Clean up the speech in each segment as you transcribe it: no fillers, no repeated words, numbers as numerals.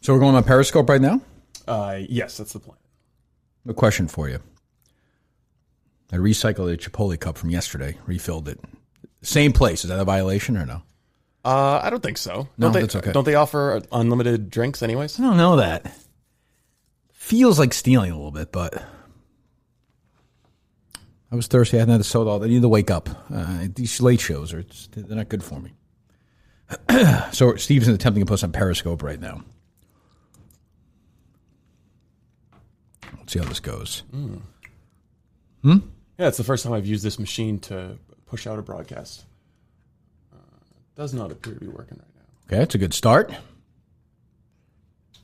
So we're going on Periscope right now? Yes, that's the plan. A question for you. I recycled a Chipotle cup from yesterday, refilled it. Same place. Is that a violation or no? I don't think so. No, that's okay. Don't they offer unlimited drinks anyways? I don't know that. Feels like stealing a little bit, but I was thirsty. I hadn't had a soda all day. I need to wake up. These late shows, they're not good for me. So Steve's attempting to post on Periscope right now. Let's see how this goes. Yeah, it's the first time I've used this machine to push out a broadcast. Does not appear to be working right now. Okay, it's a good start.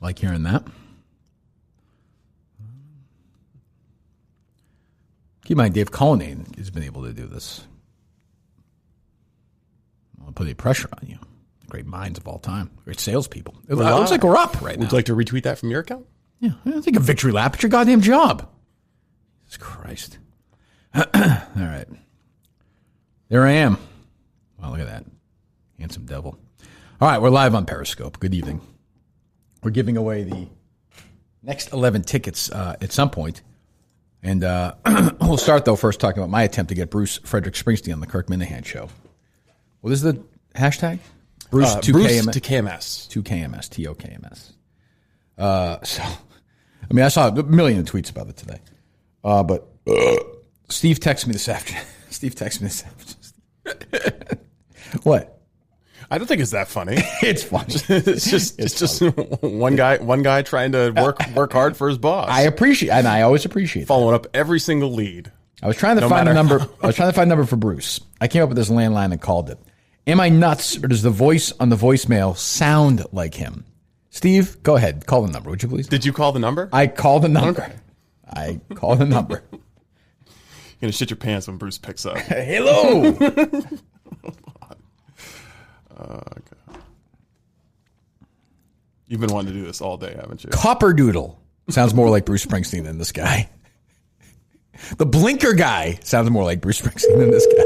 Like hearing that. Keep in mind, Dave Cullinane has been able to do this. I don't want to put any pressure on you. Great minds of all time. Great salespeople. It looks like we're up right now. Would you like to retweet that from your account? Yeah, I don't think a victory lap. It's your goddamn job. Jesus Christ. All right. There I am. Wow, look at that. Handsome devil. All right, we're live on Periscope. Good evening. We're giving away the next 11 tickets at some point. And we'll start, though, first talking about my attempt to get Bruce Frederick Springsteen on the Kirk Mut Show. What is the hashtag? Bruce to KMS. To KMS. To KMS. T-O-K-M-S. I mean, I saw a million tweets about it today. But Steve texted me this afternoon. What? I don't think it's that funny. It's funny. It's just one guy trying to work hard for his boss. I always appreciate following up every single lead. I was trying to find a number. I was trying to find a number for Bruce. I came up with this landline and called it. Am I nuts, or does the voice on the voicemail sound like him? Steve, go ahead. Call the number, would you please? Did you call the number? I called the number. Okay. I called the number. You're going to shit your pants when Bruce picks up. Hello. God. You've been wanting to do this all day, haven't you? Copperdoodle sounds more like Bruce Springsteen than this guy. The blinker guy sounds more like Bruce Springsteen than this guy.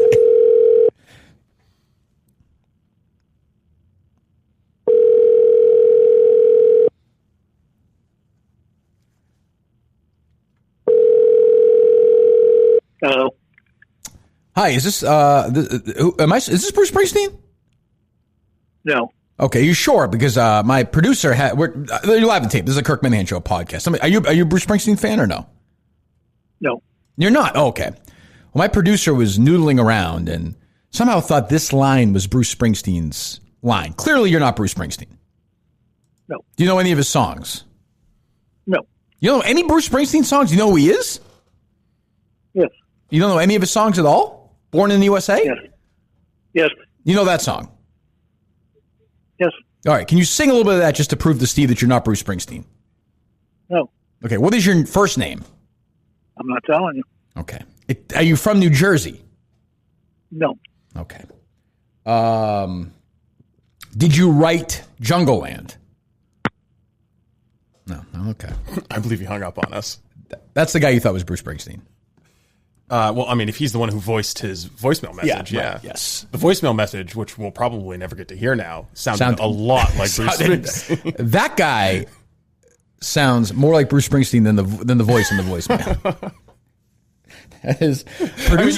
Hello. Hi, is this is this Bruce Springsteen? No. Okay, you sure? Because my producer you're live on tape. This is a Kirk Mut Show podcast. I mean, are you a Bruce Springsteen fan or no? No. You're not? Oh, okay. Well, my producer was noodling around and somehow thought this line was Bruce Springsteen's line. Clearly, you're not Bruce Springsteen. No. Do you know any of his songs? No. You don't know any Bruce Springsteen songs? Do you know who he is? Yes. You don't know any of his songs at all? Born in the USA? Yes. Yes. You know that song? Yes. All right. Can you sing a little bit of that just to prove to Steve that you're not Bruce Springsteen? No. Okay. What is your first name? I'm not telling you. Okay. Are you from New Jersey? No. Okay. Did you write Jungle Land? No. Okay. I believe he hung up on us. That's the guy you thought was Bruce Springsteen. Well, I mean, if he's the one who voiced his voicemail message, yeah. Right, yes. The voicemail message, which we'll probably never get to hear now, sounded a lot like Bruce Springsteen. That guy sounds more like Bruce Springsteen than the voice in the voicemail. That is,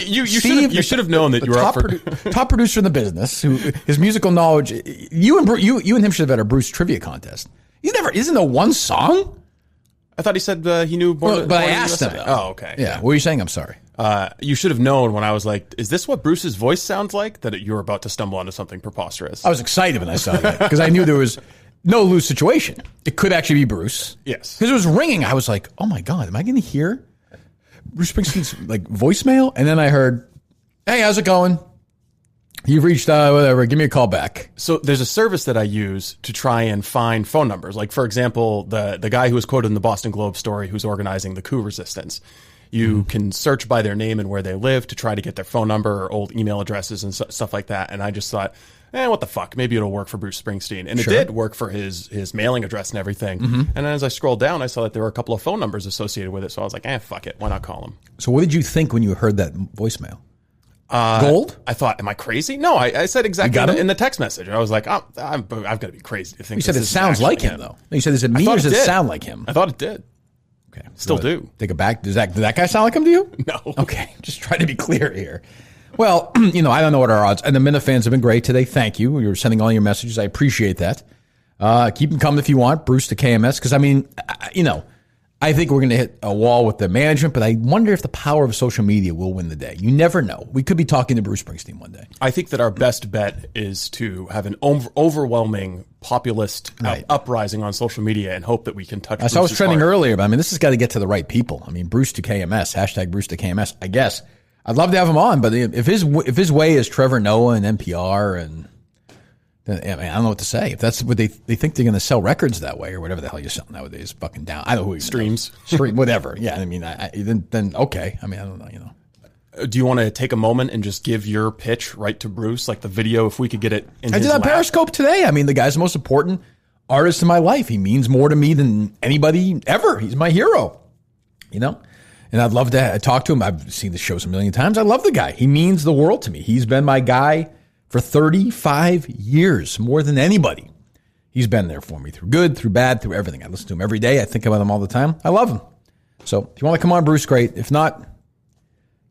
you should have known that you were up for top producer in the business. Who his musical knowledge. You and him should have had a Bruce trivia contest. Isn't there one song? I thought he said he knew. But I asked him. Oh, okay. Yeah. What were you saying? I'm sorry. You should have known when I was like, "Is this what Bruce's voice sounds like?" That you were about to stumble onto something preposterous. I was excited when I saw that because I knew there was no lose situation. It could actually be Bruce. Yes, because it was ringing. I was like, "Oh my god, am I going to hear Bruce Springsteen's like voicemail?" And then I heard, "Hey, how's it going? You've reached whatever. Give me a call back." So there's a service that I use to try and find phone numbers. Like, for example, the guy who was quoted in the Boston Globe story who's organizing the coup resistance. You can search by their name and where they live to try to get their phone number or old email addresses and stuff like that. And I just thought, what the fuck? Maybe it'll work for Bruce Springsteen. And Sure. It did work for his mailing address and everything. Mm-hmm. And then as I scrolled down, I saw that there were a couple of phone numbers associated with it. So I was like, fuck it. Why not call him? So what did you think when you heard that voicemail? Gold? I thought, am I crazy? No, I said exactly in the text message. I was like, I've got to be crazy to think. You said it sounds like him, though. You said, is it me or does it sound like him? I thought it did. Okay. Still do. Take it back. Did that guy sound like him to you? No. Okay. Just trying to be clear here. Well, I don't know what our odds. And the Minute fans have been great today. Thank you. You're sending all your messages. I appreciate that. Keep them coming if you want. Bruce to KMS. Because, I think we're going to hit a wall with the management, but I wonder if the power of social media will win the day. You never know. We could be talking to Bruce Springsteen one day. I think that our best bet is to have an overwhelming populist uprising on social media and hope that we can touch Bruce's I was trending heart. earlier, but this has got to get to the right people. Bruce to KMS, hashtag Bruce to KMS, I guess. I'd love to have him on, but if his way is Trevor Noah and NPR, and I don't know what to say. If that's what they think they're going to sell records that way, or whatever the hell you sell nowadays, fucking down. I don't know who streams, whatever. Yeah, then okay. I don't know. Do you want to take a moment and just give your pitch right to Bruce, like the video, if we could get it in his I did on lap? Periscope today. The guy's the most important artist in my life. He means more to me than anybody ever. He's my hero, And I'd love to talk to him. I've seen the shows a million times. I love the guy. He means the world to me. He's been my guy for 35 years, more than anybody. He's been there for me through good, through bad, through everything. I listen to him every day. I think about him all the time. I love him. So if you want to come on, Bruce, great. If not,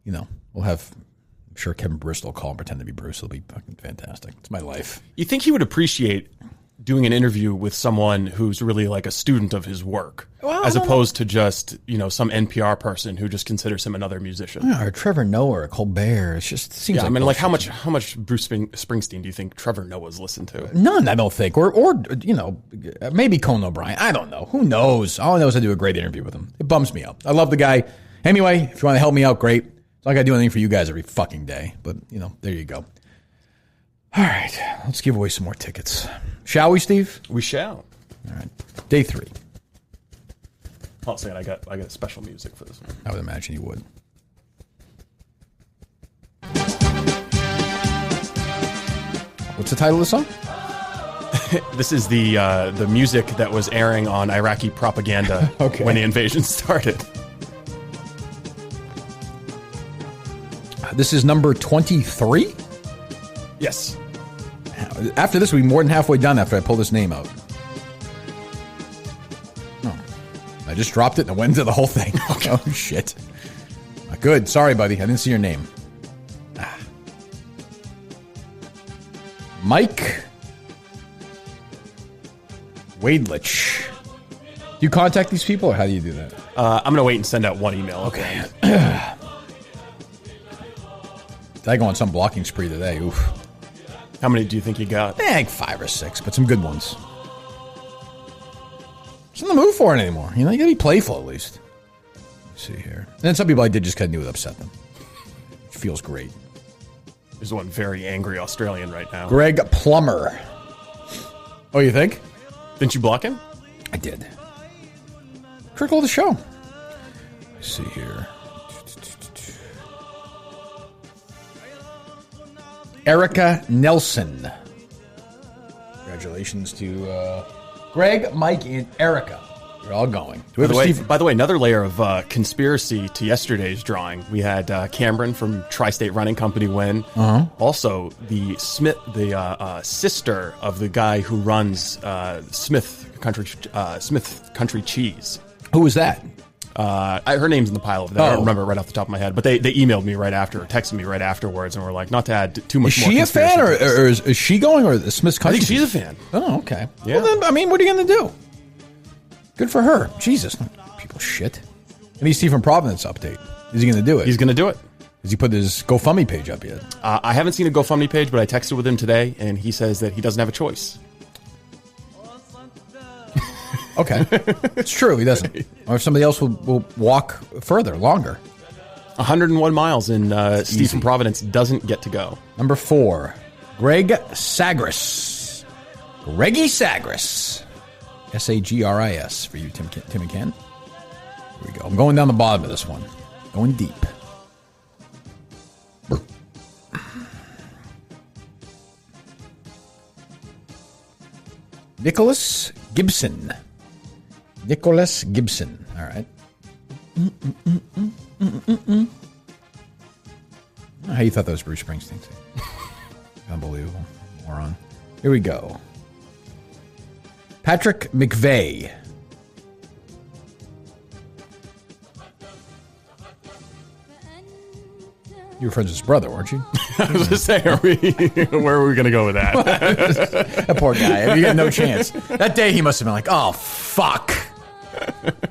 we'll have, I'm sure Kevin Bristol will call and pretend to be Bruce. It'll be fucking fantastic. It's my life. You think he would appreciate doing an interview with someone who's really like a student of his work, as opposed to just, some NPR person who just considers him another musician? Yeah, or Trevor Noah or Colbert. It just seems like how much Bruce Springsteen do you think Trevor Noah's listened to? None, I don't think. Or maybe Conan O'Brien. I don't know. Who knows? All I know is I do a great interview with him. It bums me out. I love the guy. Anyway, if you want to help me out, great. It's not like I do anything for you guys every fucking day. But, there you go. All right, let's give away some more tickets. Shall we, Steve? We shall. All right, day 3. I'll say it. I got special music for this one. I would imagine you would. What's the title of the song? This is the music that was airing on Iraqi propaganda when the invasion started. This is number 23? Yes. After this, we'll be more than halfway done after I pull this name out. Oh. I just dropped it and it went into the whole thing. Okay. Oh, shit. Good. Sorry, buddy. I didn't see your name. Mike Wadelich. Do you contact these people, or how do you do that? I'm going to wait and send out one email. Okay. I go on some blocking spree today. Oof. How many do you think you got? Like 5 or 6, but some good ones. It's in the mood for it anymore. You gotta be playful at least. Let's see here. And then some people I did just kind of knew it upset them. Which feels great. There's one very angry Australian right now. Greg Plummer. Oh, you think? Didn't you block him? I did. Critical of the show. Let's see here. Erica Nelson. Congratulations to Greg, Mike, and Erica. You're all going. By the way, another layer of conspiracy to yesterday's drawing. We had Cameron from Tri-State Running Company win. Uh-huh. Also, the sister of the guy who runs Smith Country Cheese. Who was that? Her name's in the pile over there. I don't remember it right off the top of my head, but they emailed me right after, or texted me right afterwards, and were like, not to add too much. Is more she a fan, or is she going, or the Smith's Country? I think she's a fan. Oh, okay. Yeah. Well, then, what are you going to do? Good for her. Jesus, people shit. And he's from Providence update. Is he going to do it? He's going to do it. Has he put his GoFundMe page up yet? I haven't seen a GoFundMe page, but I texted with him today, and he says that he doesn't have a choice. Okay. It's true, he doesn't. Or if somebody else will walk further, longer. 101 miles, and Steve from Providence doesn't get to go. Number 4, Greg Sagris. Greggy Sagris. S-A-G-R-I-S for you, Tim and Ken. Here we go. I'm going down the bottom of this one. Going deep. Nicholas Gibson. Nicholas Gibson. All right. How you thought that was Bruce Springsteen? Unbelievable. Moron. Here we go. Patrick McVeigh. You were friends with his brother, weren't you? I was just saying, where are we going to go with that? That poor guy. You got no chance. That day he must have been like, oh, fuck.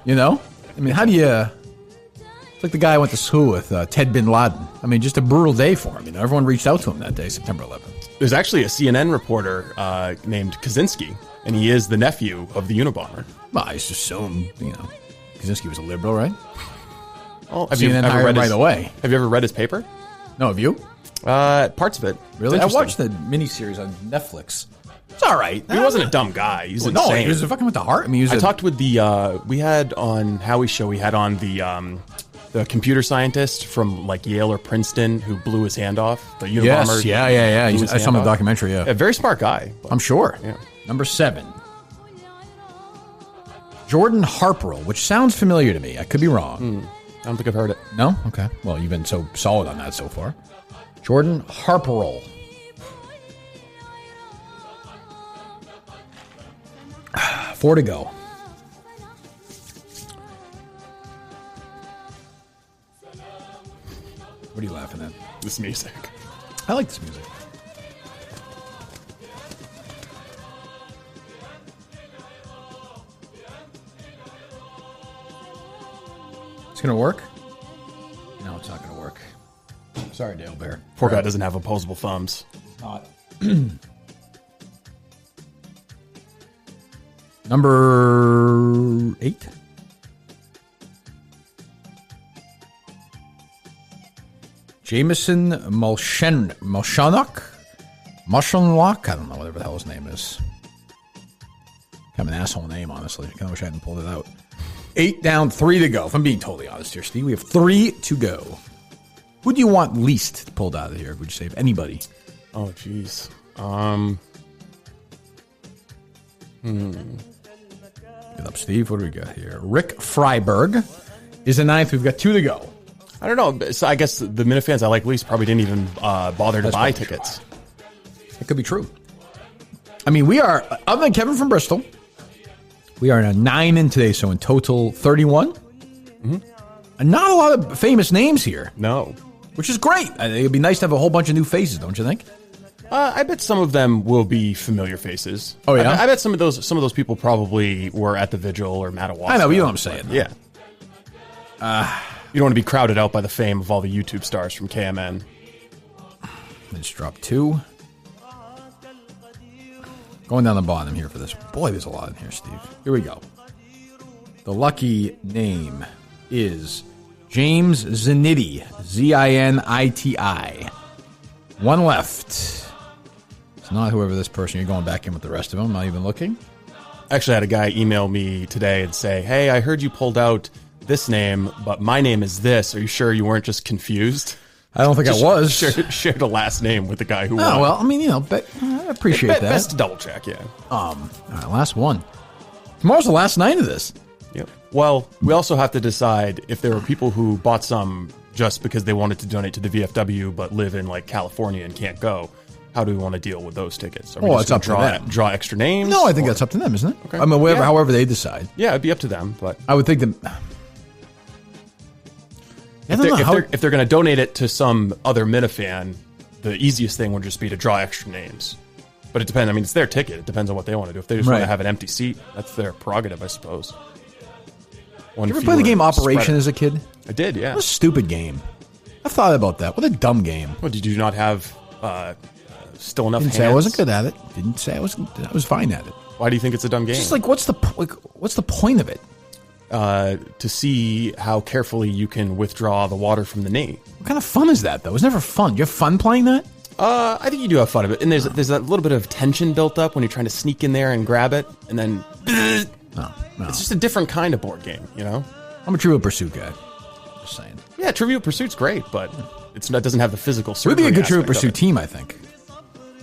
You know? I mean, how do you... It's like the guy I went to school with, Ted Bin Laden. I mean, just a brutal day for him. You know, everyone reached out to him that day, September 11th. There's actually a CNN reporter named Kaczynski, and he is the nephew of the Unabomber. Well, I just assumed, you know, Kaczynski was a liberal, right? Oh, Have you ever read right away? Have you ever read his paper? No, have you? Parts of it. Really? I watched the miniseries on Netflix. It's all right. He wasn't a dumb guy. He was insane. No, he was fucking with the heart. I mean, I talked with the we had on Howie's show. We had on the computer scientist from like Yale or Princeton who blew his hand off. The Unabomber. Yes, yeah. I saw him in the documentary. Yeah, a very smart guy. I'm sure. Yeah. Number 7, Jordan Harperell, which sounds familiar to me. I could be wrong. I don't think I've heard it. No? Okay. Well, you've been so solid on that so far. Jordan Harperell. 4 to go. What are you laughing at? This music. I like this music. It's going to work? No, it's not going to work. Sorry, Dale Bear. Poor guy doesn't have opposable thumbs. Not. Number 8. Jameson Malshannock? I don't know, whatever the hell his name is. Kind of an asshole name, honestly. I kind of wish I hadn't pulled it out. 8 down, 3 to go. If I'm being totally honest here, Steve, we have 3 to go. Who do you want least pulled out of here, would you say, if anybody? Oh, jeez. Get up, Steve. What do we got here? Rick Freiberg is the 9th. We've got 2 to go. I don't know. So I guess the Minifans I like least probably didn't even bother to buy tickets. It could be true. I mean, we are, other than Kevin from Bristol, we are in a 9 in today, so in total 31. Mm-hmm. And not a lot of famous names here. No. Which is great. I think it'd be nice to have a whole bunch of new faces, don't you think? I bet some of them will be familiar faces. Oh, yeah? I bet some of those people probably were at the vigil or Madawaska. I know, you know what I'm saying. Yeah. You don't want to be crowded out by the fame of all the YouTube stars from KMN. Let's drop 2. Going down the bottom here for this. Boy, there's a lot in here, Steve. Here we go. The lucky name is James Zaniti. Ziniti. 1 left. It's not whoever this person. You're going back in with the rest of them. Not even looking. Actually, I had a guy email me today and say, hey, I heard you pulled out this name, but my name is this. Are you sure you weren't just confused? I don't think I was. Shared a last name with the guy who won. Oh, well, I mean, you know, I appreciate that. Best to double check, yeah. All right, last one. Tomorrow's the last night of this. Yep. Well, we also have to decide if there were people who bought some just because they wanted to donate to the VFW but live in, like, California and can't go. How do we want to deal with those tickets? Are we just it's up to them. Draw extra names? No, I think that's up to them, isn't it? Okay. I mean, however they decide. Yeah, it'd be up to them, but I would think that... If they're going to donate it to some other Minifan, the easiest thing would just be to draw extra names. But it depends. I mean, it's their ticket. It depends on what they want to do. If they just want to have an empty seat, that's their prerogative, I suppose. Did you ever play the game Operation as a kid? I did, yeah. What a stupid game. I've thought about that. What a dumb game. Well, did you not have still enough Didn't hands? say I wasn't good at it. Didn't say I was fine at it. Why do you think it's a dumb game? Just like, what's the point of it? To see how carefully you can withdraw the water from the knee. What kind of fun is that, though? It's never fun. You have fun playing that? I think you do have fun of it. And there's that little bit of tension built up when you're trying to sneak in there and grab it. And then... No. It's just a different kind of board game, you know? I'm a Trivial Pursuit guy. Just saying. Yeah, Trivial Pursuit's great, but it doesn't have the physical surgery. We'd be a good Trivial Pursuit team, I think.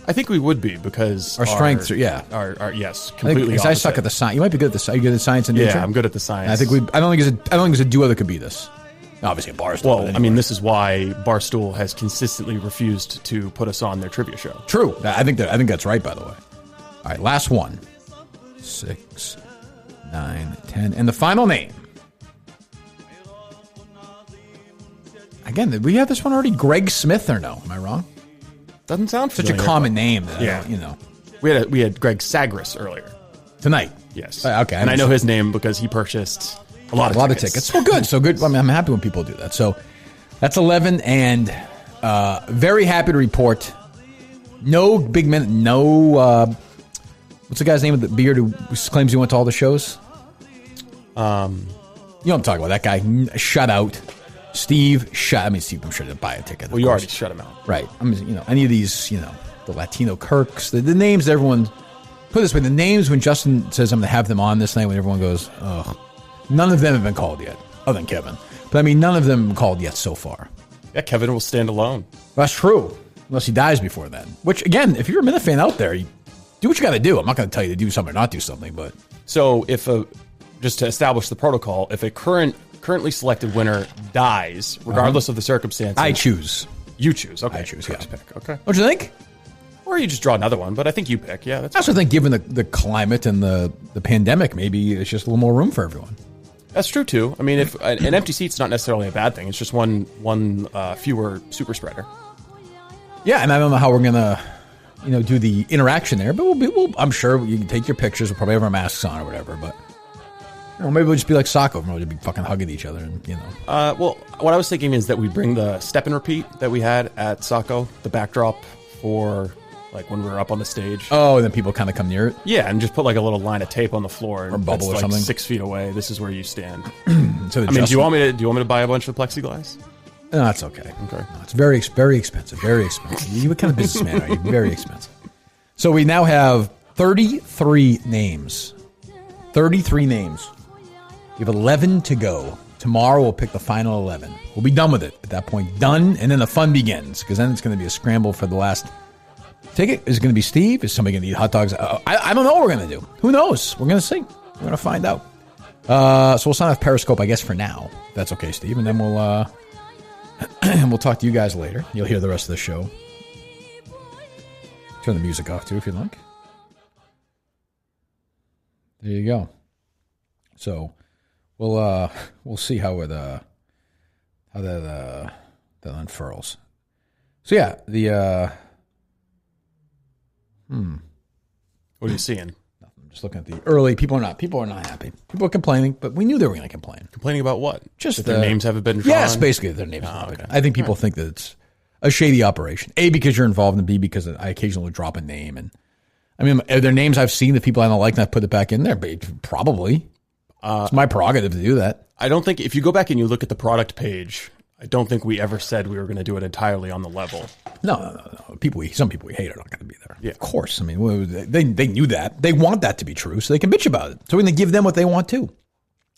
I think we would be because our strengths are yes, completely. I suck at the science. You might be good at the science. You good at science and nature. Yeah, I'm good at the science. And I don't think there's a duo that could beat us. Obviously, a Barstool. Well, but I mean, this is why Barstool has consistently refused to put us on their trivia show. True. I think that's right, by the way. All right, last one. 6, 9, 10. And the final name. Again, did we have this one already? Greg Smith or no? Am I wrong? Doesn't sound Such familiar, a common name. That Yeah. you know. We had Greg Sagris earlier. Tonight. Yes. Okay. And I know his name because he purchased a lot of tickets. Well, good. So good. I mean, I'm happy when people do that. So that's 11, and very happy to report no big men. No. What's the guy's name with the beard who claims he went to all the shows? You know what I'm talking about. That guy shut out. Steve, I'm sure to buy a ticket. Well, you already shut him out. Right. I mean, any of these, the Latino Kirks, the names everyone, put it this way, the names when Justin says I'm going to have them on this night, when everyone goes, ugh, none of them have been called yet, other than Kevin. But I mean, none of them have been called yet so far. Yeah, Kevin will stand alone. That's true. Unless he dies before then. Which, again, if you're a Minute fan out there, do what you got to do. I'm not going to tell you to do something or not do something, but. So just to establish the protocol, if a currently selected winner dies, regardless of the circumstances. I choose. You choose. Okay. I choose, Kirk's yeah. pick. Okay. What do you think? Or you just draw another one, but I think you pick. Yeah, that's I also think given the climate and the pandemic, maybe it's just a little more room for everyone. That's true, too. I mean, if an empty seat's not necessarily a bad thing. It's just one fewer super spreader. Yeah, and I don't know how we're going to, do the interaction there, but I'm sure you can take your pictures. We'll probably have our masks on or whatever, but maybe we'll just be like Socko. We'll just be fucking hugging each other, and Well, what I was thinking is that we bring the step and repeat that we had at Socko, the backdrop for like when we were up on the stage. Oh, and then people kind of come near it? Yeah, and just put like a little line of tape on the floor. Or bubble or like something. 6 feet away. This is where you stand. So do you want me to buy a bunch of plexiglass? No, that's okay. Okay. No, it's very expensive. Very expensive. What kind of businessman are you? Very expensive. So we now have 33 names. 33 names. We have 11 to go. Tomorrow we'll pick the final 11. We'll be done with it at that point. Done, and then the fun begins, because then it's going to be a scramble for the last ticket. Is it going to be Steve? Is somebody going to eat hot dogs? I don't know what we're going to do. Who knows? We're going to see. We're going to find out. So we'll sign off Periscope, I guess, for now. If that's okay, Steve. And then we'll we'll talk to you guys later. You'll hear the rest of the show. Turn the music off, too, if you'd like. There you go. So we'll see how that unfurls. So yeah, What are you seeing? I'm just looking at the early. People are not happy. People are complaining, but we knew they were going to complain. Complaining about what? Just that their names haven't been drawn? Yes, basically their names haven't been okay. drawn. I think people think that it's a shady operation. A, because you're involved, and B, because I occasionally drop a name. And I mean, are there names I've seen that people I don't like and I put it back in there? But probably. It's my prerogative to do that. I don't think, if you go back and you look at the product page, I don't think we ever said we were going to do it entirely on the level. No. Some people we hate are not going to be there. Yeah. Of course. I mean, they knew that. They want that to be true, so they can bitch about it. So we're going to give them what they want too.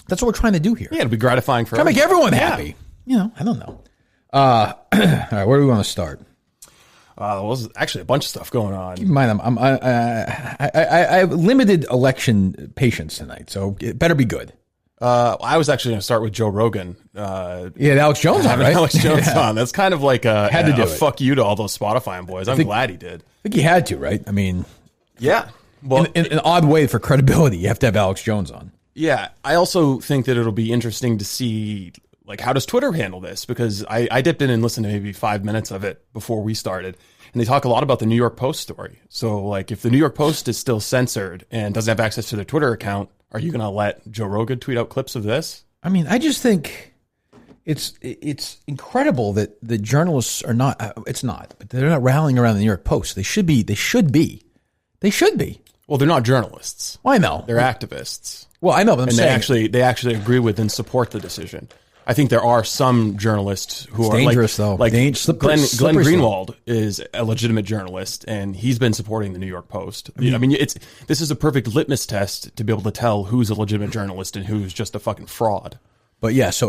That's what we're trying to do here. Yeah, it'll be gratifying for Try to make everyone happy. I don't know. All right, where do we want to start? There was actually a bunch of stuff going on. Keep in mind, I have limited election patience tonight, so it better be good. I was actually going to start with Joe Rogan. Yeah, Alex Jones on, right? Alex Jones on. That's kind of like Had to do it. fuck you to all those Spotify boys. I'm glad he did. I think he had to, right? I mean, yeah. Well, in an odd way for credibility, you have to have Alex Jones on. Yeah, I also think that it'll be interesting to see, like, how does Twitter handle this? Because I dipped in and listened to maybe 5 minutes of it before we started, and they talk a lot about the New York Post story. So, like, if the New York Post is still censored and doesn't have access to their Twitter account, are you going to let Joe Rogan tweet out clips of this? I mean, I just think it's incredible that the journalists are not. It's not, but they're not rallying around the New York Post. They should be. Well, they're not journalists. Well, I know They're activists. Well, I know, but I'm saying they actually agree with and support the decision. I think there are some journalists who It's are dangerous, like, though. like Slippery Glenn slope. Greenwald is a legitimate journalist, and he's been supporting the New York Post. I mean, this is a perfect litmus test to be able to tell who's a legitimate journalist and who's just a fucking fraud. But yeah, so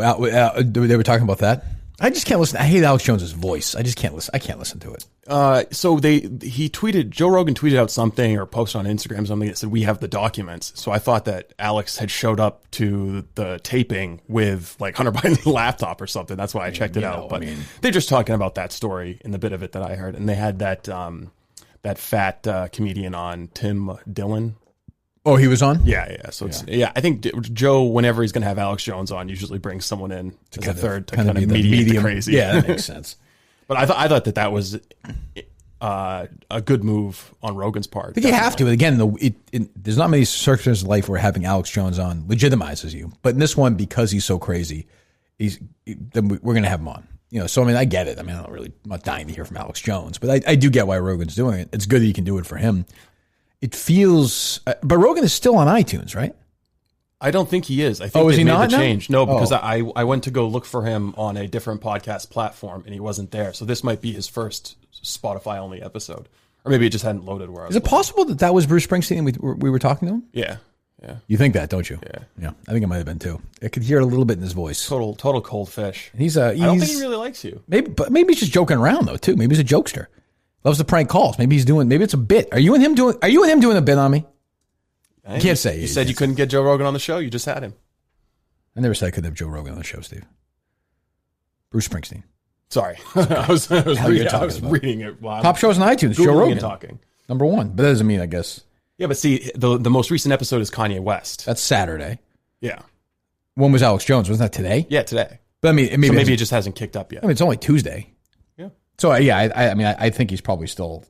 they were talking about that. I just can't listen. I hate Alex Jones's voice. I just can't listen. I can't listen to it. So Joe Rogan tweeted out something or posted on Instagram something that said, we have the documents. So I thought that Alex had showed up to the taping with like Hunter Biden's laptop or something. That's why I checked it out. But they're just talking about that story in the bit of it that I heard. And they had that fat comedian on, Tim Dillon. Oh, he was on? Yeah. So I think Joe, whenever he's going to have Alex Jones on, usually brings someone in as a third to kind of mediate the crazy. Yeah, that makes sense. But I thought that was a good move on Rogan's part. I think you have to. Again, there's not many circumstances in life where having Alex Jones on legitimizes you. But in this one, because he's so crazy, then we're going to have him on. So I mean, I get it. I mean, I'm not dying to hear from Alex Jones, but I do get why Rogan's doing it. It's good that he can do it for him. It feels, but Rogan is still on iTunes, right? I don't think he is. I think is he not the now? change. No, because I went to go look for him on a different podcast platform and he wasn't there. So this might be his first Spotify only episode, or maybe it just hadn't loaded where I was. Is it possible that was Bruce Springsteen and we were talking to him? Yeah. You think that, don't you? Yeah. I think it might have been too. I could hear it a little bit in his voice. Total cold fish. And I don't think he really likes you. Maybe he's just joking around though too. Maybe he's a jokester. Loves to prank calls. Maybe it's a bit. Are you and him doing a bit on me? I can't say. You said you couldn't get Joe Rogan on the show. You just had him. I never said I couldn't have Joe Rogan on the show, Steve. Bruce Springsteen. Sorry. I was reading it. Top shows on iTunes. Joe Rogan. Talking. Number one. But that doesn't mean, I guess. Yeah, but see, the most recent episode is Kanye West. That's Saturday. Yeah. When was Alex Jones? Wasn't that today? Yeah, today. But I mean, maybe it just hasn't kicked up yet. I mean, it's only Tuesday. Yeah. So I think he's probably still.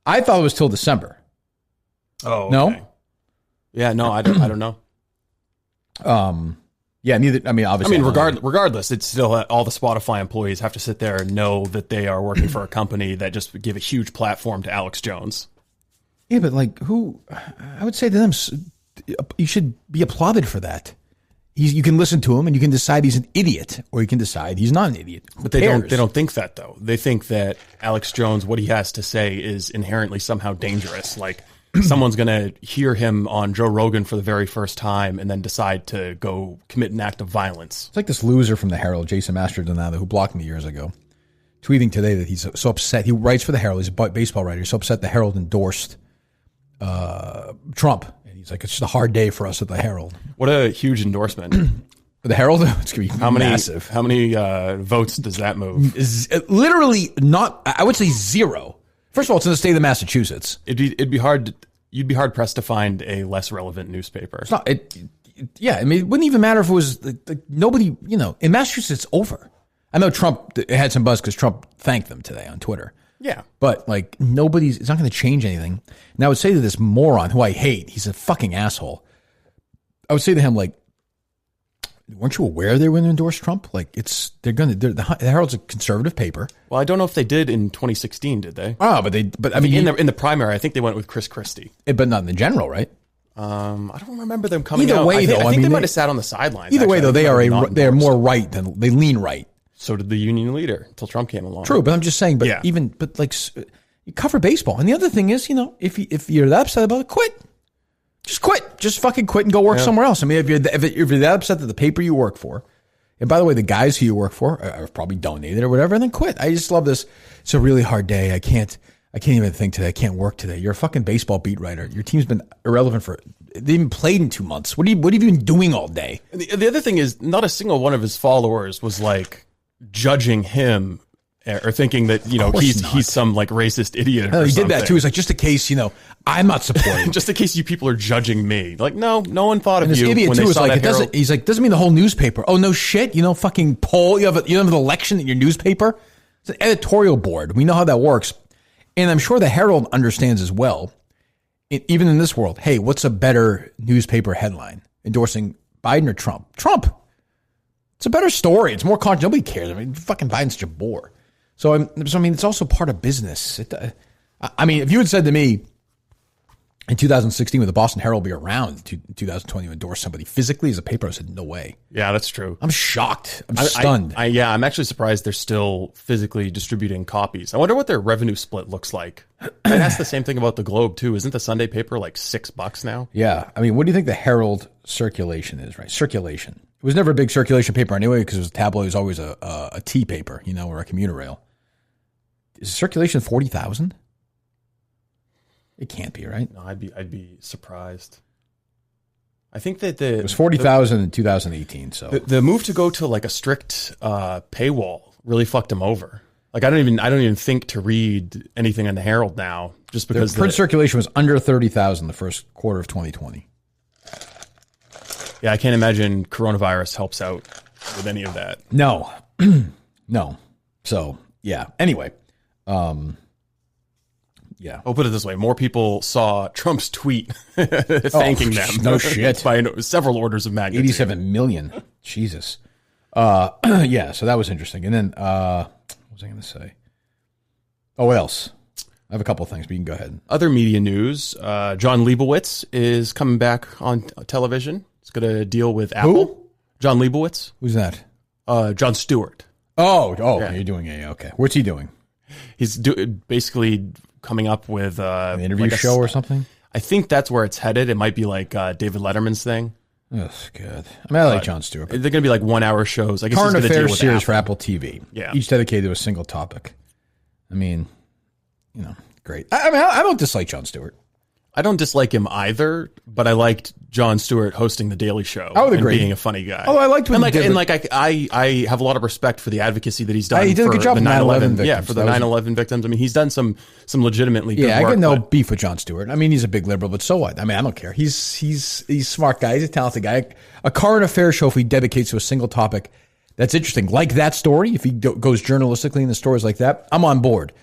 I thought it was till December. Oh, okay. No. Yeah, no, I don't know. Yeah, neither. I mean, obviously. Regardless, it's still all the Spotify employees have to sit there and know that they are working for a company that just give a huge platform to Alex Jones. Yeah, but I would say to them, you should be applauded for that. You can listen to him and you can decide he's an idiot, or you can decide he's not an idiot. But they don't think that though. They think that Alex Jones, what he has to say, is inherently somehow dangerous. Like someone's going to hear him on Joe Rogan for the very first time and then decide to go commit an act of violence. It's like this loser from the Herald, Jason Mastrodonado, who blocked me years ago, tweeting today that he's so upset. He writes for the Herald. He's a baseball writer. He's so upset the Herald endorsed Trump. And he's like, it's just a hard day for us at the Herald. What a huge endorsement. The Herald? It's going to be massive. How many votes does that move? Literally not, I would say zero. First of all, it's in the state of Massachusetts. It'd be hard. You'd be hard pressed to find a less relevant newspaper. It's not. Yeah, I mean, it wouldn't even matter if it was nobody. In Massachusetts, it's over. I know Trump had some buzz because Trump thanked them today on Twitter. Yeah, but nobody's. It's not going to change anything. And I would say to this moron who I hate, he's a fucking asshole. I would say to him, weren't you aware they were going to endorse Trump? The Herald's a conservative paper. Well, I don't know if they did in 2016, did they? Oh, but I mean, in the primary, I think they went with Chris Christie. But not in the general, right? I don't remember them coming either out. Way, I think they might have sat on the sidelines. Either way, though, they are more right than they lean right. So did the union leader until Trump came along. True, but I'm just saying. But you cover baseball, and the other thing is, if you're that upset about it, quit. Just quit. Just fucking quit and go work somewhere else. I mean, if you're that upset that the paper you work for, and by the way, the guys who you work for are probably donated or whatever, and then quit. I just love this. It's a really hard day. I can't even think today. I can't work today. You're a fucking baseball beat writer. Your team's been irrelevant they haven't played in 2 months. What have you been doing all day? And the other thing is, not a single one of his followers was judging him or thinking that he's some racist idiot. No, he did that too. He's just in case I'm not supporting. Just in case you people are judging me. No one thought of you. This idiot when too they is saw that doesn't mean the whole newspaper. Oh no shit! Fucking poll. You have an election in your newspaper. It's an editorial board. We know how that works, and I'm sure the Herald understands as well. Even in this world, hey, what's a better newspaper headline? Endorsing Biden or Trump? Trump. It's a better story. It's more content. Nobody cares. I mean, fucking Biden's such a bore. So I mean, it's also part of business. I mean, if you had said to me in 2016, would the Boston Herald be around in 2020 to endorse somebody physically as a paper, I said, no way. Yeah, that's true. I'm shocked. I'm stunned. I'm actually surprised they're still physically distributing copies. I wonder what their revenue split looks like. And that's the same thing about the Globe too. Isn't the Sunday paper $6 now? Yeah. I mean, what do you think the Herald circulation is? Right, circulation. It was never a big circulation paper anyway because tabloid was always a T paper, or a commuter rail. Is the circulation 40,000? It can't be, right? No, I'd be surprised. I think that it was 40,000 in 2018. So the move to go to like a strict paywall really fucked him over. Like I don't even think to read anything on the Herald now, just because the print circulation was under 30,000 the first quarter of 2020. Yeah, I can't imagine coronavirus helps out with any of that. No, no. So yeah. Anyway, yeah. I'll put it this way: more people saw Trump's tweet thanking them. No shit. By several orders of magnitude. 87 million. Jesus. Yeah. So that was interesting. And then what was I going to say? Oh, what else? I have a couple of things, but you can go ahead. Other media news: John Leibowitz is coming back on television. He's going to deal with Apple. Who? John Leibowitz. Who's that? John Stewart. Oh, Yeah. You're doing okay. What's he doing? He's basically coming up with An interview show or something? I think that's where it's headed. It might be like David Letterman's thing. That's good. I mean, I like John Stewart. They're going to be like 1 hour shows. I guess Current he's gonna deal affairs with series Apple. for Apple TV. Yeah. Each dedicated to a single topic. I mean, great. I mean, I don't dislike John Stewart. I don't dislike him either, but I liked Jon Stewart hosting The Daily Show. I would agree. And being a funny guy. Oh, I liked when and he like, did and it. like I have a lot of respect for the advocacy that he's done. He did a good job for with the 9/11 victims. Yeah, victims. for the That was- 9/11 victims. I mean, he's done some legitimately good Yeah, work. I got no but- beef with Jon Stewart. I mean, he's a big liberal, but so what? I mean, I don't care. He's a smart guy. He's a talented guy. A current affairs show, if he dedicates to a single topic that's interesting, like that story, if he goes journalistically into stories like that, I'm on board.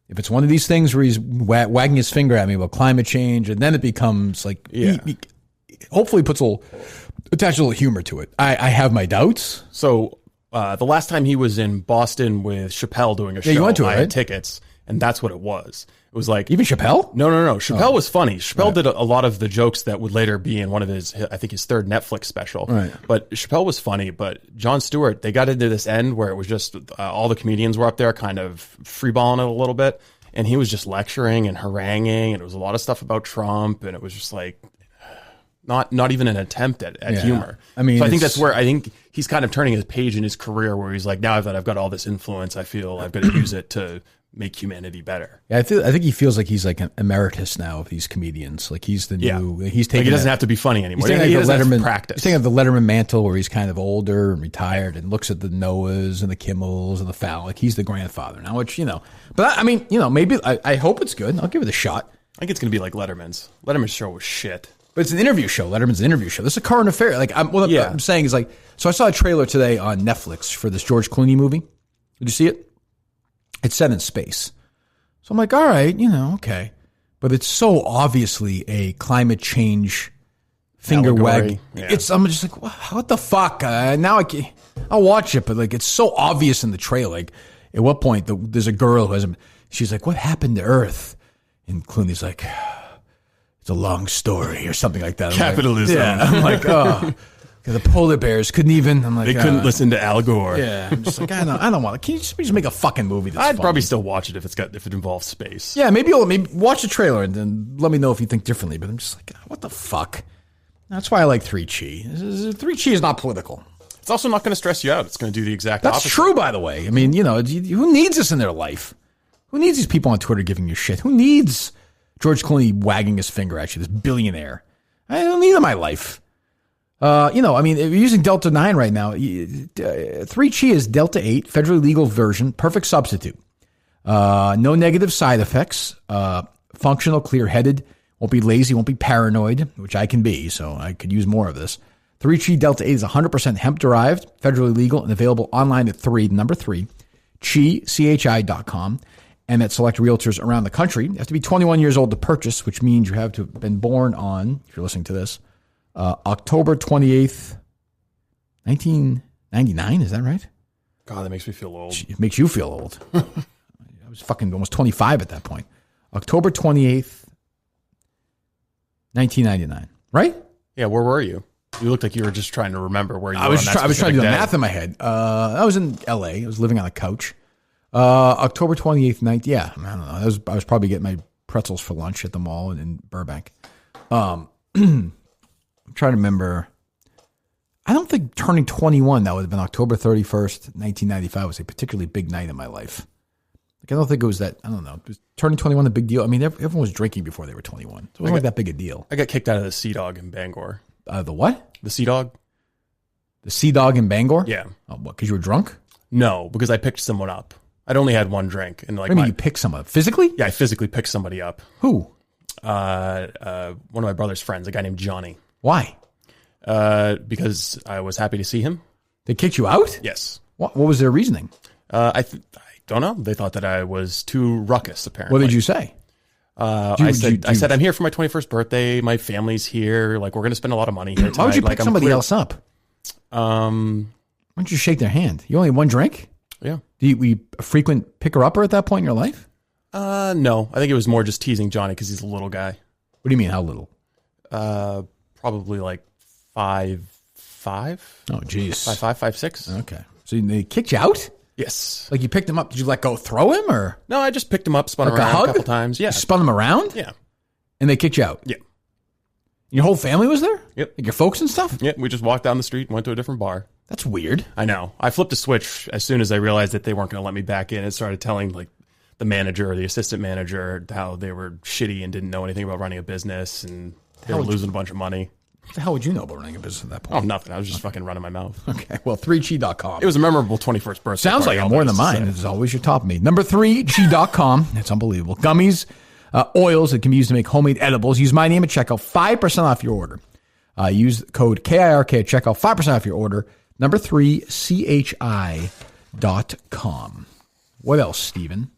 If it's one of these things where he's wagging his finger at me about climate change, and then it becomes like, he hopefully puts attach a little humor to it. I have my doubts. So the last time he was in Boston with Chappelle doing a show, you went to it, I right? had tickets, and that's what it was. It was like Even Chappelle? No. Chappelle was funny. Chappelle did a lot of the jokes that would later be in one of his third Netflix special. Right. But Chappelle was funny. But Jon Stewart, they got into this end where it was just all the comedians were up there kind of freeballing it a little bit. And he was just lecturing and haranguing. And it was a lot of stuff about Trump. And it was just like not even an attempt at humor. I mean, so I think that's where I think he's kind of turning his page in his career where he's like, now that I've got all this influence, I feel I've got to use it to make humanity better. Yeah, I think he feels like he's like an emeritus now of these comedians. Like he's the new. He's taking. Like he doesn't have to be funny anymore. He's taking He the doesn't have to Letterman practice. He's taking the Letterman mantle where he's kind of older and retired and looks at the Noahs and the Kimmels and the Fallon. Like he's the grandfather now, which But I mean, maybe I hope it's good. I'll give it a shot. I think it's going to be like Letterman's. Letterman's show was shit. But it's an interview show. Letterman's an interview show. This is a current affair. Like I'm saying is like. So I saw a trailer today on Netflix for this George Clooney movie. Did you see it? It's set in space. So I'm like, all right, okay. But it's so obviously a climate change finger Allegory. wag. Yeah. I'm just like, what the fuck? Now I'll watch it, but like it's so obvious in the trailer. Like at what point there's a girl who she's like, what happened to Earth? And Clooney's like, it's a long story or something like that. Capitalism. I'm like, oh. The polar bears couldn't even. I'm like, They couldn't listen to Al Gore. Yeah, I'm just like, I don't want. Can you just make a fucking movie? That's I'd funny? probably still watch it if it involves space. Yeah, maybe watch the trailer and then let me know if you think differently. But I'm just like, what the fuck? That's why I like 3Chi. 3Chi is not political. It's also not going to stress you out. It's going to do the exact That's opposite. true, by the way. I mean, who needs this in their life? Who needs these people on Twitter giving you shit? Who needs George Clooney wagging his finger at you, this billionaire? I don't need it in my life. I mean, if you're using Delta 9 right now, 3Chi is Delta 8, federally legal version, perfect substitute. No negative side effects, functional, clear-headed, won't be lazy, won't be paranoid, which I can be, so I could use more of this. 3Chi Delta 8 is 100% hemp-derived, federally legal, and available online at number 3, CHI.com, and at select realtors around the country. You have to be 21 years old to purchase, which means you have to have been born on, if you're listening to this, October 28th, 1999. Is that right? God, that makes me feel old. It makes you feel old. I was fucking almost 25 at that point. October 28th, 1999. Right? Yeah, where were you? You looked like you were just trying to remember where you were. I was trying to do specific the day. math in my head. I was in L.A. I was living on a couch. October 28th, I don't know. I was probably getting my pretzels for lunch at the mall in Burbank. I'm trying to remember. I don't think turning 21, that would have been October 31st, 1995, was a particularly big night in my life. Like, I don't think it was that, I don't know. Was turning 21 a big deal? I mean, everyone was drinking before they were 21. So it wasn't like that big a deal. I got kicked out of the Sea-Dog in Bangor. The what? The Sea-Dog? The Sea-Dog in Bangor? Yeah. Oh, what, because you were drunk? No, because I picked someone up. I'd only had one drink. And like, What do you mean you picked someone up? Physically? Yeah, I physically picked somebody up. Who? One of my brother's friends, a guy named Johnny. Why? Because I was happy to see him. They kicked you out? Yes. What was their reasoning? I don't know. They thought that I was too ruckus, apparently. What did you say? I said, I'm here for my 21st birthday. My family's here. Like, we're going to spend a lot of money here tonight. Why would you pick like, somebody else up? Why Why don't you shake their hand? You only had one drink? Yeah. Were you a frequent picker-upper at that point in your life? No. I think it was more just teasing Johnny because he's a little guy. What do you mean, how little? Probably like 5'5". Oh, geez. 5'5", 5'6". Okay. So they kicked you out? Yes. Like you picked him up. Did you let go throw him or? No, I just picked him up, spun Like a around hug? a couple times. Yeah. You spun him around? Yeah. And they kicked you out? Yeah. Your whole family was there? Yep. Like your folks and stuff? Yeah. We just walked down the street and went to a different bar. That's weird. I know. I flipped a switch as soon as I realized that they weren't going to let me back in and started telling like the manager or the assistant manager how they were shitty and didn't know anything about running a business and they were losing a bunch of money. What the hell would you know about running a business at that Oh, point? nothing. I was just fucking running my mouth. Okay. Well, 3G.com. It was a memorable 21st birthday. Sounds like it more than mine. It's always your top me. Number 3G.com. It's unbelievable. Gummies, oils that can be used to make homemade edibles. Use my name at checkout. 5% off your order. Use code KIRK at checkout. 5% off your order. Number 3CHI.com. What else, Steven?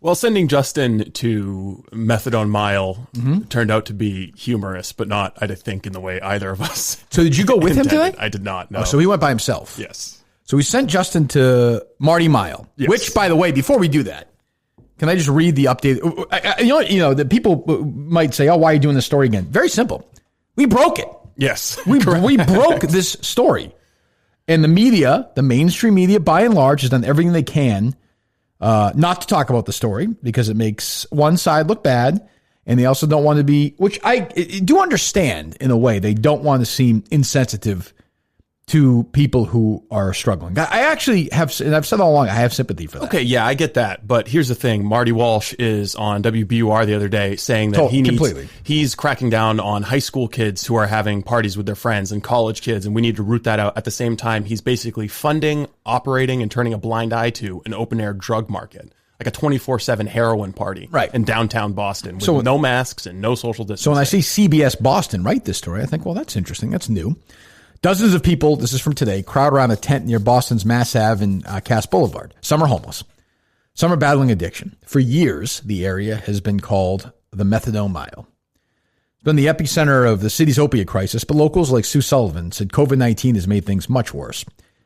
Well, sending Justin to Methadone Mile turned out to be humorous, but not, I think, in the way either of us. So did you go with him today? I did not, no. Oh, so he went by himself. Yes. So we sent Justin to Marty Mile, Yes. which, by the way, before we do that, can I just read the update? The people might say, oh, why are you doing this story again? Very simple. We broke it. Yes. We broke this story. And the media, the mainstream media, by and large, has done everything they can not to talk about the story because it makes one side look bad. And they also don't want to be, which I do understand in a way. They don't want to seem insensitive to people who are struggling. I actually have, and I've said all along, I have sympathy for that. Okay, yeah, I get that. But here's the thing. Marty Walsh is on WBUR the other day saying that he's cracking down on high school kids who are having parties with their friends and college kids, and we need to root that out. At the same time, he's basically funding, operating, and turning a blind eye to an open-air drug market. Like a 24/7 heroin party in downtown Boston with no masks and no social distancing. So when I see CBS Boston write this story, I think, well, that's interesting. That's new. Dozens of people, this is from today, crowd around a tent near Boston's Mass Ave and Cass Boulevard. Some are homeless. Some are battling addiction. For years, the area has been called the Methadone Mile. It's been the epicenter of the city's opiate crisis, but locals like Sue Sullivan said COVID-19 has made things much worse.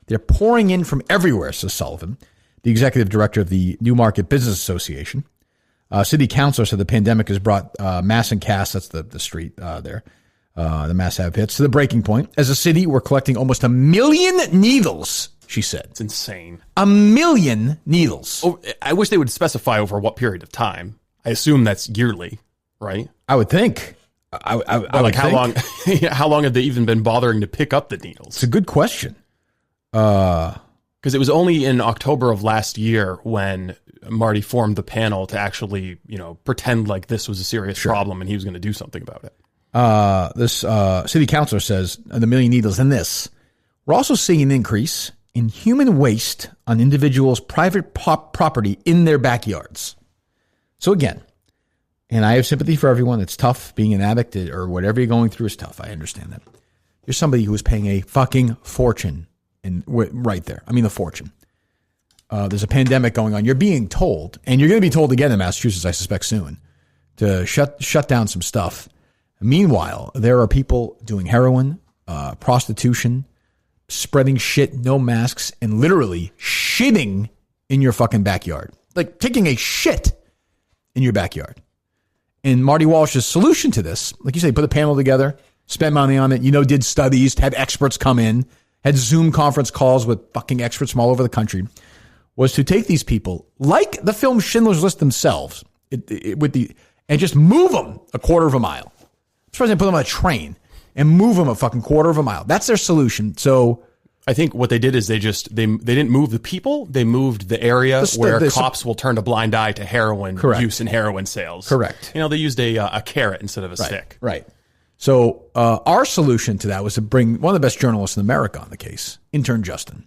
They're pouring in from everywhere, says Sullivan, the executive director of the Newmarket Business Association. City councilor said the pandemic has brought Mass and Cass, that's the street there, the Mass Ave hits, to the breaking point. As a city, we're collecting almost 1 million needles, she said. It's insane. 1 million needles. Oh, I wish they would specify over what period of time. I assume that's yearly, right? I would think. I like how long? How long have they even been bothering to pick up the needles? It's a good question. Because it was only in October of last year when Marty formed the panel to actually, pretend like this was a serious problem and he was going to do something about it. This city councilor says the 1 million needles in this. We're also seeing an increase in human waste on individuals' private property in their backyards. So again, and I have sympathy for everyone. It's tough being an addict or whatever you're going through is tough. I understand that. You're somebody who is paying a fucking fortune right there. I mean, a fortune. There's a pandemic going on. You're being told, and you're going to be told again in Massachusetts, I suspect soon, to shut down some stuff. Meanwhile, there are people doing heroin, prostitution, spreading shit, no masks, and literally shitting in your fucking backyard. Like taking a shit in your backyard. And Marty Walsh's solution to this, like you say, put a panel together, spend money on it, did studies, had experts come in, had Zoom conference calls with fucking experts from all over the country, was to take these people, like the film Schindler's List themselves, and just move them a quarter of a mile. Suppose they put them on a train and move them a fucking quarter of a mile. That's their solution. So I think what they did is they didn't move the people. They moved the area where cops will turn a blind eye to heroin use and heroin sales. Correct. They used a carrot instead of a stick. Right. So our solution to that was to bring one of the best journalists in America on the case, Intern Justin,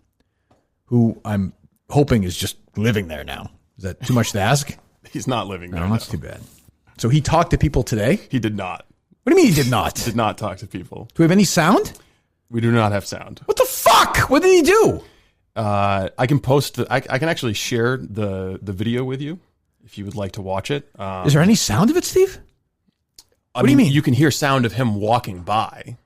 who I'm hoping is just living there now. Is that too much to ask? He's not living there. No, that's too bad. So he talked to people today? He did not. What do you mean he did not? Did not talk to people. Do we have any sound? We do not have sound. What the fuck? What did he do? I can post. I can actually share the video with you if you would like to watch it. Is there any sound of it, Steve? What do you mean? You can hear sound of him walking by.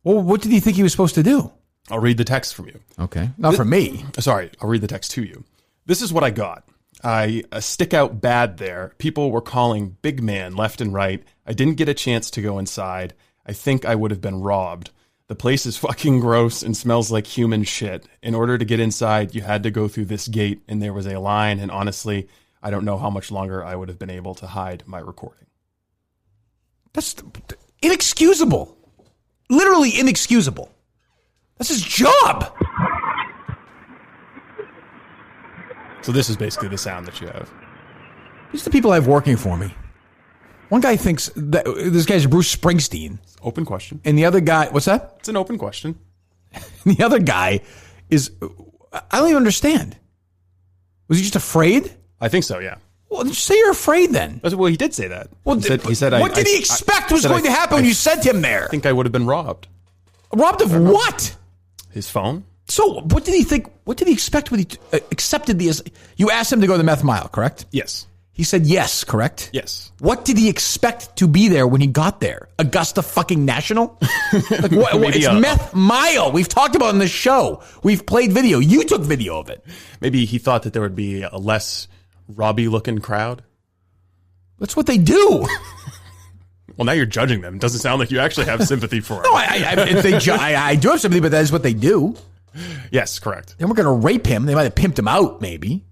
Well, what did he think he was supposed to do? I'll read the text from you. Okay. Not from me. Sorry, I'll read the text to you. This is what I got. I stick out bad there. People were calling big man left and right. I didn't get a chance to go inside. I think I would have been robbed. The place is fucking gross and smells like human shit. In order to get inside, you had to go through this gate, and there was a line, and honestly, I don't know how much longer I would have been able to hide my recording. That's inexcusable. Literally inexcusable. That's his job. So this is basically the sound that you have. These are the people I have working for me. One guy thinks that this guy's Bruce Springsteen. Open question. And the other guy, what's that? It's an open question. The other guy is, I don't even understand. Was he just afraid? I think so, yeah. Well, just say you're afraid then. Well, he did say that. Well, he said what did he expect was going to happen when you sent him there? I think I would have been robbed. Robbed of what? His phone. So what did he think? What did he expect when he accepted the... You asked him to go to the Meth Mile, correct? Yes. He said yes, correct? Yes. What did he expect to be there when he got there? Augusta fucking National? Like what? It's Meth Mile. We've talked about it on this show. We've played video. You took video of it. Maybe he thought that there would be a less Robbie-looking crowd. That's what they do. Well, now you're judging them. It doesn't sound like you actually have sympathy for No, him. I do have sympathy, but that is what they do. Yes, correct. They weren't going to rape him. They might have pimped him out, maybe.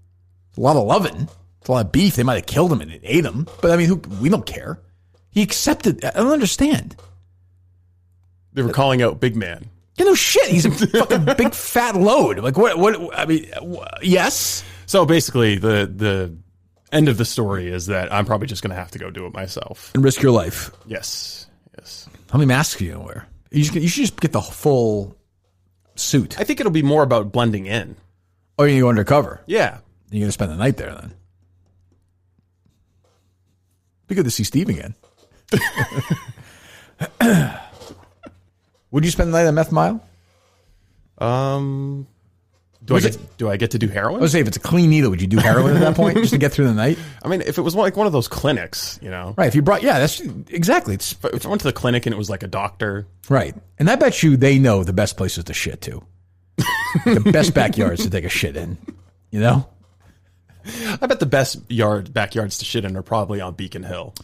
It's a lot of loving. It's a lot of beef. They might have killed him and ate him. But, I mean, we don't care. He accepted. I don't understand. They were calling out big man. You know, shit. He's a fucking big fat load. Like, what? I mean, yes. So, basically, the end of the story is that I'm probably just going to have to go do it myself. And risk your life. Yes. Yes. How many masks are you going to wear? You should just get the full suit. I think it'll be more about blending in. Or you go undercover. Yeah. You're going to spend the night there then. Be good to see Steve again. Would you spend the night at Meth Mile? Do I get to do heroin? I would say if it's a clean needle, would you do heroin at that point just to get through the night? I mean, if it was like one of those clinics, you know. Right. If you brought, that's exactly. If I went to the clinic and it was like a doctor. Right. And I bet you they know the best places to shit to. The best backyards to take a shit in, you know? I bet the best backyards to shit in are probably on Beacon Hill.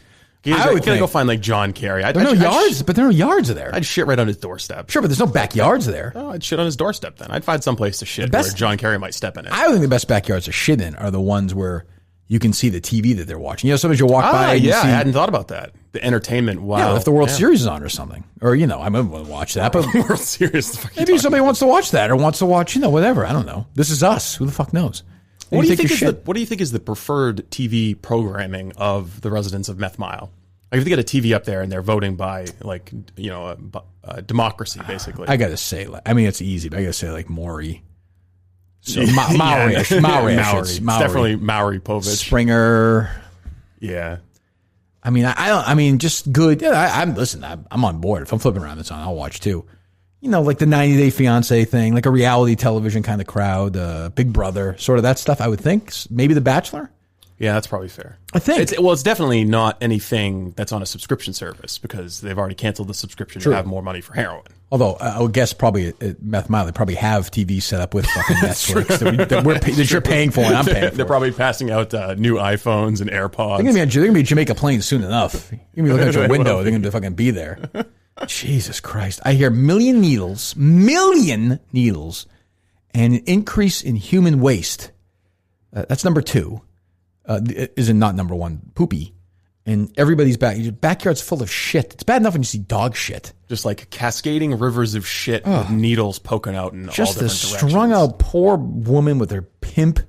I would go find like John Kerry. There are no yards, but there are yards there. I'd shit right on his doorstep. Sure, but there's no backyards there. Oh, I'd shit on his doorstep then. I'd find some place to shit where John Kerry might step in it. I would think the best backyards to shit in are the ones where you can see the TV that they're watching. You know, sometimes you walk by and you see... I hadn't thought about that. The entertainment, wow. Yeah, if the World Series is on or something. Or, you know, I might want to watch that, but... World Series. Maybe somebody wants to watch that or wants to watch, you know, whatever. I don't know. This is us. Who the fuck knows? What do you think is the preferred TV programming of the residents of Meth Mile? Like if they get a TV up there and they're voting by, like, you know, a democracy, basically. I got to say, I mean, it's easy, but I got to say, like, Maury. So Maori-ish. It's definitely Maori Povich. Springer. Yeah. I mean, I mean, just good. Yeah, I'm on board. If I'm flipping around this on, I'll watch too. You know, like the 90 Day Fiance thing, like a reality television kind of crowd, Big Brother, sort of that stuff, I would think. Maybe The Bachelor. Yeah, that's probably fair. I think. It's definitely not anything that's on a subscription service because they've already canceled the subscription to have more money for heroin. Although I would guess probably at Meth Mile, they probably have TV set up with fucking Netflix that you're paying for and I'm paying for. They're probably passing out new iPhones and AirPods. They're going to be Jamaica Plain soon enough. You're going to be looking at your window. They're going to fucking be there. Jesus Christ. I hear million needles, and an increase in human waste. That's number 2. Isn't not number 1, poopy. And everybody's backyard's full of shit. It's bad enough when you see dog shit. Just like cascading rivers of shit with needles poking out in all different directions. Just this strung out poor woman with her pimp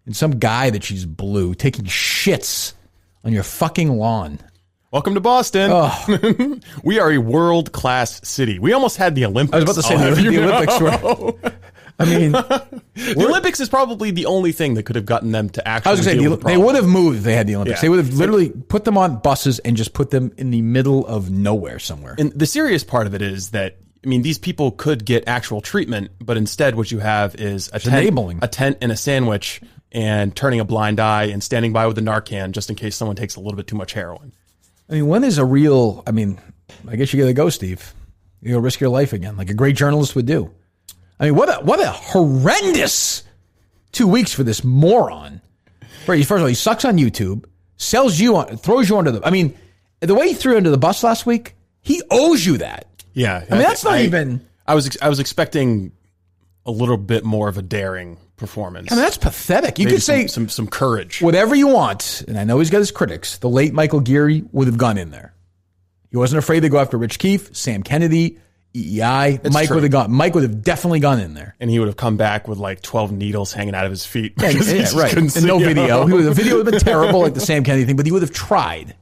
and some guy that she's blue taking shits on your fucking lawn. Welcome to Boston. We are a world-class city. We almost had the Olympics. I was about to say the Olympics were... I mean, the Olympics is probably the only thing that could have gotten them to actually. I was going to say they would have moved if they had the Olympics. Yeah. They would have literally put them on buses and just put them in the middle of nowhere somewhere. And the serious part of it is that these people could get actual treatment, but instead, what you have is a tent and a sandwich, and turning a blind eye and standing by with a Narcan just in case someone takes a little bit too much heroin. When is a real? I guess you got to go, Steve. You got to risk your life again, like a great journalist would do. What a horrendous 2 weeks for this moron. First of all, he sucks on YouTube, throws you under the... the way he threw you under the bus last week, he owes you that. Yeah. That's not even... I was expecting a little bit more of a daring performance. That's pathetic. You Maybe could say... Some courage. Whatever you want, and I know he's got his critics, the late Michael Geary would have gone in there. He wasn't afraid to go after Rich Keefe, Sam Kennedy... EEI. Mike would have definitely gone in there. And he would have come back with like 12 needles hanging out of his feet. Yeah, right. And no video. The video would have been terrible, like the Sam Kennedy thing, but he would have tried.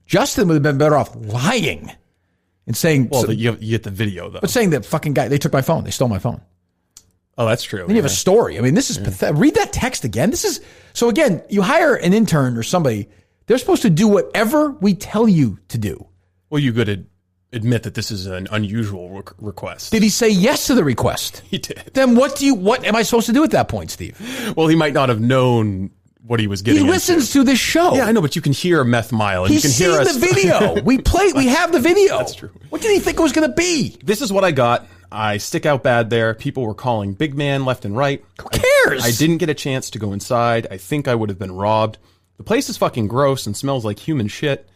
Justin would have been better off lying and saying... Well, you get the video, though. But saying that fucking guy, they took my phone. They stole my phone. Oh, that's true. Then you have a story. This is pathetic. Read that text again. So again, you hire an intern or somebody, they're supposed to do whatever we tell you to do. Well, you could admit that this is an unusual request. Did he say yes to the request? He did. Then what am I supposed to do at that point, Steve? Well, he might not have known what he was getting into. He listens to this show. Yeah, I know, but you can hear Meth Mile. And He's you can hear seen the video. We have the video. That's true. What did he think it was going to be? This is what I got. I stick out bad there. People were calling big man left and right. Who cares? I didn't get a chance to go inside. I think I would have been robbed. The place is fucking gross and smells like human shit.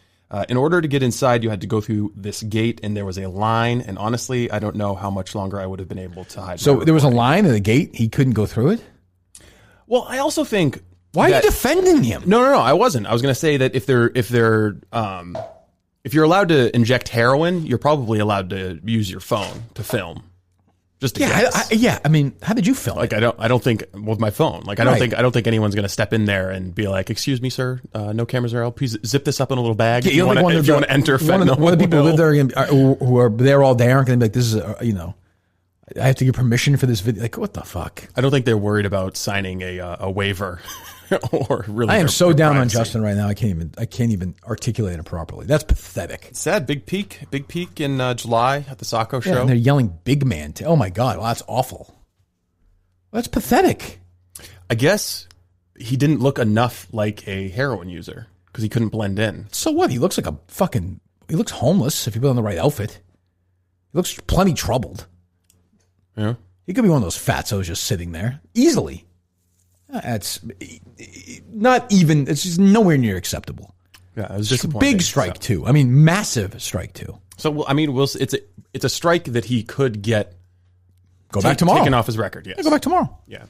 In order to get inside, you had to go through this gate, and there was a line. And honestly, I don't know how much longer I would have been able to hide. So there was a line at the gate? He couldn't go through it? Well, I also think... Why are you defending him? No, I wasn't. I was going to say that if you're allowed to inject heroin, you're probably allowed to use your phone to film. Just to guess. How did you film? Like I don't think with my phone. Like I don't think anyone's going to step in there and be like, "Excuse me, sir, no cameras are out. Please zip this up in a little bag." Yeah, if you want to enter fentanyl. One of the people who live there who are there all day aren't going to be like, "This is I have to get permission for this video." Like, what the fuck? I don't think they're worried about signing a waiver. Or really, I am so down on Justin right now. I can't even articulate it properly. That's pathetic. It's sad. Big peak in July at the Sacco show. Yeah, and they're yelling "big man." Oh my god! Well, that's awful. That's pathetic. I guess he didn't look enough like a heroin user because he couldn't blend in. So what? He looks like he looks homeless if you put on the right outfit. He looks plenty troubled. Yeah. He could be one of those fatzos just sitting there easily. It's not even. It's just nowhere near acceptable. Yeah, it was disappointing. Big strike two. Massive strike two. So it's a strike that he could get. Go back tomorrow. Taken off his record. Yes. Yeah, go back tomorrow. Yeah.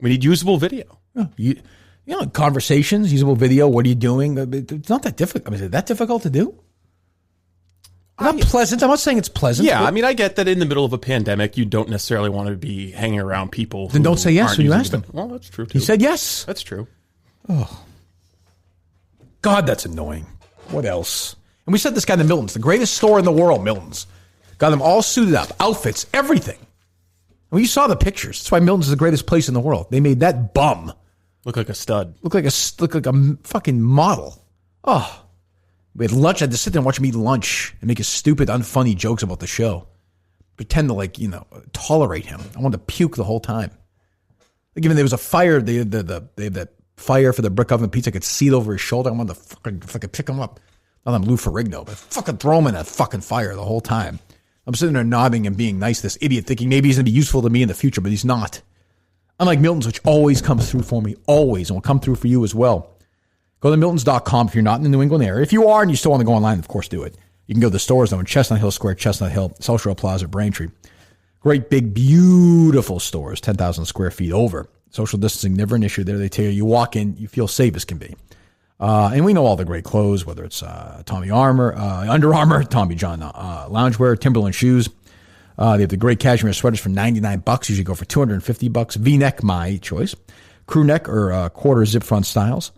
We need usable video. Yeah. Conversations, usable video. What are you doing? It's not that difficult. Is it that difficult to do? Not pleasant. I'm not saying it's pleasant. Yeah, I get that in the middle of a pandemic, you don't necessarily want to be hanging around people. Then don't say yes when you ask them. Well, that's true, too. He said yes. That's true. Oh. God, that's annoying. What else? And we sent this guy to Milton's, the greatest store in the world, Milton's. Got them all suited up, outfits, everything. And you saw the pictures. That's why Milton's is the greatest place in the world. They made that bum look like a stud. Look like a fucking model. Oh. We had lunch. I had to sit there and watch him eat lunch and make his stupid, unfunny jokes about the show. Pretend to tolerate him. I wanted to puke the whole time. Like even there was a fire. They had that fire for the brick oven pizza. I could see it over his shoulder. I wanted to fucking pick him up. Not I'm Lou Ferrigno, but fucking throw him in that fucking fire the whole time. I'm sitting there nodding and being nice to this idiot, thinking maybe he's going to be useful to me in the future, but he's not. Unlike Milton's, which always comes through for me, always, and will come through for you as well. Go to Miltons.com if you're not in the New England area. If you are and you still want to go online, of course, do it. You can go to the stores, though, in Chestnut Hill Square, Chestnut Hill, South Shore Plaza, Braintree. Great, big, beautiful stores, 10,000 square feet over. Social distancing, never an issue there. They tell you walk in, you feel safe as can be. And we know all the great clothes, whether it's Tommy Armour, Under Armour, Tommy John loungewear, Timberland shoes. They have the great cashmere sweaters for $99. Usually go for $250. V-neck, my choice. Crew neck or quarter zip front styles.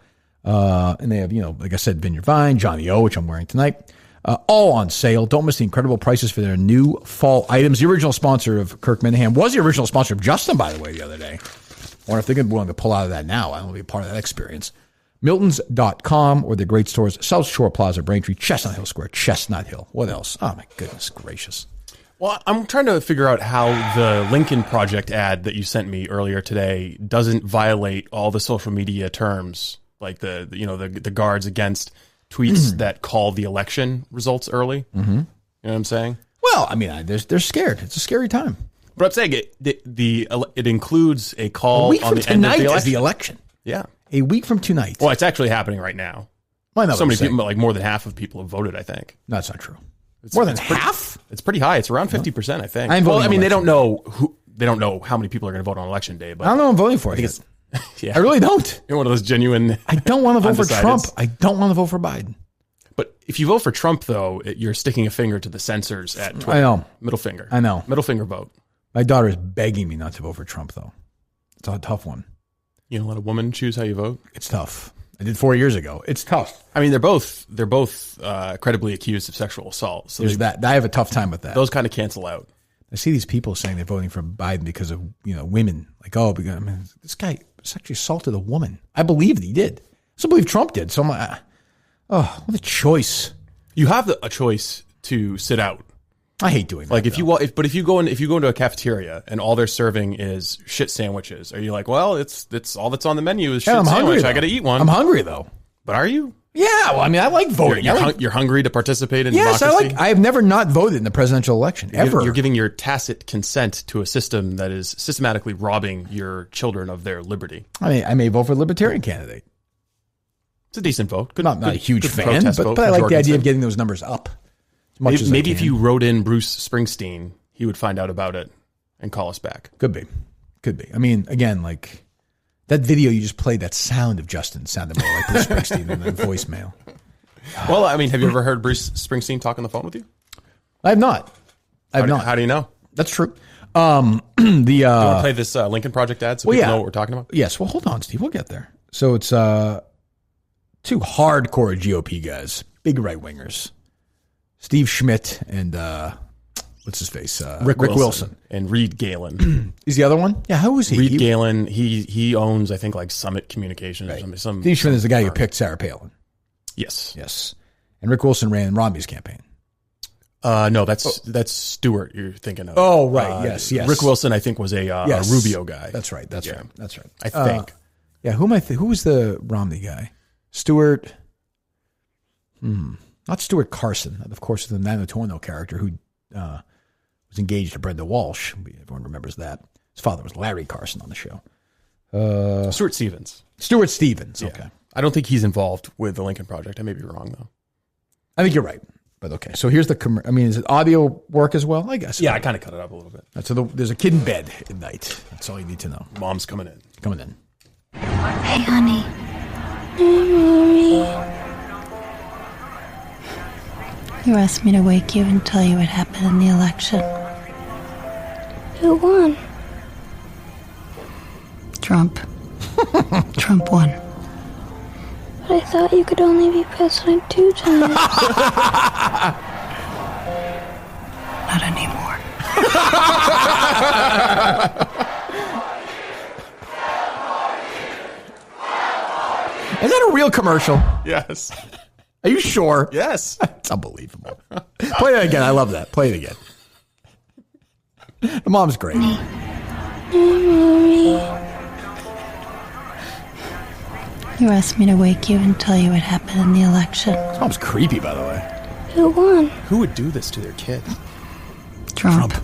And they have, like I said, Vineyard Vine, Johnny O, which I'm wearing tonight. All on sale. Don't miss the incredible prices for their new fall items. The original sponsor of Kirk Minahan was the original sponsor of Justin, by the way, the other day. I wonder if they're willing to pull out of that now. I don't want to be a part of that experience. Miltons.com or the great stores, South Shore Plaza, Braintree, Chestnut Hill Square, Chestnut Hill. What else? Oh, my goodness gracious. Well, I'm trying to figure out how the Lincoln Project ad that you sent me earlier today doesn't violate all the social media terms, like the guards against tweets that call the election results early. Mm-hmm. You know what I'm saying? Well, I mean, they're scared. It's a scary time. But I'm saying it includes a call a week on from the end of tonight the election. is the election. Yeah. A week from tonight. Well, it's actually happening right now. Well, so many people, like more than half of people have voted, I think. No, that's not true. More than half? It's pretty high. It's around 50%, I think. They don't know how many people are going to vote on election day. But I don't know who I'm voting for. I really don't. You're one of those genuine. I don't want to vote for Trump. I don't want to vote for Biden. But if you vote for Trump, though, you're sticking a finger to the censors at Twitter. I know. Middle finger. I know. Middle finger vote. My daughter is begging me not to vote for Trump, though. It's a tough one. You don't let a woman choose how you vote? It's tough. I did 4 years ago. It's tough. I mean, they're both credibly accused of sexual assault. So there's that. I have a tough time with that. Those kind of cancel out. I see these people saying they're voting for Biden because of women. Like, this guy sexually assaulted a woman. I believe that he did. I still believe Trump did. So I'm like, what a choice. You have a choice to sit out. I hate doing that. Like if you go into a cafeteria and all they're serving is shit sandwiches, are you like, well, it's all that's on the menu is shit sandwich. Hungry, I got to eat one. I'm hungry though. But are you? Yeah. Well, I mean, I like voting. You're hungry to participate in democracy? Yes, I have never not voted in the presidential election ever. You're giving your tacit consent to a system that is systematically robbing your children of their liberty. I may vote for a libertarian candidate. It's a decent vote. Not a huge fan, but I like the idea of getting those numbers up. Maybe if you wrote in Bruce Springsteen, he would find out about it and call us back. Could be. I mean, again, like that video you just played, that sound of Justin sounded more like Bruce Springsteen than the voicemail. Well, I mean, have you ever heard Bruce Springsteen talk on the phone with you? I have not. How do you know? That's true. Do you want to play this Lincoln Project ad so people know what we're talking about? Yes. Well, hold on, Steve. We'll get there. So it's two hardcore GOP guys, big right wingers. Steve Schmidt and what's his face? Rick Wilson and Reed Galen. Is the other one? Yeah, who is he? Reed Galen. He owns, I think, like Summit Communications or something. Steve Schmidt is the guy who picked Sarah Palin. Yes. And Rick Wilson ran Romney's campaign. No, that's Stewart you're thinking of. Oh, right. Yes. Rick Wilson, I think, was a Rubio guy. That's right. That's right. I think. Who was the Romney guy? Stewart. Not Stuart Carson, of course, the Nano Torno character who was engaged to Brenda Walsh. Everyone remembers that. His father was Larry Carson on the show. Stuart Stevens. Okay. I don't think he's involved with the Lincoln Project. I may be wrong, though. I think you're right. But okay. So here's the is it audio work as well? I guess. Yeah, I kind of cut it up a little bit. So there's a kid in bed at night. That's all you need to know. Mom's coming in. Hey, honey. Mommy. You asked me to wake you and tell you what happened in the election. Who won? Trump. Trump won. But I thought you could only be president 2 times. Not anymore. Is that a real commercial? Yes. Are you sure? Yes. It's unbelievable. Play it again. I love that. Play it again. The mom's great. Mommy. You asked me to wake you and tell you what happened in the election. This mom's creepy, by the way. Who won? Who would do this to their kid? Trump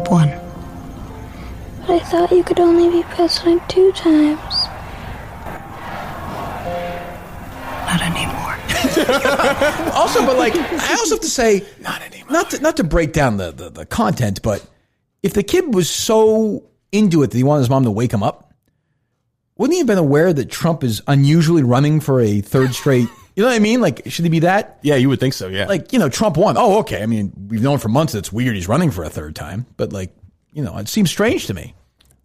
won. But I thought you could only be president 2 times. Not anymore. Also, but like, I also have to say, not anymore. Not to break down the content, but if the kid was so into it that he wanted his mom to wake him up, wouldn't he have been aware that Trump is unusually running for a third straight? You know what I mean? Like, should he be that? Yeah, you would think so. Yeah. Like, Trump won. Oh, okay. I mean, we've known for months it's weird he's running for a third time, but like, it seems strange to me.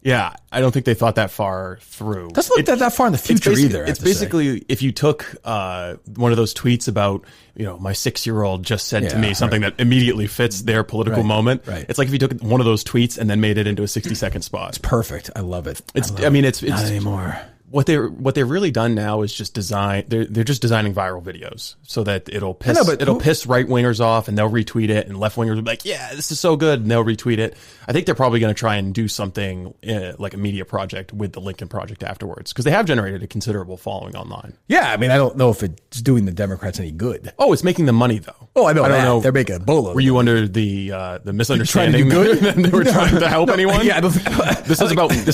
Yeah, I don't think they thought that far through. Doesn't look that far in the future either. It's basically if you took one of those tweets about, my 6-year-old just said to me something that immediately fits their political moment. Right. It's like if you took one of those tweets and then made it into a 60-second spot. It's perfect. I love it. It's not anymore. What they've really done now is just design. They're just designing viral videos so that it'll piss right wingers off and they'll retweet it, and left wingers will be like, yeah, this is so good, and they'll retweet it. I think they're probably going to try and do something like a media project with the Lincoln Project afterwards, because they have generated a considerable following online. Yeah, I mean, I don't know if it's doing the Democrats any good. Oh, it's making them money though. Oh, I don't know. They're making a boatload. Were you under the misunderstanding that they were trying to help anyone? Yeah, I don't this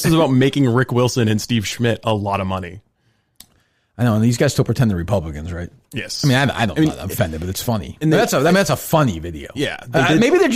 is about making Rick Wilson and Steve Schmidt a lot of money. I know, and these guys still pretend they're Republicans, right? Yes. I mean, I don't know, I'm offended, but it's funny. And that's a funny video. Yeah. Maybe they're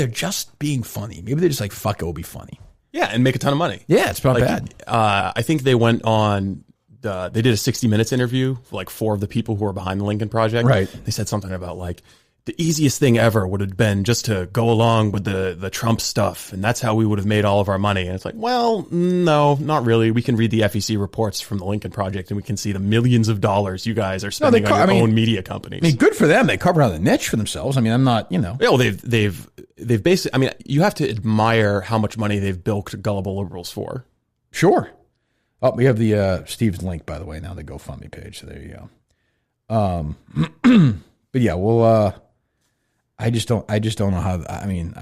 just being funny. Maybe they're just like, fuck, it will be funny. Yeah, and make a ton of money. Yeah, it's not bad. I think they went on. They did a 60 Minutes interview for like 4 of the people who are behind the Lincoln Project. Right. They said something about like the easiest thing ever would have been just to go along with the Trump stuff, and that's how we would have made all of our money. And it's like, well, no, not really. We can read the FEC reports from the Lincoln Project, and we can see the millions of dollars you guys are spending on your own media companies. I mean, good for them. They carved out a niche for themselves. I mean, I'm not, Yeah, well, they've basically. I mean, you have to admire how much money they've bilked gullible liberals for. Sure. Oh, we have the Steve's link, by the way, now the GoFundMe page. So there you go. But yeah, we'll. I just don't know how. I mean,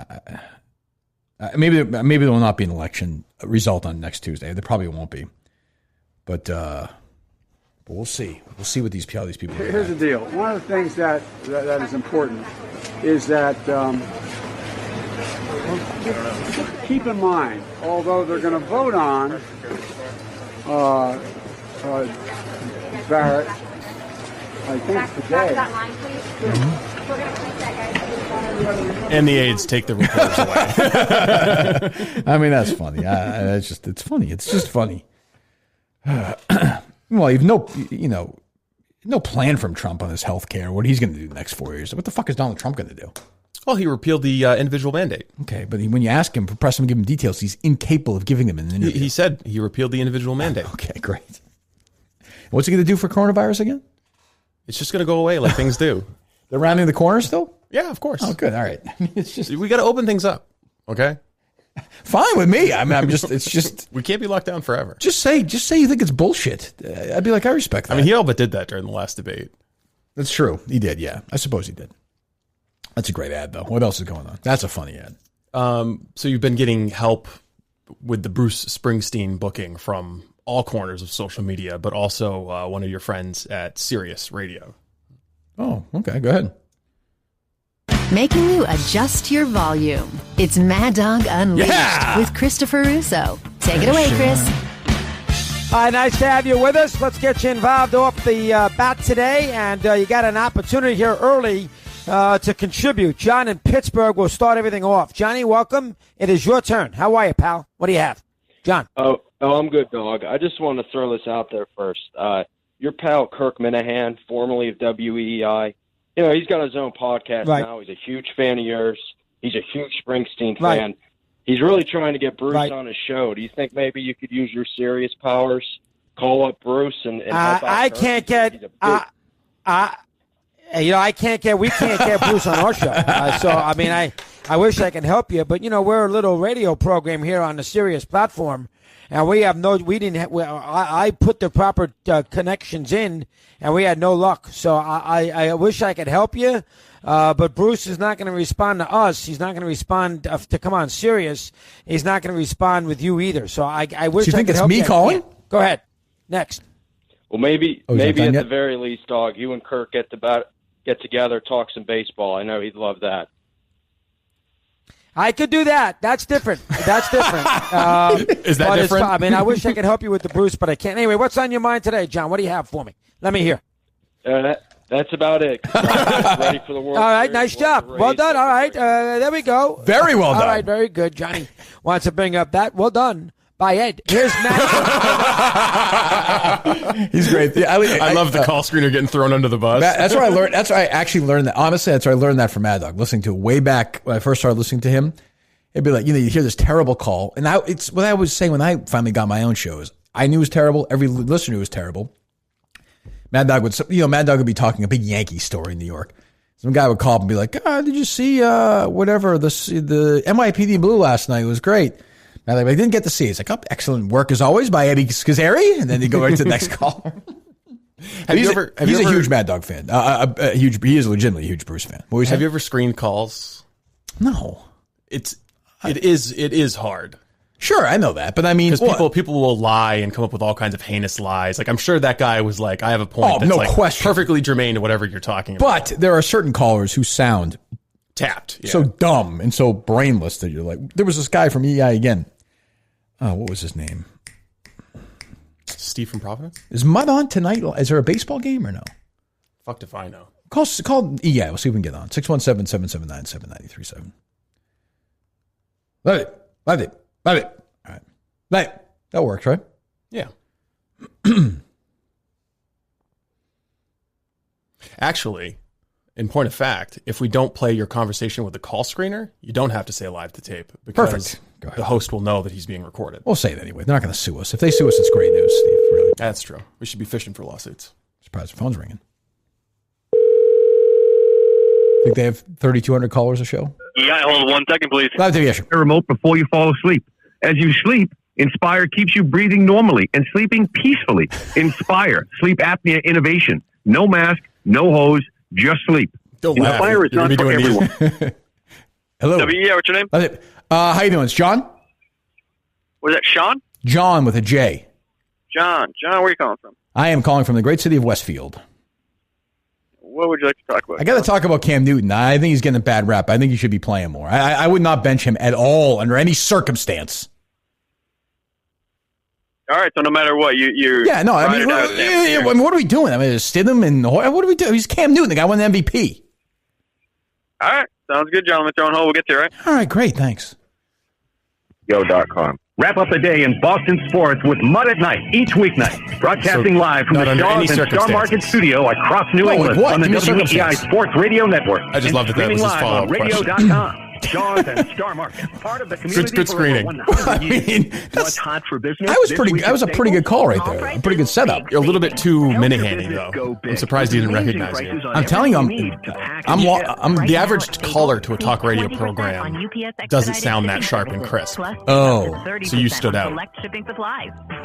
maybe there will not be an election result on next Tuesday. There probably won't be, but we'll see. We'll see what how these people. Here's the deal. One of the things that is important is that keep in mind, although they're going to vote on Barrett, I think today. And the aides take the reporters away. I mean, that's funny. It's funny. It's just funny. Well, you've no plan from Trump on his health care, what he's going to do the next 4 years. What the fuck is Donald Trump going to do? Well, he repealed the individual mandate. Okay, but when you ask him, press him, give him details, he's incapable of giving them an interview. He said he repealed the individual mandate. Okay, great. What's he going to do for coronavirus again? It's just going to go away like things do. They're rounding the corner still? Yeah, of course. Oh, good. All right. I mean, it's just we got to open things up. Okay. Fine with me. I mean, it's just we can't be locked down forever. Just say you think it's bullshit. I'd be like, I respect that. I mean, he all but did that during the last debate. That's true. He did. Yeah, I suppose he did. That's a great ad, though. What else is going on? That's a funny ad. So you've been getting help with the Bruce Springsteen booking from all corners of social media, but also one of your friends at Sirius Radio. Oh, okay. Go ahead. Making you adjust your volume. It's Mad Dog Unleashed with Christopher Russo. Take it away, Chris. Hi, nice to have you with us. Let's get you involved off the bat today, and you got an opportunity here early to contribute. John in Pittsburgh will start everything off. Johnny, welcome. It is your turn. How are you, pal? What do you have? John. Oh, I'm good, dog. I just want to throw this out there first. Your pal Kirk Minahan, formerly of WEEI, he's got his own podcast now. He's a huge fan of yours. He's a huge Springsteen fan. He's really trying to get Bruce on his show. Do you think maybe you could use your Sirius powers, call up Bruce, and help out I Kirk? can't get we can't get Bruce on our show. So I mean, I wish I could help you, but we're a little radio program here on the Sirius platform, and I put the proper connections in, and we had no luck. So I wish I could help you, but Bruce is not going to respond to us. He's not going to respond to come on Sirius. He's not going to respond with you either. So I wish. Do you think I could it's help me you. calling? Go ahead. Next. Well, maybe at yet? the very least, dog, you and Kirk get together, talk some baseball. I know he'd love that. I could do that. That's different. Is that different? I mean, I wish I could help you with the Bruce, but I can't. Anyway, what's on your mind today, John? What do you have for me? Let me hear. That's about it. Ready for the World All right, Series, nice job. Well done. All right, there we go. Very well done. All right, very good. Johnny wants to bring up that. Well done. by Ed. Here's Matt. He's great. I love the call screener getting thrown under the bus. That's where I learned. That's where I actually learned that. Honestly, that's where I learned that from Mad Dog. Listening to it way back when I first started listening to him, it'd be like, you hear this terrible call, and it's what I was saying when I finally got my own shows. I knew it was terrible. Every listener knew it was terrible. Mad Dog would be talking a big Yankee story in New York. Some guy would call up and be like, "Did you see whatever the NYPD Blue last night? It was great." And I didn't get to see it. It's like, "Oh, excellent work as always by Eddie Scazzeri," and then they go right to the next call. He's a huge Mad Dog fan. He is legitimately a huge Bruce fan. Have you ever screened calls? No. It is hard. Sure, I know that, but I mean, because people will lie and come up with all kinds of heinous lies. Like, I'm sure that guy was like, I have a point that's question. Perfectly germane to whatever you're talking about. But there are certain callers who sound tapped, so dumb and so brainless that you're like, there was this guy from EEI again. Oh, what was his name? Steve from Providence? Is Mud on tonight? Is there a baseball game or no? Fucked if I know. Call EEI. We'll see if we can get on. 617-779-7937. Love it. All right. That works, right? Yeah. Actually, in point of fact, if we don't play your conversation with the call screener, you don't have to say live to tape. Because perfect. The host will know that he's being recorded. We'll say it anyway. They're not going to sue us. If they sue us, it's great news, Steve. Really. That's true. We should be fishing for lawsuits. Surprised the phone's ringing. Think they have 3,200 callers a show? Yeah, hold on 1 second, please. Live TV, yes. Remote before you fall asleep. As you sleep, Inspire keeps you breathing normally and sleeping peacefully. Inspire, sleep apnea innovation. No mask, no hose, just sleep. Inspire is not for everyone. Hello. WEEI, what's your name? How you doing? It's John? Was that Sean? John with a J. John, where are you calling from? I am calling from the great city of Westfield. What would you like to talk about? I got to talk about Cam Newton. I think he's getting a bad rap. I think he should be playing more. I would not bench him at all under any circumstance. All right, so no matter what, you yeah, no, I mean, what are we doing? I mean, Stidham and what do we do? He's Cam Newton, the guy won the MVP. All right, sounds good, gentlemen. Throwing hole, we'll get to it, right? All right, great, thanks. Yo.com. Wrap up the day in Boston sports with Mud at Night each weeknight. Broadcasting live from the Stars and Star Market studio across New England on the WEEI Sports Radio Network. I just loved that was his follow-up question. Radio.com. Jaws and Star Market, part of the community. Good screening. I mean, what's hot for business? That was a pretty good call right there. A pretty good setup. You're a little bit too mini-handy, though. I'm surprised you didn't recognize you. I'm telling you, I'm the average caller to a talk radio program doesn't sound that sharp and crisp. Oh, so you stood out.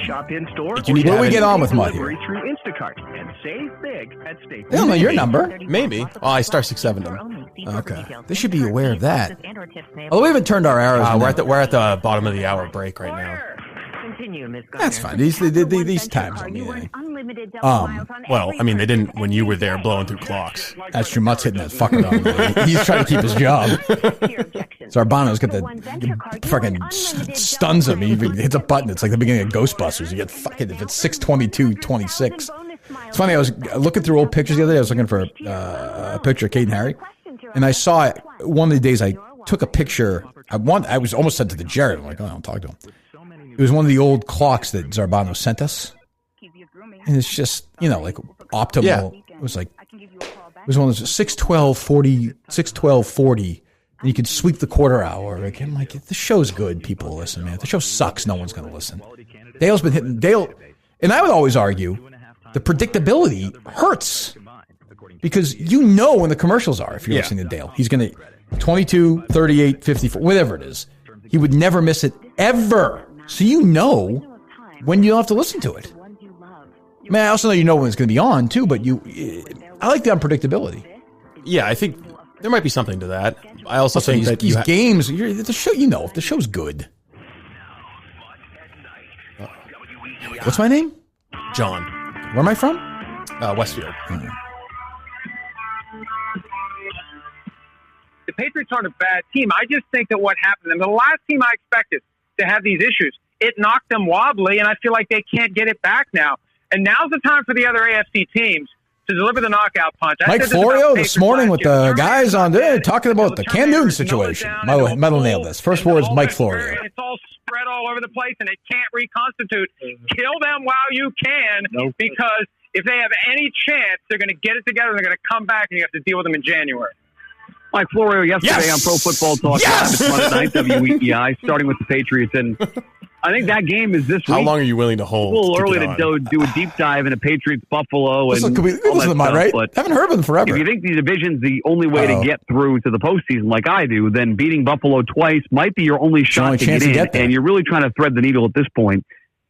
Shop in store. Where do we get on with Mud here? Through Instacart and save big at Staples. They don't know your number. Maybe. Oh, I star 6-7 them. Okay. They should be aware of that. Although we haven't turned our arrows. We're at the bottom of the hour break right now. That's fine. These times don't mean anything. Well, I mean, they didn't when you were there blowing through clocks. That's true. Mutt's hitting that fucker down. He's trying to keep his job. Zarbano's got the fucking stuns him. He hits a button. It's like the beginning of Ghostbusters. You get fucking if it's 6:22:26. It's funny. I was looking through old pictures the other day. I was looking for a picture of Kate and Harry, and I saw it. One of the days I took a picture. I was almost sent to the Jared. I'm like, oh, I don't talk to him. It was one of the old clocks that Zarbano sent us. And it's just, like optimal. Yeah. It was one of those 6:12:40, and you could sweep the quarter hour. Like, I'm like, the show's good. People listen, man. If the show sucks, no one's going to listen. Dale's been hitting Dale, and I would always argue the predictability hurts because when the commercials are. If you're listening to Dale, he's going to 22, 38, 54, whatever it is. He would never miss it ever. So when you don't have to listen to it. I mean, I also know when it's going to be on, too, but I like the unpredictability. Yeah, I think there might be something to that. I also think that these games, the show, if the show's good. What's my name? John. Where am I from? Westfield. Mm-hmm. The Patriots aren't a bad team. I just think that what happened to them, the last team I expected to have these issues, it knocked them wobbly, and I feel like they can't get it back now. And now's the time for the other AFC teams to deliver the knockout punch. Mike Florio this morning with the guys on there talking about the Cam Newton situation. Metal nailed this. First word is Mike Florio. It's all spread all over the place and they can't reconstitute. Kill them while you can, because if they have any chance, they're going to get it together. They're going to come back, and you have to deal with them in January. Mike Florio yesterday on Pro Football Talk Monday night, WEEI, starting with the Patriots, and I think that game is this week. How long are you willing to hold? It's a little early to do a deep dive into Patriots Buffalo and listen to mine, right? But I haven't heard of them forever. If you think the division's the only way to get through to the postseason, like I do, then beating Buffalo twice might be your only shot to get in, and you're really trying to thread the needle at this point,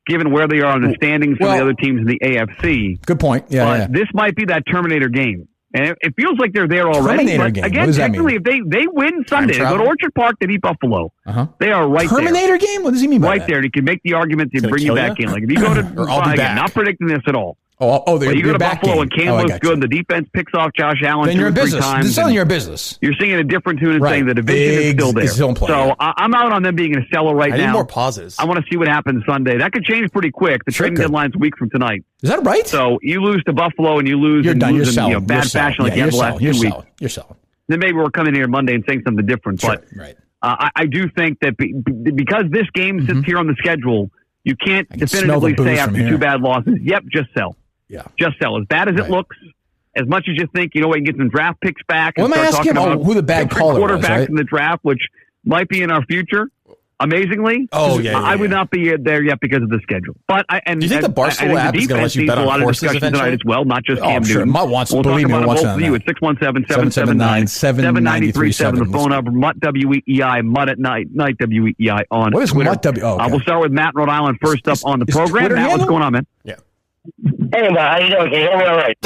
given where they are on the standings from the other teams in the AFC. Good point. But this might be that Terminator game. And it feels like they're there already. Terminator but game. Again, technically, if they win Sunday, they go to Orchard Park, they beat Buffalo. They are right there. Terminator game? What does he mean by that? Right there. He can make the argument to bring you back in. Like if you go to again, not predicting this at all. You go to Buffalo and Cam looks good. The defense picks off Josh Allen then you're in business. times. This is your business. You're singing a different tune and saying the division is still there. So I'm out on them being in a cellar right now. I need more pauses. I want to see what happens Sunday. That could change pretty quick. The trading deadline's a week from tonight. Is that right? So you lose to Buffalo and you lose in bad fashion like you have the last 2 weeks. You're selling. Then maybe we're coming here Monday and saying something different. But I do think that because this game sits here on the schedule, you can't definitively say after 2 bad losses, just sell. Yeah. Just sell. As bad as it looks, as much as you think, we can get some draft picks back. Well, let me ask him who the bad caller was, quarterbacks in the draft, which might be in our future. Amazingly, I would not be there yet because of the schedule. But do you think the Barstool app is going to let you bet on horses eventually? As well, not just Cam Newton. Mutt wants to we'll believe talk me. About both of you at 617-779-7937. The phone number, Mutt WEEI, Mutt at night WEEI on What is Twitter. Mutt WEEI? We'll start with Matt, Rhode Island, first up on the program. Matt, what's going on, man? Yeah. Hey, man, how you doing? Can you hear me all right?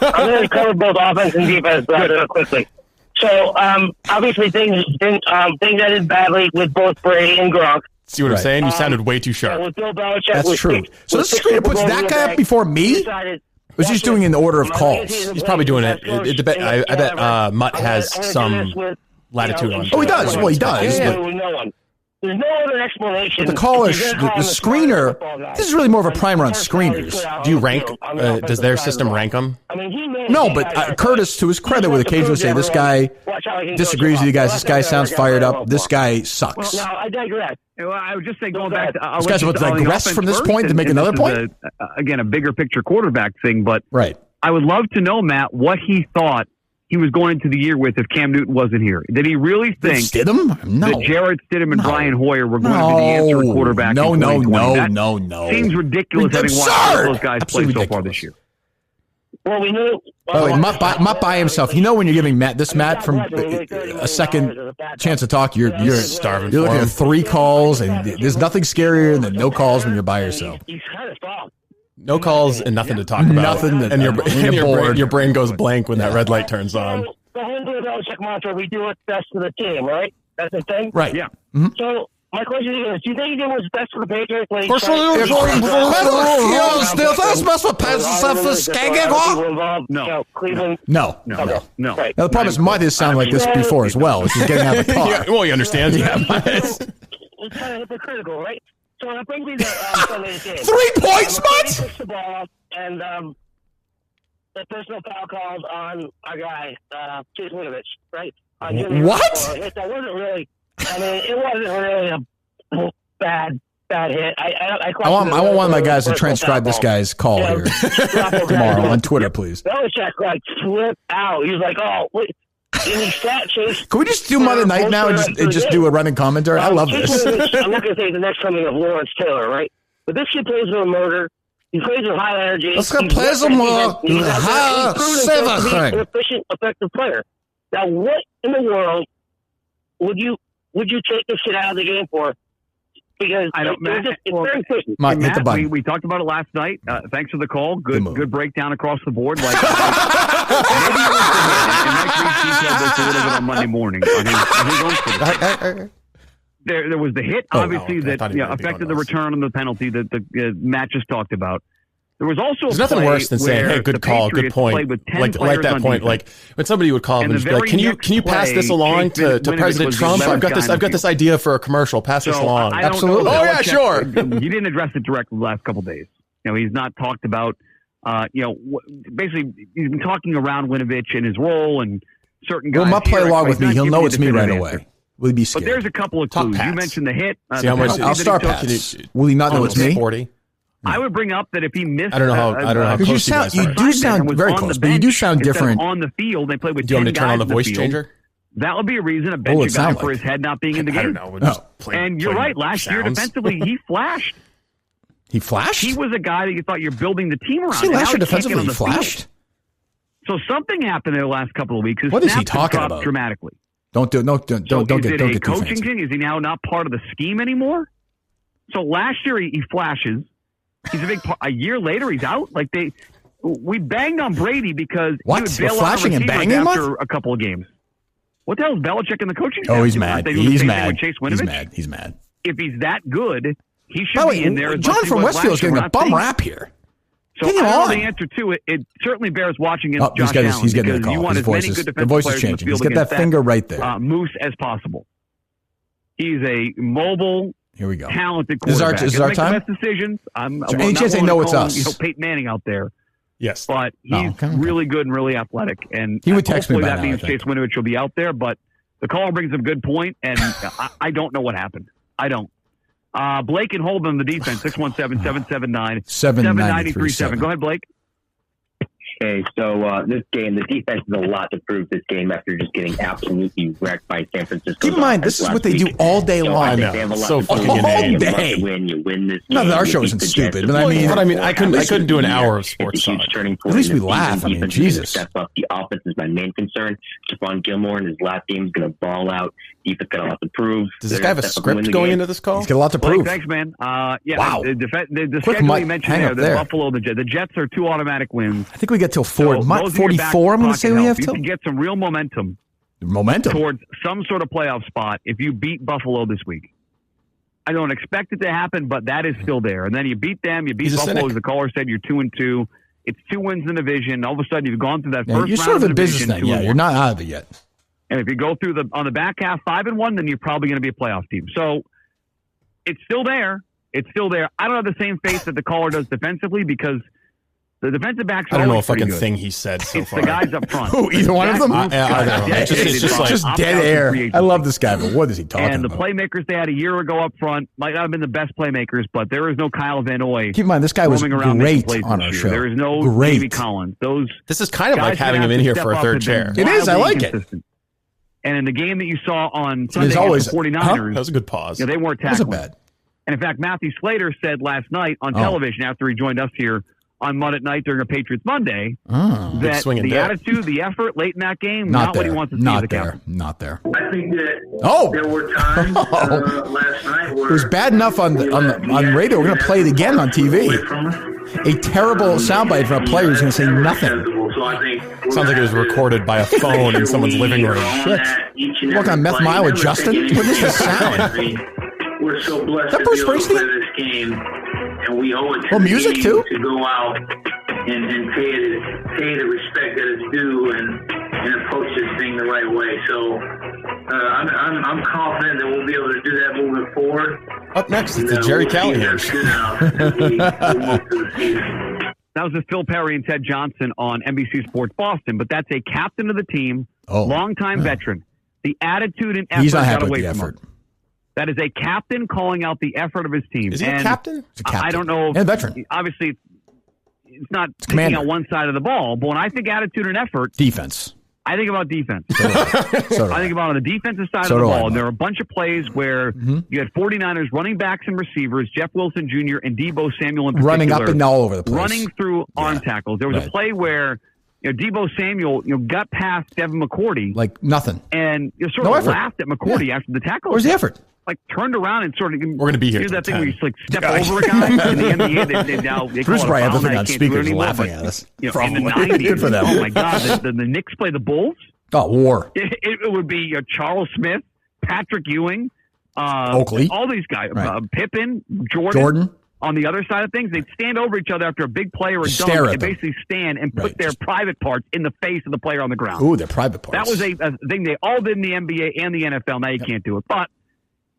I'm going to cover both offense and defense, but I'll do it quickly. So, obviously, things ended badly with both Brady and Gronk. See what I'm saying? You sounded way too sharp. With Bill Belichick, that's true. So this screener puts that guy up before me? Was he just doing it in the order of calls? He's probably doing it. I bet Mutt has some latitude on. Oh, he does. Well, he does. There's no other explanation. But the callers, the screener, this is really more of a primer on screeners. Do you rank? Does their system rank them? No, but Curtis, to his credit, would occasionally say, this guy disagrees with you guys. This guy sounds fired up. This guy sucks. No, I digress. Well, I would just say going back to this guy's about to digress from this point to make another point? Again, a bigger picture quarterback thing, but I would love to know, Matt, what he thought he was going into the year with if Cam Newton wasn't here. Did he really think that Jarrett Stidham and Brian Hoyer were going to be the answer at quarterback? No. Seems ridiculous having watched those guys play so far this year. Well, we knew. By the way, Mutt by himself. When you're giving Matt from a second chance to talk, you're starving. You're looking at 3 calls, and there's nothing scarier than no calls when you're by yourself. He's kind of soft. No calls and nothing to talk about. And your brain goes blank when that red light turns on. The whole Bill Belichick mantra, we do what's best for the team, right? That's the thing? Right. Yeah. Mm-hmm. So, my question is, do you think he did what's best for the Patriots? No. Now, the problem is Mutt has sounded like this before as well, which is getting out of the car. Well, you understand. It's kind of hypocritical, right? So that brings me to Sunday's game. 3 points, Mutt? Picks the ball, and the personal foul called on our guy, Chase Winovich, right? What? That wasn't really. It wasn't really a bad hit. I want one of my guys to transcribe this guy's call here tomorrow on Twitter, please. Belichick flipped out. He was like, "Oh, wait." And he sat Chase. Can we just do Monday night now and just do a running commentary? I love this. I'm not going to say the next coming of Lawrence Taylor, right? But this kid plays with a motor. He plays with high energy. Let's go play some more. He's an efficient, effective player. Now, what in the world would you take this kid out of the game for? Because it's very efficient. Hit the button. We talked about it last night. Thanks for the call. Good breakdown across the board. Maybe it was the hit. And Mike Reed detailed this a little bit on Monday morning. There was the hit, obviously, that affected the return on the penalty that Matt just talked about. There was also there's nothing worse than saying, "Hey, good call, good point." Like that point, like when somebody would call and be like, "Can you pass this along to President Trump? I've got this idea for a commercial. Pass this along." Absolutely. Oh yeah, sure. He didn't address it directly the last couple of days. He's not talked about. Basically, he's been talking around Winovich and his role and certain guys. Well, Mutt play along with me. He'll know it's me right away. Will he be scared? But there's a couple of clues. You mentioned the hit. See how much I'll start Pats. Will he not know it's me? 40. I would bring up that if he missed, I don't know how close you do sound very close, but you do sound different on the field. They played with. Do you want me to turn on the voice changer? That would be a reason to bench a guy for his head not being in the game. I don't know. And you're right. Last year defensively, he flashed. He flashed? He was a guy that you thought you're building the team around. See, last year defensively he flashed? So something happened in the last couple of weeks. What is he talking about? Dramatically. Don't get coaching thing? Is he now not part of the scheme anymore? So last year he flashes. He's a big part. A year later he's out. We banged on Brady because he would bail out the receivers after a couple of games. What the hell is Belichick and the coaching staff? Oh, he's mad. He's mad. He's mad. If he's that good, he should be in there. John from Westfield is getting a bum rap here. So I don't know the answer to it. It certainly bears watching against Josh Allen. He's getting the call. You want as many good defensive voice is players changing. in the He's field got that finger right there. Moose as possible. He's a mobile, here we go. Talented quarterback. This is our time? The best decisions. Any chance they know it's us? Peyton Manning out there. Yes. But he's really good and really athletic. And he would text me hopefully by that now, means Chase Winovich will be out there. But the caller brings up a good point, and I don't know what happened. I don't. Blake and Holden, the defense, 617-779-7937. Go ahead, Blake. Okay, so this game, the defense has a lot to prove this game after just getting absolutely wrecked by San Francisco. Keep in mind, this is what they do all day long. So fucking all day. You win this game. No, our show isn't stupid, but I couldn't do an hour of sports talk. At least we laugh. I mean, Jesus. Step up. The offense is my main concern. Stephon Gilmore in his last game is going to ball out. Defense got a lot to prove. Does this guy have a script going into this call? He's got a lot to prove. Thanks, man. Wow. The schedule you mentioned there, Buffalo, the Jets are 2 automatic wins. I think we get till 44, I'm going to say we have to. You can get some real momentum towards some sort of playoff spot if you beat Buffalo this week. I don't expect it to happen, but that is still there. And then you beat them. You beat Buffalo, as the caller said, you're 2-2. It's 2 wins in the division. All of a sudden, you've gone through that first round. You're sort of a business thing. Yeah, you're not out of it yet. And if you go through on the back half 5-1, then you're probably going to be a playoff team. So it's still there. It's still there. I don't have the same faith that the caller does defensively because the defensive backs are I don't know a fucking thing he said so far. It's the guys up front. Who, either one of them? It's just dead air. I love this guy, but what is he talking about? And the playmakers they had a year ago up front might not have been the best playmakers, but there is no Kyle Van Noy. Keep in mind, this guy was great on our show. There is no Davey Collins. This is kind of like having him in here for a third chair. It is. I like it. And in the game that you saw on Sunday against the 49ers, that was a good pause. They weren't tackling. It wasn't bad. And in fact, Matthew Slater said last night on television after he joined us here on Monday night during a Patriots Monday that the attitude, the effort late in that game, not what he wants to see as a captain. Not there. I think that there were times last night where it was bad enough on radio. We're going to play it again on TV. A terrible soundbite from a player who's going to say nothing. Sounds like it was recorded by a phone in someone's living room. Shit. You walking on Meth Mile with Justin? What is this sound? We're so blessed to be able to play this game, and we owe it to music too? To go out and pay the respect that it's due and approach this thing the right way. So I'm confident that we'll be able to do that moving forward. Up next, it's a Jerry Callahan. That was with Phil Perry and Ted Johnson on NBC Sports Boston, but that's a captain of the team, longtime veteran. The attitude and effort He's not happy got away with the from effort. him. That is a captain calling out the effort of his team. Is he a captain? He's a captain. I don't know. And a veteran. Obviously, it's not picking on one side of the ball, but when I think attitude and effort, defense. I think about defense. So I think about on the defensive side of the ball. And there are a bunch of plays where you had 49ers running backs and receivers, Jeff Wilson Jr. and Deebo Samuel in particular. Running up and all over the place. Running through arm tackles. There was a play where Deebo Samuel got past Devin McCourty. Like nothing. And sort of laughed at McCourty after the tackle. Where's the effort? Like turned around and sort of. We're going to be here. That thing where you like step over a guy in the NBA. They now they Bruce call it a foul. Probably had the thing on speakers laughing at us. In the 90s, good for them. Oh my God, the Knicks play the Bulls. Oh, war. It would be Charles Smith, Patrick Ewing, Oakley, all these guys, Pippen, Jordan. On the other side of things, they'd stand over each other after a big play or a dunk and basically stand and put their private parts in the face of the player on the ground. Ooh, their private parts. That was a thing they all did in the NBA and the NFL. Now you can't do it. But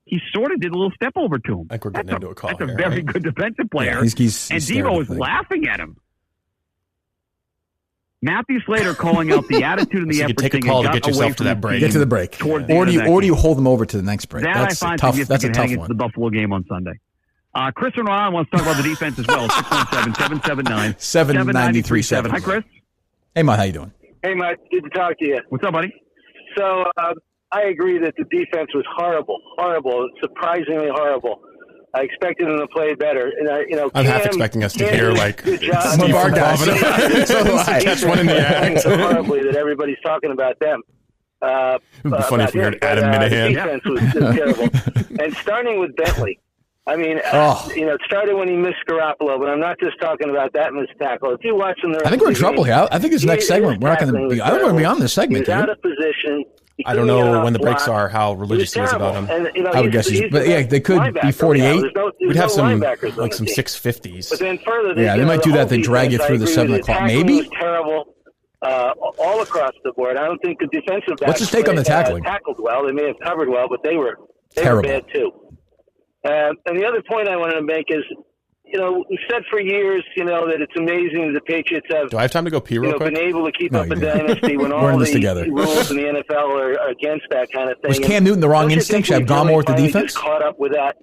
he sort of did a little step over to him. I think we're getting into a call. That's a very good defensive player. Yeah, he's and Deebo was laughing at him. Matthew Slater calling out the attitude and the effort. Take a call to get yourself to that break. Get to the break. Or do you hold them over to the next break? That That's I find tough. That's a tough into one. the Buffalo game on Sunday. Chris and Ron wants to talk about the defense as well. 617-779-7937. Hi, Chris. Hey, Matt. How you doing? Hey, Matt. Good to talk to you. What's up, buddy? So I agree that the defense was horrible, surprisingly horrible. I expected them to play better. And I'm half expecting us to hear like Steve from Providence. Catch one in the act. So horribly that everybody's talking about them. It would be funny if we heard Adam Minahan. The defense was terrible. And starting with Bentley. I mean, it started when he missed Garoppolo, but I'm not just talking about that missed tackle. If you watch him, I think we're in trouble here. I think this next segment, we're not going to be. I don't want to be on this segment. He's out of position. I don't know when the breaks are, how religious he is about him. And, I would guess but yeah, they could be 48. We'd have some like some 650s. But then further, they might do that. They drag you through the 7 o'clock. Maybe. Was terrible all across the board. I don't think the defensive backs What's his take on the tackling? Tackled well. They may have covered well, but they were bad too. And the other point I wanted to make is, we've said for years, that it's amazing that the Patriots have. Do I have time to go pee real quick? Been able to keep up a dynasty when all the rules in the NFL are against that kind of thing. Was Cam Newton the wrong instinct? Should have gone more with the defense? Just caught up with that.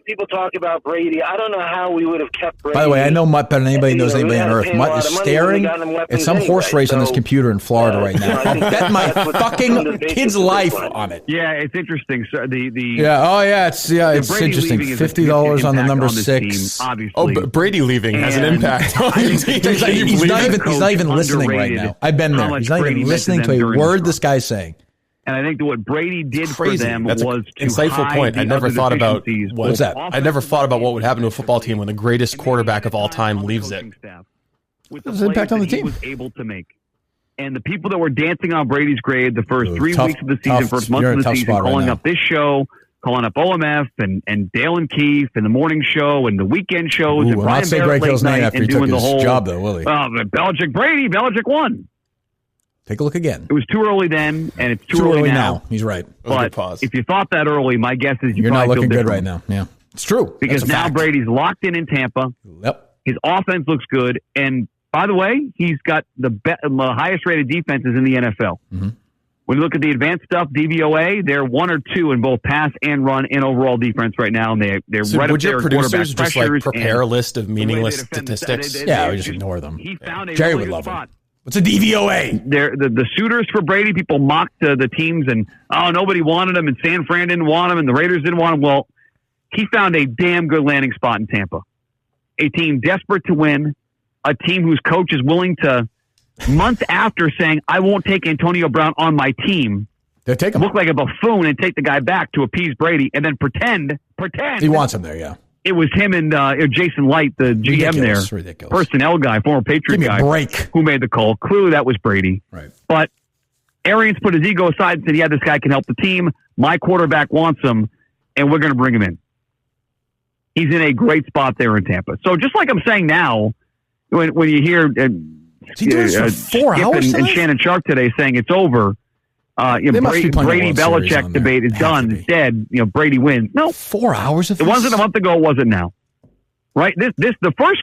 People talk about Brady. I don't know how we would have kept Brady. By the way, I know Mutt better than anybody knows anybody on earth. Mutt is staring at some horse race on this computer in Florida right now. I'll bet my fucking kid's life on it. Yeah, it's interesting. So it's interesting. $50 on the number 6. Oh, but Brady leaving has an impact on his team. He's not even listening right now. I've been there. He's not even listening to a word this guy's saying. And I think that what Brady did for them was an insightful point. I never thought about what's that. I never thought about what would happen to a football team when the greatest quarterback of all time leaves it. With the impact on the team he was able to make, and the people that were dancing on Brady's grave the first 3 weeks of the season, first month of the season, calling up this show, calling up OMF and Dale and Keefe and the morning show and the weekend shows and Brian Barrett late night and doing the whole job though, will he? Belichick Brady, Belichick won. Take a look again. It was too early then, and it's too early now. He's right. But if you thought that early, my guess is you're not looking good right now. Yeah, it's true. Because now Brady's locked in Tampa. Yep. His offense looks good, and by the way, he's got the highest rated defenses in the NFL. Mm-hmm. When you look at the advanced stuff, DVOA, they're 1 or 2 in both pass and run in overall defense right now, and they're so right up there. Would your producers just like prepare a list of meaningless statistics? Yeah, we just ignore them. He found a Jerry really would love spot. them. What's a DVOA? The suitors for Brady, people mocked the teams and, nobody wanted him and San Fran didn't want him and the Raiders didn't want him. Well, he found a damn good landing spot in Tampa. A team desperate to win, a team whose coach is willing to, months after saying, I won't take Antonio Brown on my team, look like a buffoon and take the guy back to appease Brady and then pretend. He wants him there, yeah. It was him and Jason Light, the GM ridiculous. Personnel guy, former Patriot guy, who made the call. Clue that was Brady. Right. But Arians put his ego aside and said, yeah, this guy can help the team. My quarterback wants him, and we're going to bring him in. He's in a great spot there in Tampa. So just like I'm saying now, when you hear Skip and Shannon Sharp today saying it's over, Brady Belichick debate is done. It's dead. Brady wins. No, 4 hours of it wasn't a month ago. It wasn't now. Right. The first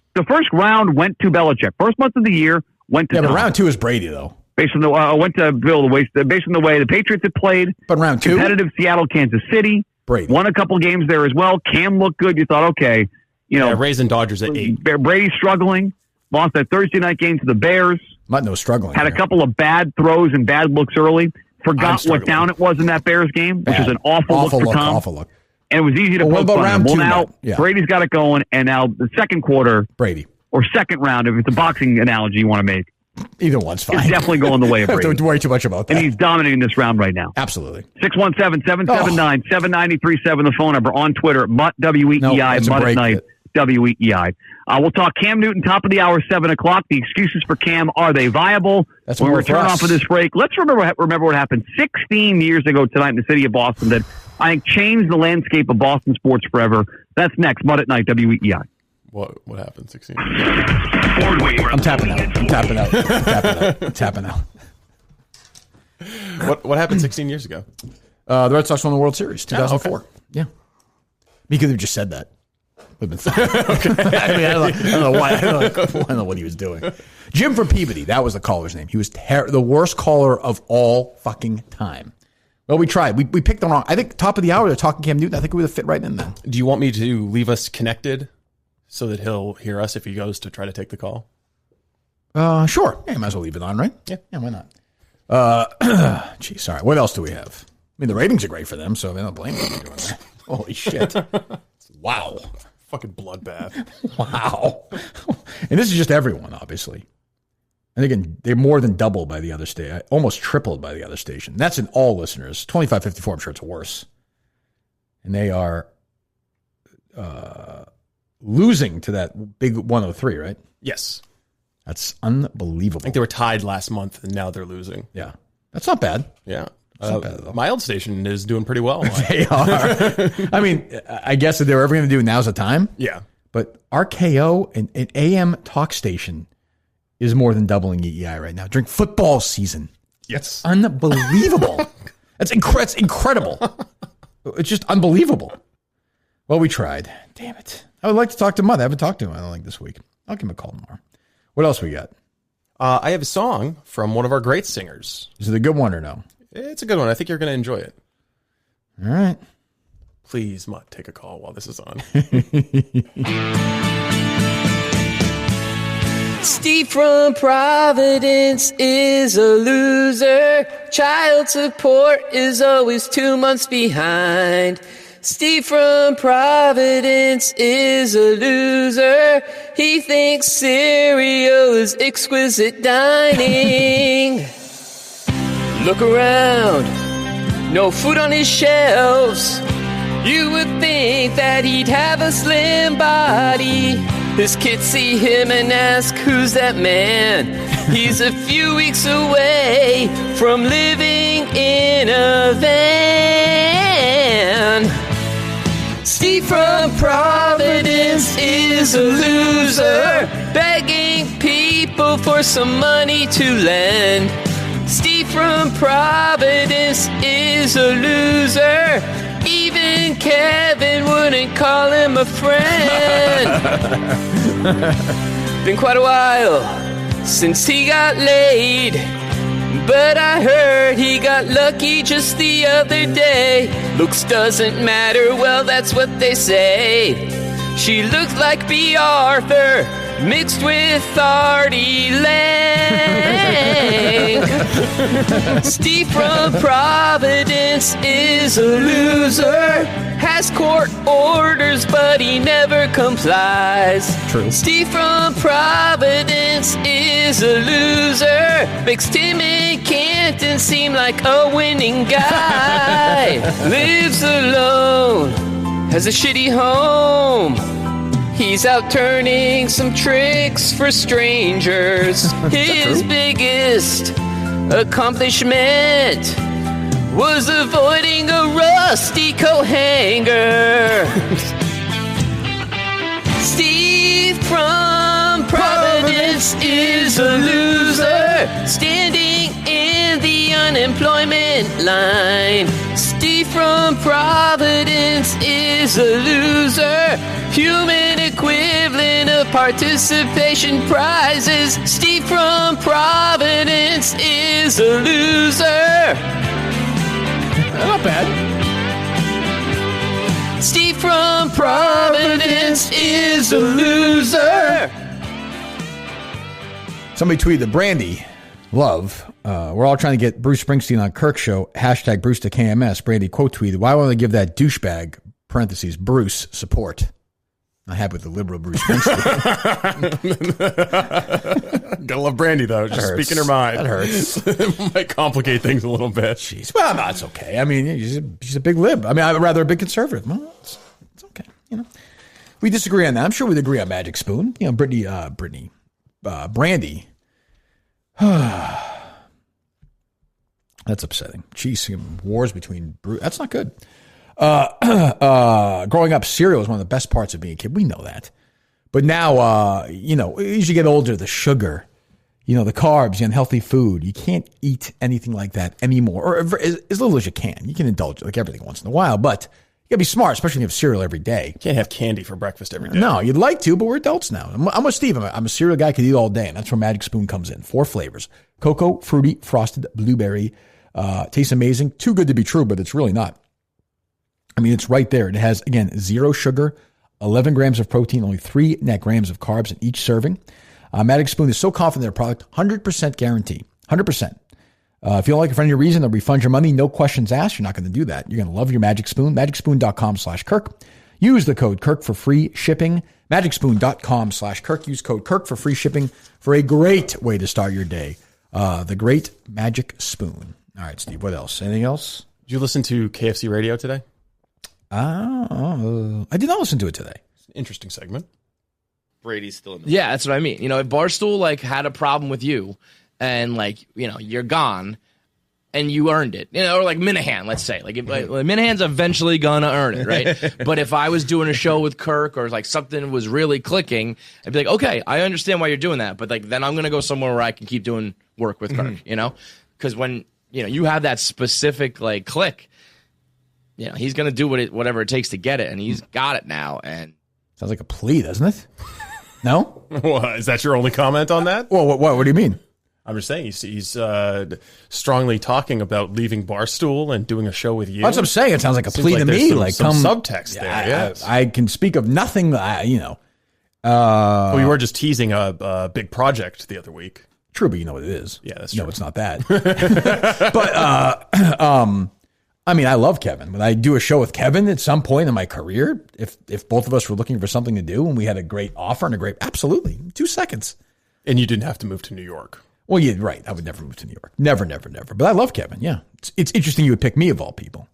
round went to Belichick. First month of the year went to. Yeah, but round 2 is Brady though. Based on the went to Bill based on the way the Patriots had played. But round 2, competitive Seattle, Kansas City. Brady won a couple games there as well. Cam looked good. You thought, okay, raising Dodgers at 8. Brady's struggling. Lost that Thursday night game to the Bears. No struggling. Had a couple of bad throws and bad looks early. Forgot what down it was in that Bears game, which was an awful look for Tom. Awful look. And it was easy to poke fun him. Well, now Brady's got it going, and now the second quarter, Brady, or second round, if it's a boxing analogy you want to make. Either one's fine. It's definitely going the way of Brady. Don't worry too much about that. And he's dominating this round right now. Absolutely. 617-779-7937, the phone number. On Twitter, Mutt, WEEI, Mutt at Night, WEEI. We'll talk Cam Newton, top of the hour, 7 o'clock. The excuses for Cam, are they viable? That's when we return off of this break, let's remember what happened 16 years ago tonight in the city of Boston that I think changed the landscape of Boston sports forever. That's next, Mutt at Night, WEEI. What happened 16 I'm tapping out. What happened 16 years ago? The Red Sox won the World Series, 2004. Okay. Yeah. We could have just said that. Would have been fine. I don't know why. I don't know what he was doing. Jim from Peabody. That was the caller's name. He was the worst caller of all fucking time. Well, we tried. We picked the wrong. I think top of the hour, they're talking Cam Newton. I think we would have fit right in then. Do you want me to leave us connected so that he'll hear us if he goes to try to take the call? Sure. Yeah, might as well leave it on, right? Yeah, why not? Geez, sorry. What else do we have? I mean, the ratings are great for them, so I don't blame them for doing that. Holy shit. Wow. Fucking bloodbath. Wow. And this is just everyone, obviously. And again, they're more than doubled by the other station, almost tripled by the other station. That's in all listeners. 2554, I'm sure it's worse. And they are losing to that big 103, right? Yes. That's unbelievable. I think they were tied last month, and now they're losing. Yeah. That's not bad. Yeah. My old station is doing pretty well. They are. I mean, I guess if they were ever going to do now's the time. Yeah. But RKO, an AM talk station, is more than doubling EEI right now during football season. Yes. It's unbelievable. It's incredible. It's just unbelievable. Well, we tried. Damn it. I would like to talk to Mud. I haven't talked to him, I don't think, this week. I'll give him a call tomorrow. What else we got? I have a song from one of our great singers. Is it a good one or no? It's a good one. I think you're going to enjoy it. All right. Please, Mutt, take a call while this is on. Steve from Providence is a loser. Child support is always 2 months behind. Steve from Providence is a loser. He thinks cereal is exquisite dining. Look around, no food on his shelves. You would think that he'd have a slim body. His kids see him and ask, who's that man? He's a few weeks away from living in a van. Steve from Providence is a loser, begging people for some money to lend. Steve from Providence is a loser. Even Kevin wouldn't call him a friend. Been quite a while since he got laid, but I heard he got lucky just the other day. Looks doesn't matter, well, that's what they say. She looked like B. Arthur mixed with Artie Lang. Steve from Providence is a loser. Has court orders, but he never complies. True. Steve from Providence is a loser. Makes Tim and Canton seem like a winning guy. Lives alone, has a shitty home. He's out turning some tricks for strangers. His biggest accomplishment was avoiding a rusty coat hanger. Steve from Providence is a loser, standing in the unemployment line. Steve from Providence is a loser, human equivalent of participation prizes. Steve from Providence is a loser. Not bad. Steve from Providence is a loser. Somebody tweeted Brandy, love. We're all trying to get Bruce Springsteen on Kirk show. Hashtag Bruce to KMS. Brandy quote tweeted, why won't they give that douchebag, parentheses, Bruce, support? Not happy with the liberal Bruce Springsteen. Gotta love Brandy, though. Just speaking her mind. That hurts. It might complicate things a little bit. Jeez. Well, no, it's okay. I mean, she's a big lib. I mean, I'd rather a big conservative. Well, it's okay. You know, we disagree on that. I'm sure we'd agree on Magic Spoon. You know, Brandy. That's upsetting. Jeez, wars between Bruce. That's not good. Growing up, cereal was one of the best parts of being a kid. We know that. But now, you know, as you get older, the sugar, you know, the carbs, the unhealthy food, you can't eat anything like that anymore, or as little as you can. You can indulge like everything once in a while, but you gotta be smart, especially when you have cereal every day. You can't have candy for breakfast every day. No, you'd like to, but we're adults now. I'm with Steve. I'm a cereal guy, could eat all day, and that's where Magic Spoon comes in. 4 flavors: cocoa, fruity, frosted, blueberry. Tastes amazing. Too good to be true, but it's really not. I mean, it's right there. It has, again, 0 sugar, 11 grams of protein, only 3 net grams of carbs in each serving. Magic Spoon is so confident in their product, 100% guarantee. 100%. If you don't like it for any reason, they'll refund your money. No questions asked. You're not going to do that. You're going to love your Magic Spoon. MagicSpoon.com/Kirk. Use the code Kirk for free shipping. MagicSpoon.com/Kirk. Use code Kirk for free shipping for a great way to start your day. The great Magic Spoon. All right, Steve, what else? Anything else? Did you listen to KFC radio today? I did not listen to it today. It's an interesting segment. Brady's still in the Yeah, that's what I mean. You know, if Barstool like had a problem with you and like, you know, you're gone and you earned it, you know, or like Minahan, let's say, like if Minahan's eventually gonna earn it, right? But if I was doing a show with Kirk or like something was really clicking, I'd be like, okay, I understand why you're doing that, but like then I'm gonna go somewhere where I can keep doing work with Kirk, you know? Because when you know you have that specific like click, you know, he's gonna do whatever it takes to get it, and he's got it now. And sounds like a plea, doesn't it? No? What, is that your only comment on that? Well, what do you mean? I'm just saying he's strongly talking about leaving Barstool and doing a show with you. That's what I'm saying. It sounds like a plea to me. Some subtext there. Yes. I can speak of nothing. You know. Well, we were just teasing a big project the other week. True, but you know what it is. Yeah, that's true. No, it's not that. But I mean, I love Kevin. When I do a show with Kevin at some point in my career, if both of us were looking for something to do and we had a great offer and absolutely 2 seconds. And you didn't have to move to New York. Well, yeah, right. I would never move to New York. Never. But I love Kevin. Yeah. It's interesting you would pick me of all people.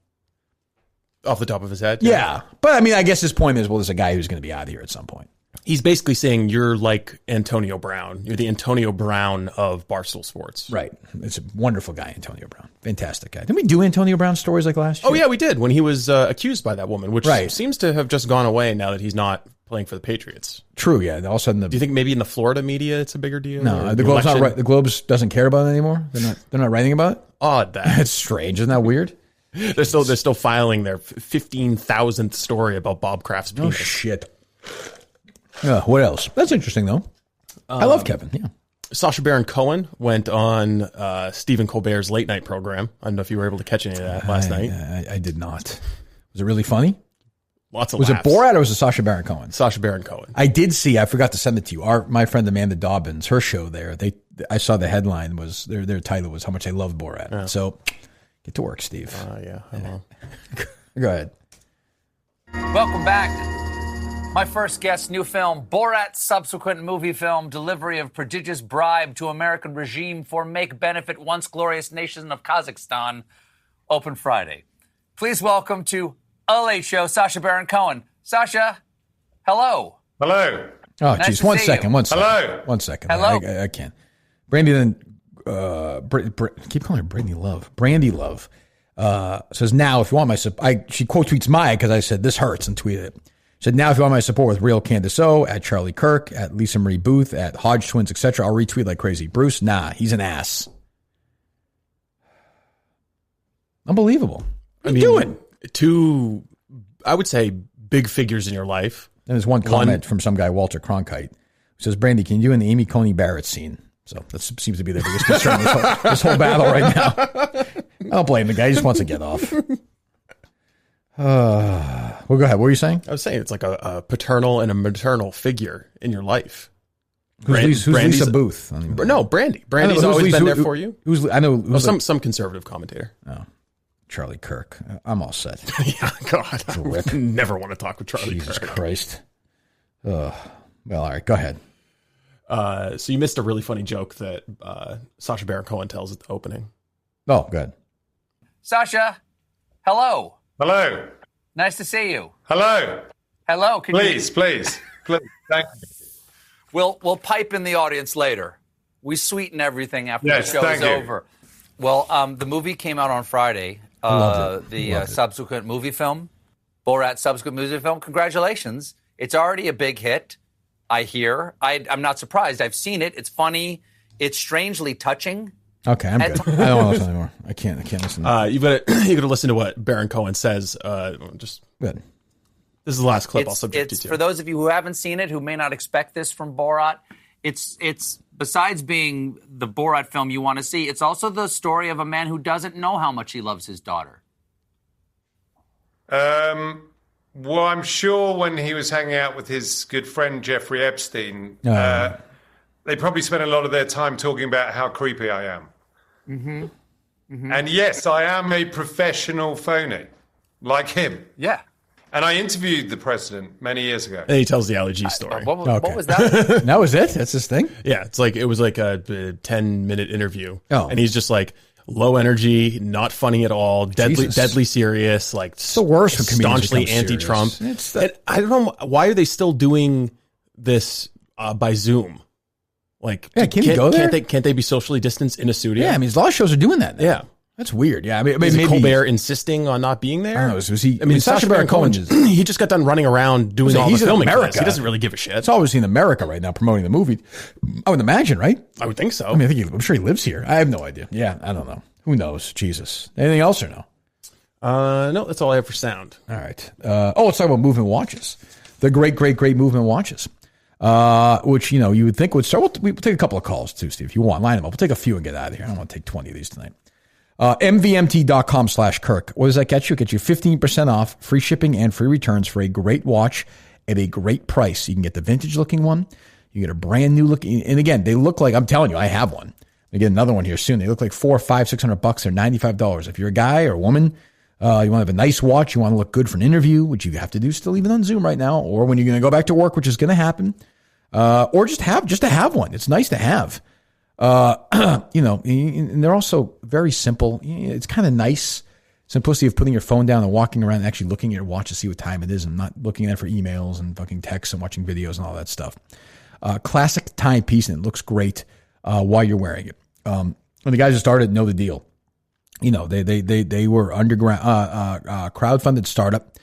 Off the top of his head? Yeah. But I mean, I guess his point is, well, there's a guy who's going to be out of here at some point. He's basically saying you're like Antonio Brown. You're the Antonio Brown of Barstool Sports. Right. It's a wonderful guy, Antonio Brown. Fantastic guy. Didn't we do Antonio Brown stories like last year? Oh, yeah, we did. When he was accused by that woman, which seems to have just gone away now that he's not playing for the Patriots. True, yeah. All of a sudden, do you think maybe in the Florida media it's a bigger deal? No, the Globe's not right. The Globe's doesn't care about it anymore. They're not writing about it. Odd that. That's strange. Isn't that weird? They're still filing their 15,000th story about Bob Kraft's penis. Oh shit. What else? That's interesting though. I love Kevin. Yeah. Sacha Baron Cohen went on Stephen Colbert's late night program. I don't know if you were able to catch any of that last night. I did not. Was it really funny? Lots of laughs. Was it Borat or was it Sacha Baron Cohen? Sacha Baron Cohen. I did see. I forgot to send it to you. My friend Amanda Dobbins, her show there. I saw the headline was their title was how much I love Borat. Yeah. So get to work, Steve. Yeah. Go ahead. Welcome back. My first guest, new film, Borat subsequent movie film, delivery of prodigious bribe to American regime for make benefit once glorious nation of Kazakhstan, open Friday. Please welcome to A Late Show, Sacha Baron Cohen. Sacha, hello. Hello. Oh, geez. One second. Hello. 1 second. Hello. I can't. Brandy then, keep calling her Brandy Love. Brandy Love says, now, if you want my support, she quote tweets Maya because I said, this hurts, and tweeted it. Said, now if you want my support with Real Candace O, at Charlie Kirk, at Lisa Marie Booth, at Hodge Twins, etc., I'll retweet like crazy. Bruce, nah, he's an ass. Unbelievable. What are you doing? Two, I would say, big figures in your life. And there's one comment from some guy, Walter Cronkite, who says, Brandy, can you do an Amy Coney Barrett scene? So that seems to be their biggest concern this whole battle right now. I don't blame the guy. He just wants to get off. Well, go ahead. What were you saying? I was saying it's like a paternal and a maternal figure in your life. Who's Lisa Booth? No, Brandy. Brandy's always been there for you. Some conservative commentator. Oh, Charlie Kirk. I'm all set. Yeah, God. I never want to talk with Charlie Jesus Kirk. Christ. Well, all right. Go ahead. So you missed a really funny joke that Sacha Baron Cohen tells at the opening. Oh, good. Sacha, hello. Hello. Nice to see you. Hello. Hello. Please. Thank you. We'll pipe in the audience later. We sweeten everything after the show is you. over. Well, the movie came out on Friday. The subsequent movie film, Borat subsequent movie film. Congratulations. It's already a big hit, I hear. I'm not surprised. I've seen it. It's funny. It's strangely touching. Okay, I'm good. I don't want to listen anymore. I can't listen. You got to listen to what Baron Cohen says. Just good. This is the last clip I'll subject you to. For those of you who haven't seen it, who may not expect this from Borat, it's besides being the Borat film you want to see, it's also the story of a man who doesn't know how much he loves his daughter. Well, I'm sure when he was hanging out with his good friend Jeffrey Epstein, they probably spent a lot of their time talking about how creepy I am. Mm-hmm. Mm-hmm. And yes, I am a professional phony, like him. Yeah. And I interviewed the president many years ago. And he tells the allergy story. What was that? That was it? That's his thing? Yeah, it was like a 10-minute interview. Oh. And he's just like low energy, not funny at all, deadly serious, like it's the worst when comedians staunchly become anti-Trump. serious. And I don't know, why are they still doing this by Zoom? Like, can you go there? Can't they be socially distanced in a studio? Yeah, I mean, a lot of shows are doing that now. Yeah. That's weird. Yeah, I mean, Is maybe Colbert insisting on not being there? I don't know. Was he? I mean, Sacha Baron Cohen, he just got done running around doing all the filming. He doesn't really give a shit. It's obviously in America right now promoting the movie. I would imagine, right? I would think so. I mean, I'm sure he lives here. I have no idea. Yeah, I don't know. Who knows? Jesus. Anything else or no? No, that's all I have for sound. All right. Let's talk about movement watches. The great movement watches. Which, you would think would start. We'll take a couple of calls too, Steve. If you want, line them up. We'll take a few and get out of here. I don't want to take 20 of these tonight. MVMT.com/Kirk. What does that get you? It gets you 15% off, free shipping and free returns for a great watch at a great price. You can get the vintage looking one. You get a brand new looking. And again, they look like, I'm telling you, I have one. I get another one here soon. They look like $400, $500, $600. They're $95. If you're a guy or a woman, you want to have a nice watch, you want to look good for an interview, which you have to do still even on Zoom right now, or when you're going to go back to work, which is going to happen, or just to have one. It's nice to have. And they're also very simple. It's kind of nice simplicity of putting your phone down and walking around and actually looking at your watch to see what time it is and not looking at it for emails and fucking texts and watching videos and all that stuff. Classic timepiece, and it looks great while you're wearing it. When the guys who started know the deal. They were underground, crowdfunded startup.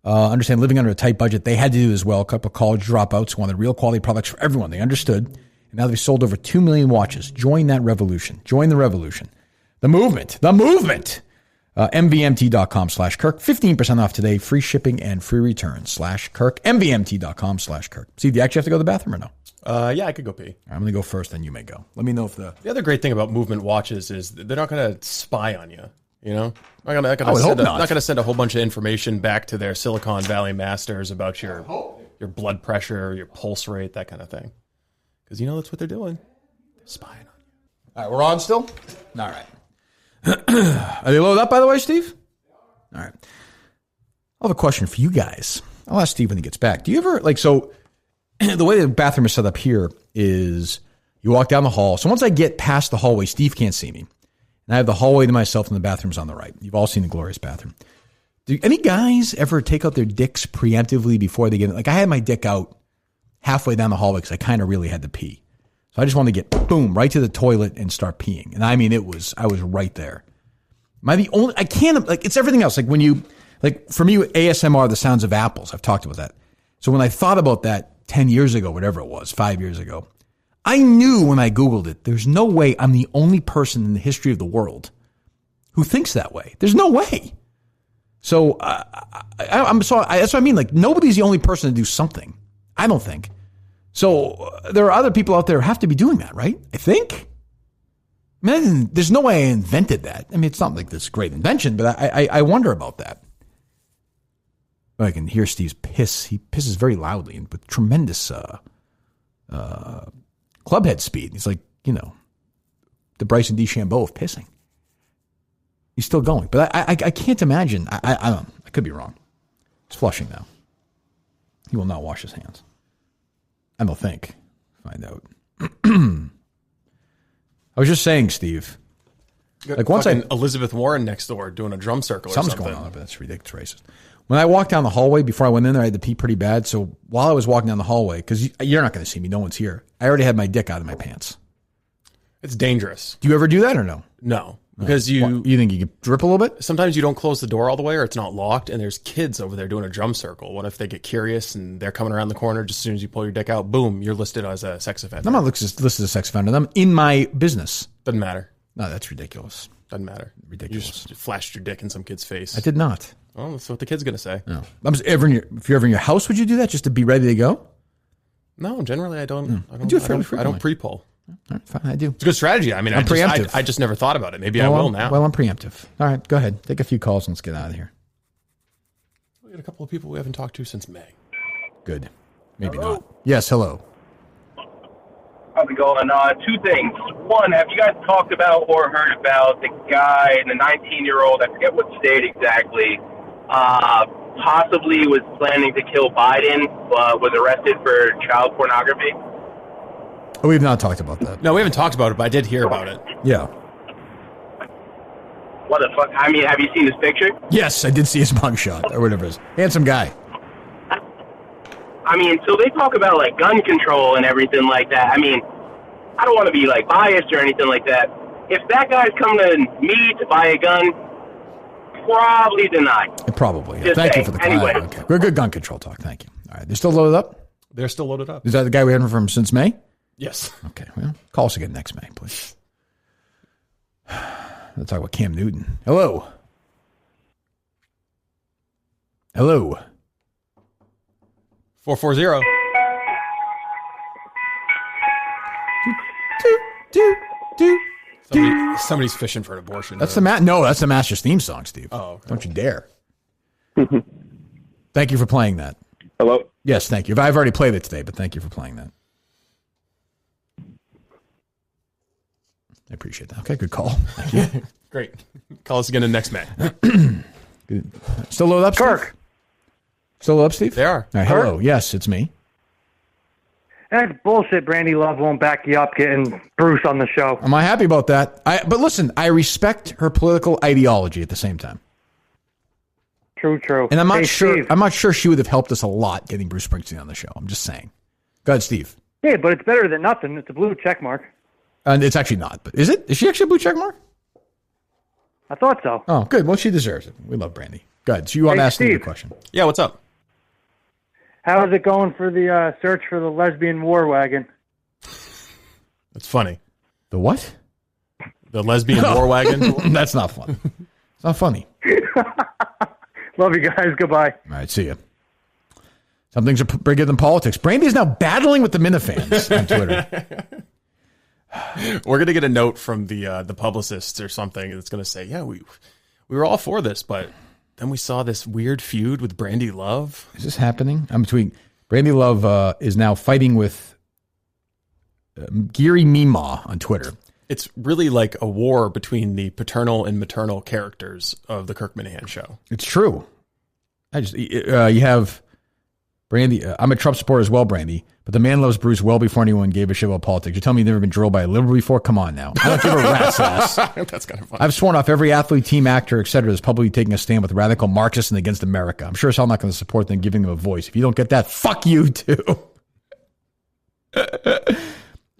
Understand living under a tight budget. They had to do as well. A couple of college dropouts wanted real quality products for everyone. They understood. And now they've sold over 2 million watches. Join that revolution. Join the revolution. The movement. MVMT.com/Kirk. 15% off today. Free shipping and free returns /Kirk. MVMT.com/Kirk. Steve, do you actually have to go to the bathroom or no? Yeah, I could go pee. I'm going to go first, then you may go. Let me know if the other great thing about movement watches is they're not going to spy on you. I'm not going to send a whole bunch of information back to their Silicon Valley masters about your blood pressure, your pulse rate, that kind of thing. Because that's what they're doing. They're spying on you. All right, we're on still? All right. Are they loaded up, by the way, Steve? All right. I have a question for you guys. I'll ask Steve when he gets back. Do you ever, the way the bathroom is set up here is you walk down the hall. So once I get past the hallway, Steve can't see me. And I have the hallway to myself and the bathroom's on the right. You've all seen the glorious bathroom. Do any guys ever take out their dicks preemptively before they get in? I had my dick out halfway down the hallway because I kind of really had to pee. So I just wanted to get, boom, right to the toilet and start peeing. And I mean, I was right there. Am I the only, I can't, it's everything else. For me, ASMR, the sounds of apples. I've talked about that. So when I thought about that 10 years ago, whatever it was, 5 years ago, I knew when I Googled it, there's no way I'm the only person in the history of the world who thinks that way. There's no way. So that's what I mean. Nobody's the only person to do something. I don't think. So there are other people out there who have to be doing that, right? I think. There's no way I invented that. I mean, it's not like this great invention, but I wonder about that. I can hear Steve's piss. He pisses very loudly and with tremendous clubhead speed. He's like, the Bryson DeChambeau of pissing. He's still going. But I can't imagine. I don't know. I could be wrong. It's flushing now. He will not wash his hands. I don't think. Find out. I was just saying, Steve. Once Elizabeth Warren next door doing a drum circle or something. Something's going on, but that's ridiculous, racist. When I walked down the hallway, before I went in there, I had to pee pretty bad. So while I was walking down the hallway, because you're not going to see me, no one's here, I already had my dick out of my pants. It's dangerous. Do you ever do that or no? No. Because you think you could drip a little bit? Sometimes you don't close the door all the way or it's not locked and there's kids over there doing a drum circle. What if they get curious and they're coming around the corner just as soon as you pull your dick out, boom, you're listed as a sex offender. I'm not listed as a sex offender. I'm in my business. Doesn't matter. No, that's ridiculous. Doesn't matter. Ridiculous. You just flashed your dick in some kid's face. I did not. Well, that's what the kid's going to say. No. If you're ever in your house, would you do that just to be ready to go? No, generally I don't. I do it fairly frequently. I don't pre-poll. All right, fine, I do. It's a good strategy. I mean, I'm preemptive. I just never thought about it. Maybe I will now. Well, I'm preemptive. All right, go ahead. Take a few calls and let's get out of here. We got a couple of people we haven't talked to since May. Good. Maybe not. Yes, hello. How's it going? Two things. One, have you guys talked about or heard about the guy, the 19-year-old, I forget what state exactly, possibly was planning to kill Biden, was arrested for child pornography? We've not talked about that. No, we haven't talked about it, but I did hear about it. Yeah. What the fuck? I mean, have you seen this picture? Yes, I did see his mugshot, or whatever it is. Handsome guy. I mean, so they talk about, like, gun control and everything like that. I mean, I don't want to be, like, biased or anything like that. If that guy's come to me to buy a gun, probably deny. Probably. Just Thank say. you for the Anyway. Okay. Good gun control talk. Thank you. All right. They're still loaded up? They're still loaded up. Is that the guy we haven't heard from since May? Yes. Okay. Well, call us again next May, please. Let's talk about Cam Newton. Hello. Hello. 440. Somebody's fishing for an abortion. That's that's the Master's theme song, Steve. Oh, okay. Don't you dare. Thank you for playing that. Hello? Yes, thank you. I've already played it today, but thank you for playing that. I appreciate that. Okay, good call. Thank you. Great. Call us again in next May. Good. Still loaded up, Kirk. Steve? Still loaded up, Steve? They are. All right, hello. Yes, it's me. That's bullshit. Brandy Love won't back you up getting Bruce on the show. Am I happy about that? But listen, I respect her political ideology at the same time. True. And I'm not sure. Steve. I'm not sure she would have helped us a lot getting Bruce Springsteen on the show. I'm just saying. Go ahead, Steve. Yeah, but it's better than nothing. It's a blue check mark. And it's actually not. But is it? Is she actually a blue check mark? I thought so. Oh, good. Well, she deserves it. We love Brandy. Go ahead. So you want to ask me the question? Yeah. What's up? How is it going for the search for the lesbian war wagon? That's funny. The what? The lesbian war wagon? That's not fun. It's not funny. Love you guys. Goodbye. All right. See you. Some things are bigger than politics. Brandy is now battling with the Minifans on Twitter. We're going to get a note from the publicists or something that's going to say, yeah, we were all for this, but then we saw this weird feud with Brandy Love. Is this happening? I'm between Brandy Love is now fighting with Giri Mima on Twitter. It's really like a war between the paternal and maternal characters of the Kirk Minahan show. It's true. You have Brandy. I'm a Trump supporter as well, Brandy. But the man loves Bruce well before anyone gave a shit about politics. You're telling me you've never been drilled by a liberal before? Come on now. I don't give a rat's ass. That's kind of fun. I've sworn off every athlete, team, actor, etc. is publicly taking a stand with radical Marxists and against America. I'm sure as hell not going to support them, giving them a voice. If you don't get that, fuck you too.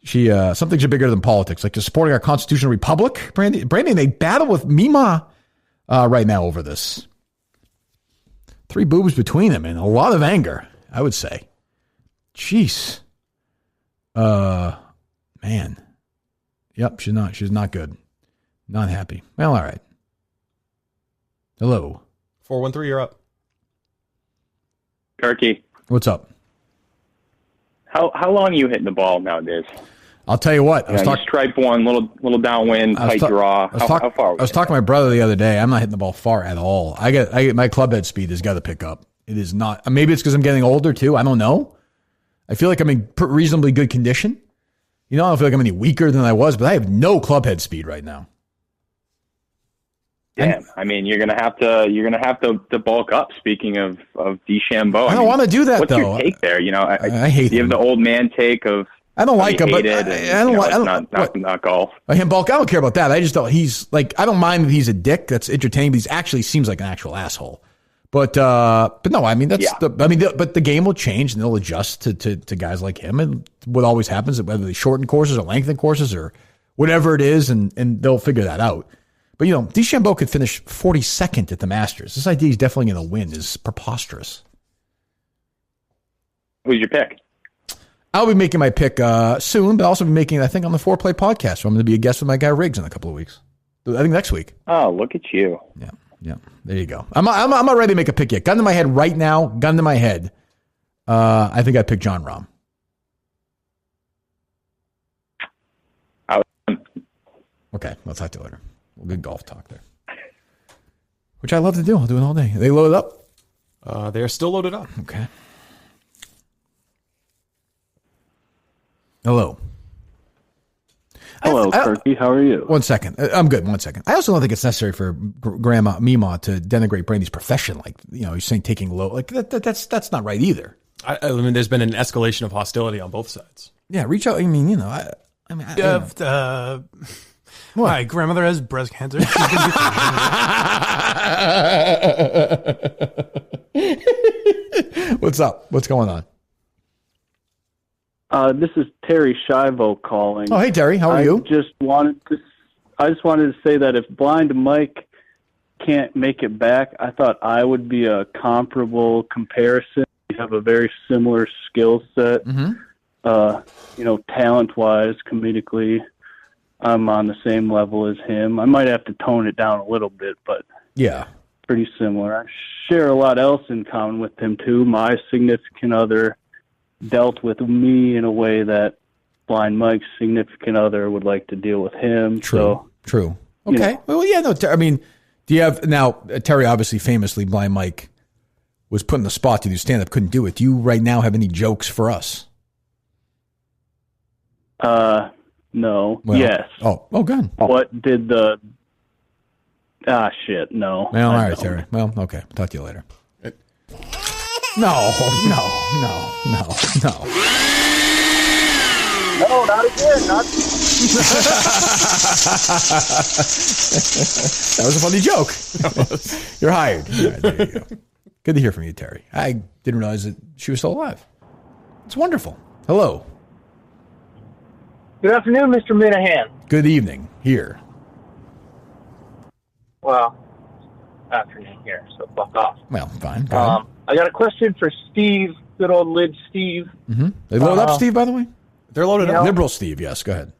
Some things are bigger than politics, like just supporting our constitutional republic. Brandy, they battle with Mima right now over this. 3 boobs between them and a lot of anger, I would say. Jeez. Man. Yep, she's not good. Not happy. Well, all right. Hello. 413, you're up. Kirky. What's up? How long are you hitting the ball nowadays? I'll tell you what. Stripe one, little downwind, tight draw. How far? I was talking to my brother the other day. I'm not hitting the ball far at all. I get my club head speed has got to pick up. It is not. Maybe it's because I'm getting older too. I don't know. I feel like I'm in reasonably good condition. I don't feel like I'm any weaker than I was, but I have no club head speed right now. Yeah, I mean, you're gonna have to bulk up. Speaking of DeChambeau, I don't want to do that what's though. Your take there? I hate you him. have the old man take of. I don't like him, but I don't like not golf. Him bulk. I don't care about that. I just don't. He's like, I don't mind that he's a dick. That's entertaining. But he actually seems like an actual asshole. But no, I mean but the game will change and they'll adjust to guys like him. And what always happens, whether they shorten courses or lengthen courses or whatever it is, and they'll figure that out. But DeChambeau could finish 42nd at the Masters. This idea he's definitely going to win is preposterous. Who's your pick? I'll be making my pick soon, but I'll also be making, I think, on the Foreplay podcast. So I'm going to be a guest with my guy Riggs in a couple of weeks. I think next week. Oh, look at you. Yeah. There you go. I'm not ready to make a pick yet. Gun to my head right now. Gun to my head. I think I picked John Rahm. Okay, I'll talk to you later. Good golf talk there. Which I love to do. I'll do it all day. Are they loaded up? They're still loaded up. Okay. Hello. Hello, Kirky. How are you? 1 second. I'm good. 1 second. I also don't think it's necessary for Grandma Mima to denigrate Brandy's profession. Like, he's saying taking low. Like that's not right either. I mean, there's been an escalation of hostility on both sides. Yeah, reach out. I mean, My grandmother has breast cancer. What's up? What's going on? This is Terry Shivo calling. Oh, hey Terry, how are you? I just wanted to say that if Blind Mike can't make it back, I thought I would be a comparable comparison. We have a very similar skill set. Talent-wise, comedically, I'm on the same level as him. I might have to tone it down a little bit, but yeah, pretty similar. I share a lot else in common with him too. My significant other dealt with me in a way that Blind Mike's significant other would like to deal with him. True. Okay. Well, yeah, no, I mean, do you have, now, Terry, obviously, famously, Blind Mike was put in the spot to do stand-up, couldn't do it. Do you right now have any jokes for us? No. Well, yes. Oh, good. What did the... shit, no. Well, all right, Terry. Well, okay. Talk to you later. No. No, not again. That was a funny joke. You're hired. All right, there you go. Good to hear from you, Terry. I didn't realize that she was still alive. It's wonderful. Hello. Good afternoon, Mr. Minahan. Good evening. Here. Well, afternoon here, so fuck off. Well, fine. Go ahead. I got a question for Steve, good old Lib Steve. Mm-hmm. They loaded up, Steve, by the way? They're loaded up. Liberal Steve, yes. Go ahead.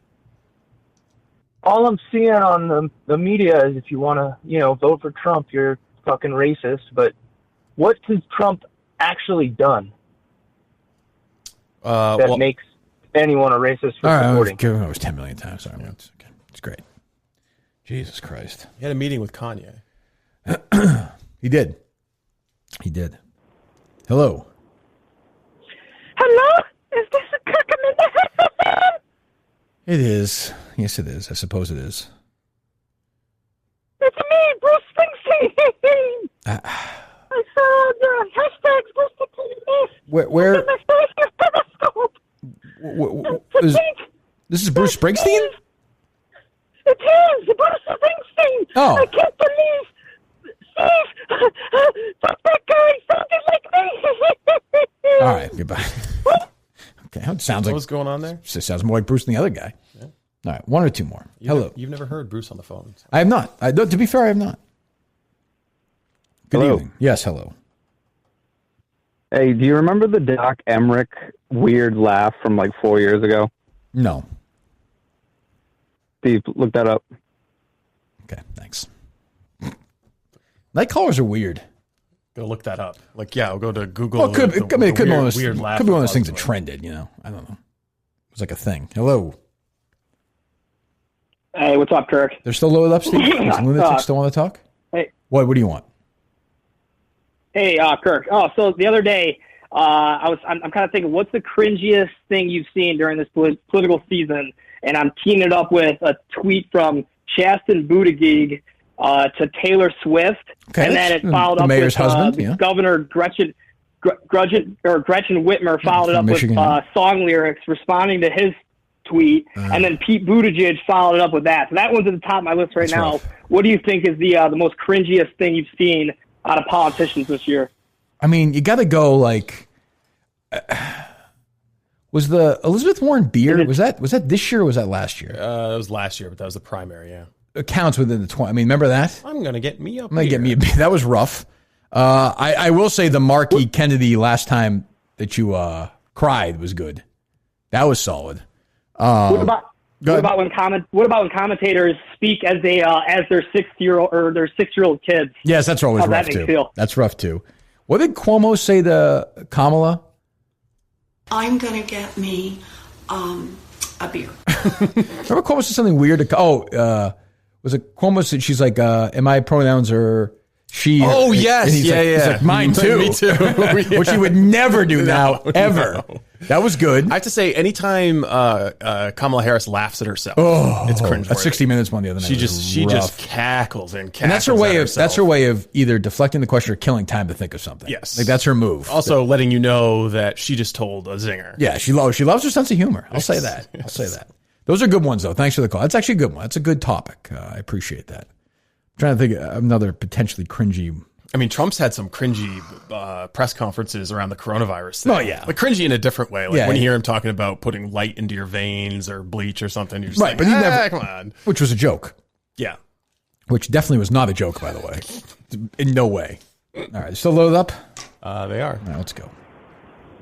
All I'm seeing on the media is if you want to, vote for Trump, you're fucking racist. But what has Trump actually done that makes anyone a racist for supporting? That was 10 million times. Sorry, it's great. Jesus Christ. He had a meeting with Kanye. He did. Hello. Hello? Is this a Kirk-19? It is. Yes, it is. I suppose it is. It's me, Bruce Springsteen. I saw the hashtags Bruce Springsteen. Where? This is Bruce Springsteen? It is Bruce Springsteen. Oh. I can't believe Steve. Fuck that guy. Sounded like me. All right. Goodbye. Okay. It sounds like. What's going on there? It sounds more like Bruce than the other guy. Yeah. All right. One or two more. Hello. You've never heard Bruce on the phone. So. I have not. To be fair, I have not. Good evening. Yes. Hello. Hey, do you remember the Doc Emmerich weird laugh from like 4 years ago? No. Steve, look that up. Okay, thanks. Night callers are weird. Go look that up. I'll go to Google. Well, it could be one of those weird laugh. Could be one of those things that trended. I don't know. It was like a thing. Hello. Hey, what's up, Kirk? They're still loaded up, Steve. Is lunatic still want to talk? Hey. What do you want? Hey, Kirk. Oh, so the other day, I'm kind of thinking, what's the cringiest thing you've seen during this political season? And I'm teeing it up with a tweet from Chasten Buttigieg to Taylor Swift, and then it followed up with Governor Gretchen Whitmer followed it up Michigan, with song lyrics responding to his tweet, and then Pete Buttigieg followed it up with that. So that one's at the top of my list right now. Rough. What do you think is the most cringiest thing you've seen out of politicians this year? I mean, you got to go like. Was the Elizabeth Warren beer? Was that this year or was that last year? It was last year, but that was the primary. Yeah, it counts within the 20. I mean, remember that? I'm gonna get me up. That was rough. I will say the Mark E. Kennedy last time that you cried was good. That was solid. What about when commentators speak as they as their 6-year-old kids? Yes, that's always How's rough that too. make you feel? That's rough too. What did Cuomo say to Kamala? I'm going to get me a beer. Remember Cuomo said something weird? Was it Cuomo said, she's like, my pronouns are she. Oh, yes. He's He's like, mine too. Me too. Which he would never do now, ever. No. That was good. I have to say, anytime Kamala Harris laughs at herself, it's cringe. That 60 Minutes one the other night. She just cackles and cackles. And that's her way of either deflecting the question or killing time to think of something. Yes. Like that's her move. Also letting you know that she just told a zinger. Yeah, she loves her sense of humor. I'll say that. I'll say that. Those are good ones though. Thanks for the call. That's actually a good one. That's a good topic. I appreciate that. I'm trying to think of another potentially cringy. I mean, Trump's had some cringy press conferences around the coronavirus thing. Oh, yeah. Like cringy in a different way. Like Yeah, when you yeah. hear him talking about putting light into your veins or bleach or something, you're just Right, like, but he never. come on. Which was a joke. Yeah. Which definitely was not a joke, by the way. In no way. All right, still loaded up? They are. All right, let's go.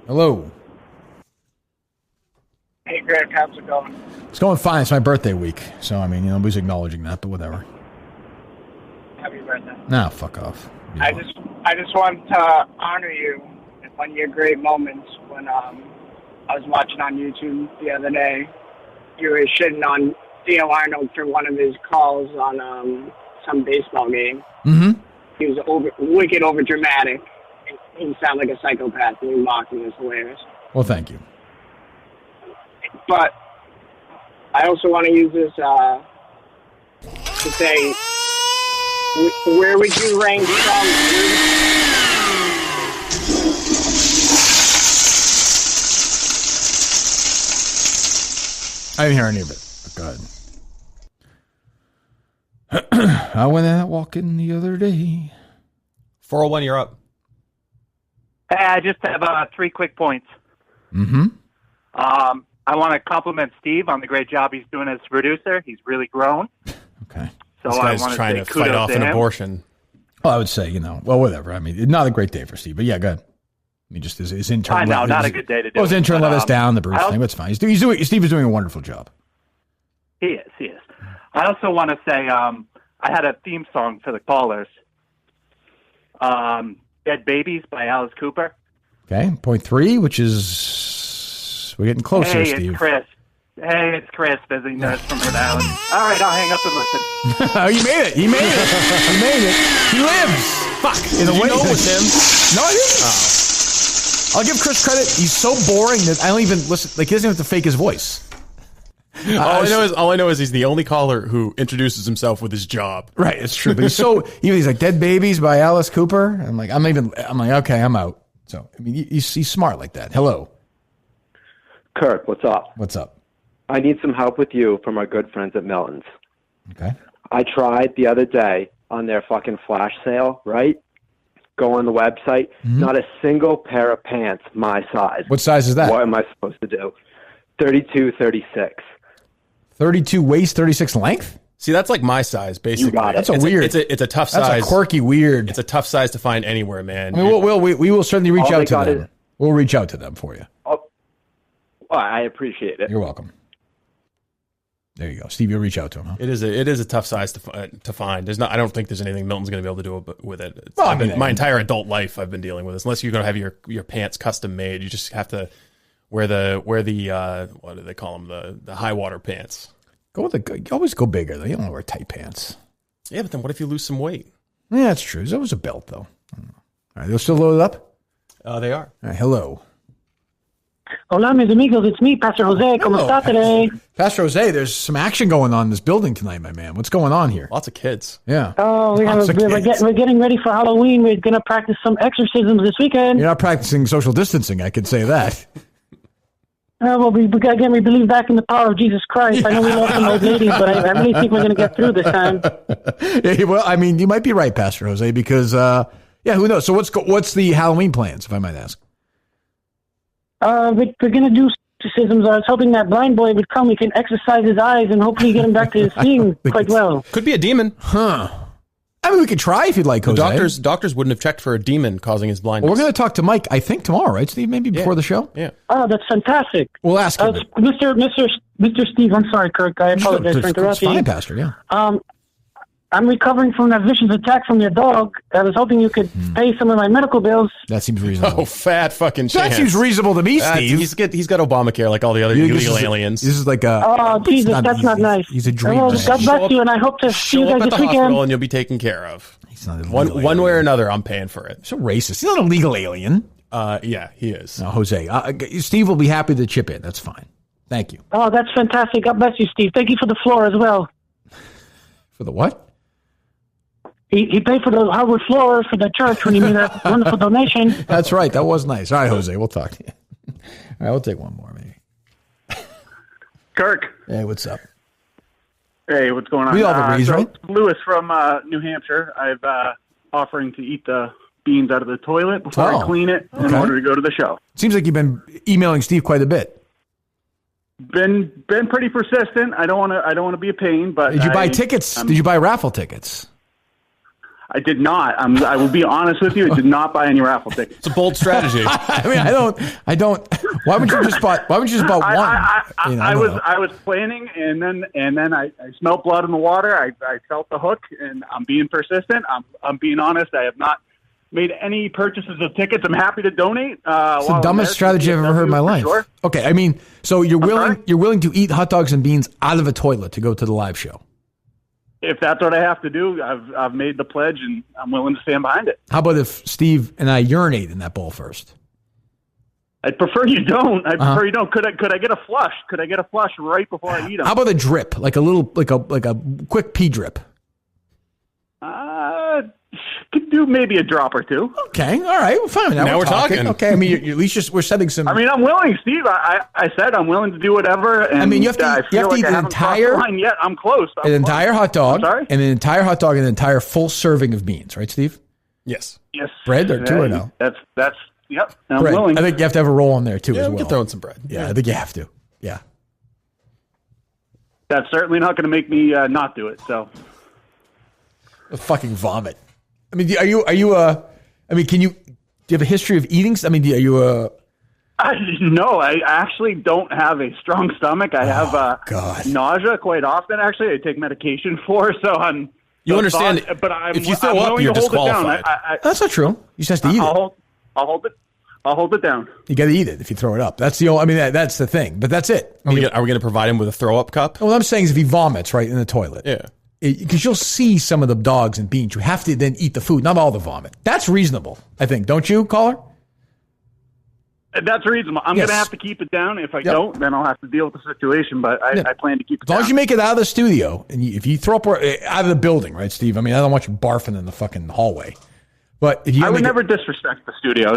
Hello. Hey, Greg, how's it going? It's going fine. It's my birthday week. So, I mean, nobody's acknowledging that, but whatever. Happy birthday. Nah, fuck off. I just want to honor you in one of your great moments when I was watching on YouTube the other day. You were shitting on Theo Arnold for one of his calls on some baseball game. Mm-hmm. He was wicked over dramatic. He sounded like a psychopath, and you mocked him. It was hilarious. Well, thank you. But I also want to use this to say, where would you rank Trump? I didn't hear any of it. But go ahead. I went out walking the other day. 401, you're up. Hey, I just have 3 quick points. Mm-hmm. I want to compliment Steve on the great job he's doing as producer. He's really grown. Okay. So This I guy's want to trying say to fight kudos off to an him. abortion. Well, I would say, well, whatever. I mean, not a great day for Steve, but yeah, go ahead. I mean, just his intern. I know, not a good day to do Well, his it, intern but, let us down, the Bruce I thing, but it's fine. Steve is doing a wonderful job. He is. I also want to say I had a theme song for the callers. Dead Babies by Alice Cooper. Okay, point 3, which is we're getting closer, Hey, Steve. it's Chris. Hey, it's Chris visiting us from Rhode Island. All right, I'll hang up and listen. Oh, you made it. He made it. He lives. Fuck. Did you know it was him? No, I didn't. I'll give Chris credit. He's so boring that I don't even listen. Like, he doesn't have to fake his voice. All I know is he's the only caller who introduces himself with his job. Right, it's true. But he's like Dead Babies by Alice Cooper. I'm like, okay, I'm out. So, I mean, he's smart like that. Hello. Kirk, what's up? What's up? I need some help with you from our good friends at Melton's. Okay. I tried the other day on their fucking flash sale, right? Go on the website. Mm-hmm. Not a single pair of pants my size. What size is that? What am I supposed to do? 32, 36. 32 waist, 36 length? See, that's like my size, basically. You got it. That's weird. It's a tough size. That's a quirky, weird. It's a tough size to find anywhere, man. I mean, we will certainly reach All out they to got them. is- We'll reach out to them for you. Oh, I appreciate it. You're welcome. There you go, Steve. You'll reach out to him. Huh? It is a tough size to find. I don't think there's anything Milton's going to be able to do with it. Well, I mean, my entire adult life I've been dealing with this. Unless you're going to have your pants custom made, you just have to wear the what do they call them, the high water pants. You always go bigger though. You don't want to wear tight pants. Yeah, but then what if you lose some weight? Yeah, that's true. There's always a belt though. All right, they're still loaded up. They are. All right, hello. Hola, mis amigos. It's me, Pastor Jose. ¿Cómo está today? Pastor Jose, there's some action going on in this building tonight, my man. What's going on here? Lots of kids. Yeah. Oh, we're getting ready for Halloween. We're going to practice some exorcisms this weekend. You're not practicing social distancing, I could say that. Well, we believe back in the power of Jesus Christ. I know we lost some old ladies, but I really think we're going to get through this time. Yeah, well, I mean, you might be right, Pastor Jose, because, who knows? So what's the Halloween plans, if I might ask? We're going to do exorcisms. I was hoping that blind boy would come. We can exercise his eyes and hopefully get him back to seeing quite well. Could be a demon. Huh. I mean, we could try if you'd like, Jose. Doctors wouldn't have checked for a demon causing his blindness. Well, we're going to talk to Mike, I think, tomorrow, right, Steve? Maybe before the show? Yeah. Oh, that's fantastic. We'll ask him. Mr. Steve, I'm sorry, Kirk. I apologize for interrupting. It's fine, Pastor, yeah. I'm recovering from that vicious attack from your dog. I was hoping you could pay some of my medical bills. That seems reasonable. Oh, fat fucking chance. That seems reasonable to me, Steve. He's got Obamacare like all the other illegal aliens. This is like a... Oh, Jesus, that's not nice. He's a dream. Well, God bless you, and I hope to see you guys this weekend. Hospital and you'll be taken care of. He's not one way or another, I'm paying for it. So racist. He's not a legal alien. Yeah, he is. No, Jose. Steve will be happy to chip in. That's fine. Thank you. Oh, that's fantastic. God bless you, Steve. Thank you for the floor as well. For the what? He paid for the hardwood floor for the church when he made that wonderful donation. That's right. That was nice. All right, Jose, we'll talk to you. All right, we'll take one more, maybe. Kirk. Hey, what's up? Hey, what's going on? We all agree, right? Lewis from New Hampshire. I've offering to eat the beans out of the toilet before I clean it in order to go to the show. Seems like you've been emailing Steve quite a bit. Been pretty persistent. I don't want to be a pain, but did you buy tickets? Did you buy raffle tickets? I did not. I will be honest with you. I did not buy any raffle tickets. It's a bold strategy. I mean, I don't. Why would you just buy one? I was planning, and then I smelled blood in the water. I felt the hook, and I'm being persistent. I'm being honest. I have not made any purchases of tickets. I'm happy to donate. It's the dumbest strategy I've ever heard in my life. Sure. Okay, I mean, so you're willing to eat hot dogs and beans out of a toilet to go to the live show? If that's what I have to do, I've made the pledge, and I'm willing to stand behind it. How about if Steve and I urinate in that bowl first? I'd prefer you don't. I prefer you don't. Could I get a flush? Could I get a flush right before I eat them? How about a drip, like a quick pee drip? Could do maybe a drop or two. Okay, all right, well, fine. Now we're talking. Okay, I mean, at least we're setting some. I mean, I'm willing, Steve. I said I'm willing to do whatever. And I mean, you have to eat an entire line yet. I'm close. An entire hot dog. And an entire hot dog and an entire full serving of beans, right, Steve? Yes. Yes. Bread or two or no? That's yep. I'm bread. willing. I think you have to have a roll on there too. Yeah, as we well. can throw in some bread. Yeah, I think you have to. Yeah. That's certainly not going to make me not do it. So. A fucking vomit. I mean, can you, do you have a history of eating? I mean, are you no, I actually don't have a strong stomach. I have nausea quite often. Actually, I take medication for, so I'm. You understand? But if you throw up, you're disqualified. That's not true. You just have to eat it. I'll hold it down. You got to eat it if you throw it up. That's the only. I mean, that's the thing. But that's it. Are we going to provide him with a throw up cup? What I'm saying is, if he vomits right in the toilet, yeah. Because you'll see some of the dogs and beans. You have to then eat the food, not all the vomit. That's reasonable, I think. Don't you, caller? That's reasonable. I'm going to have to keep it down. If I don't, then I'll have to deal with the situation. But I plan to keep it down. As long as you make it out of the studio, and if you throw up out of the building, right, Steve? I mean, I don't want you barfing in the fucking hallway. But if you I would never disrespect the studio.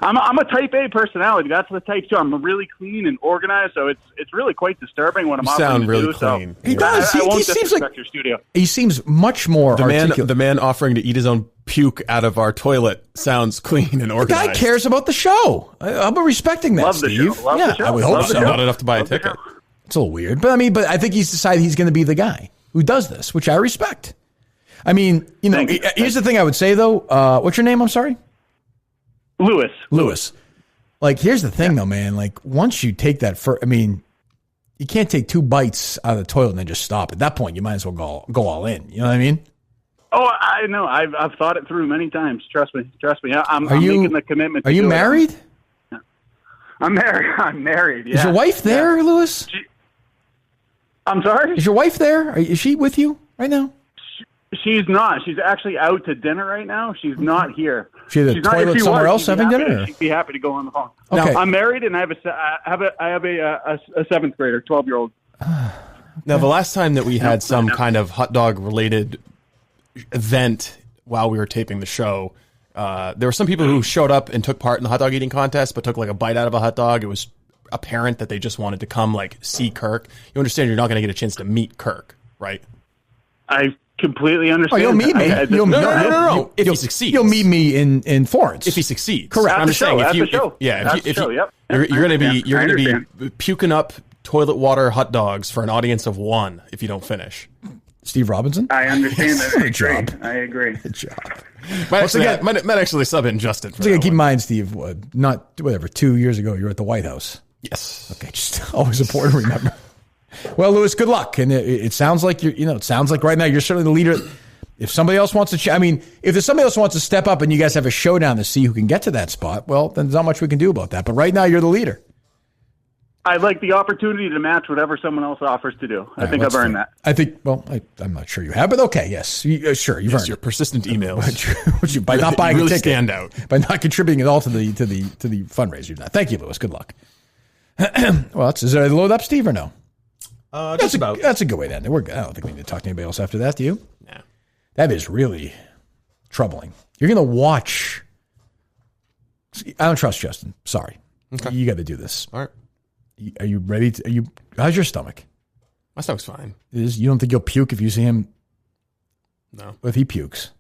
I'm a type A personality. That's the type 2. I'm really clean and organized, so it's really quite disturbing when I'm offering to do. Clean. So he does. I won't he seems disrespect like your studio. He seems much more articulate. The man offering to eat his own puke out of our toilet sounds clean and organized. The guy cares about the show. I'm respecting that, Love Steve. The show. Love the show. I would hope so. Not enough to buy a ticket. It's a little weird, but I think he's decided he's going to be the guy who does this, which I respect. I mean, here's the thing I would say, though. What's your name? I'm sorry? Lewis. Like, here's the thing, though, man. Like, once you take that you can't take 2 bites out of the toilet and then just stop. At that point, you might as well go all in. You know what I mean? Oh, I know. I've thought it through many times. Trust me. I'm making the commitment. Are you married? I'm married. Yeah. Is your wife there, Lewis? I'm sorry? Is your wife there? Is she with you right now? She's not. She's actually out to dinner right now. She's not here. She's at the toilet somewhere else having dinner? She'd be happy to go on the phone. Okay. No, I'm married, and I have a 7th grader, 12-year-old. Now, the last time that we had some kind of hot dog related event while we were taping the show, there were some people who showed up and took part in the hot dog eating contest, but took like a bite out of a hot dog. It was apparent that they just wanted to come see Kirk. You understand you're not going to get a chance to meet Kirk, right? I completely understand. Oh, you'll meet me. No. If he succeeds, you'll meet me in Florence. If he succeeds, correct. I'm just saying, if you're going to be puking up toilet water hot dogs for an audience of 1 if you don't finish. Steve Robinson? I understand that. Good job. I agree. Good job. Might actually sub in Justin. For keep in mind, Steve, 2 years ago, you were at the White House. Yes. Okay, just always important to remember. Well, Lewis, good luck. And it sounds like it sounds like right now you're certainly the leader. If somebody else wants to, if there's somebody else who wants to step up and you guys have a showdown to see who can get to that spot, well, then there's not much we can do about that. But right now, you're the leader. I'd like the opportunity to match whatever someone else offers to do. I think I've earned that. I think, I'm not sure you have, but okay, yes. Sure, you've earned your it. persistent emails. By not buying really a ticket. Stand out. By not contributing at all to the fundraiser. Thank you, Lewis. Good luck. Well, is there a load up, Steve, or no? That's a good way to end it. I don't think we need to talk to anybody else after that, do you? No. That is really troubling. You're going to watch. I don't trust Justin. Sorry. Okay. You got to do this. All right. Are you ready? How's your stomach? My stomach's fine. You don't think you'll puke if you see him? No. What if he pukes?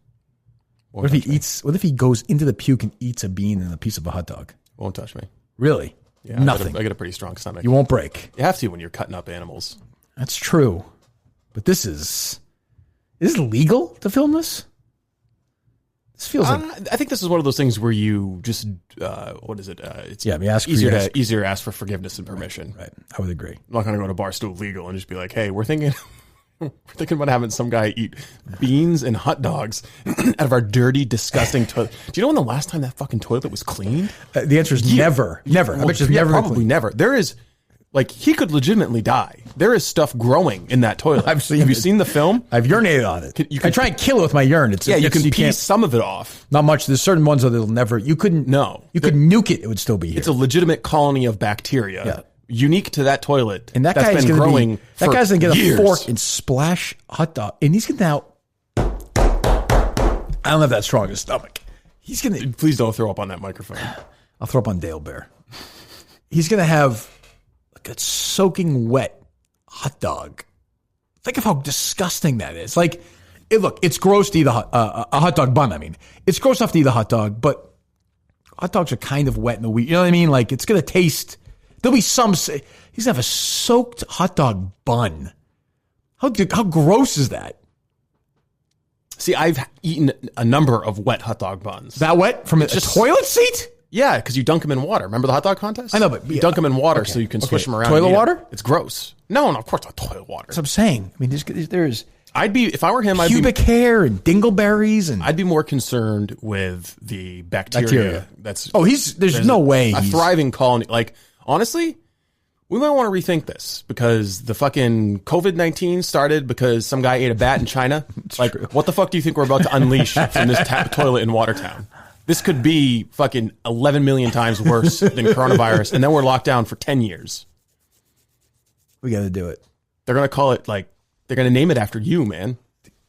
What if he eats? What if he goes into the puke and eats a bean and a piece of a hot dog? Won't touch me. Really? Yeah. Nothing. I got a pretty strong stomach. You won't break. You have to when you're cutting up animals. That's true. But this is it legal to film this? This feels like... I think this is one of those things where you just, what is it? It's easier to ask for forgiveness and permission. Right. I would agree. I'm not going to go to Barstool Legal and just be like, hey, we're thinking about having some guy eat beans and hot dogs out of our dirty, disgusting toilet. Do you know when the last time that fucking toilet was cleaned? The answer is never. Never. I bet you never. Probably never. There is... he could legitimately die. There is stuff growing in that toilet. Have you seen the film? I've urinated on it. I try and kill it with my urine. You can pee some of it off. Not much. There's certain ones that it'll never. You couldn't. No. You could nuke it. It would still be here. It's a legitimate colony of bacteria, unique to that toilet. And that guy's been growing. That guy's gonna get a fork and splash hot dog, and he's gonna now. I don't have that strong a stomach. He's gonna. Please don't throw up on that microphone. I'll throw up on Dale Bear. He's gonna have a soaking wet hot dog. Think of how disgusting that is. It's gross to eat a hot dog bun. It's gross enough to eat a hot dog, but hot dogs are kind of wet in the wheat. You know what I mean? It's going to taste. There'll be some. He's going to have a soaked hot dog bun. How gross is that? See, I've eaten a number of wet hot dog buns. That wet from a toilet seat? Yeah, because you dunk them in water. Remember the hot dog contest? I know, but you dunk them in water so you can swish them around. Toilet water? It's gross. No, of course not toilet water. That's what I'm saying. There's. If I were him, pubic hair and dingleberries, and I'd be more concerned with the bacteria. There's no way a thriving colony. Honestly, we might want to rethink this because the fucking COVID-19 started because some guy ate a bat in China. What the fuck do you think we're about to unleash from this toilet in Watertown? This could be fucking 11 million times worse than coronavirus, and then we're locked down for 10 years. We got to do it. They're going to call it they're going to name it after you, man.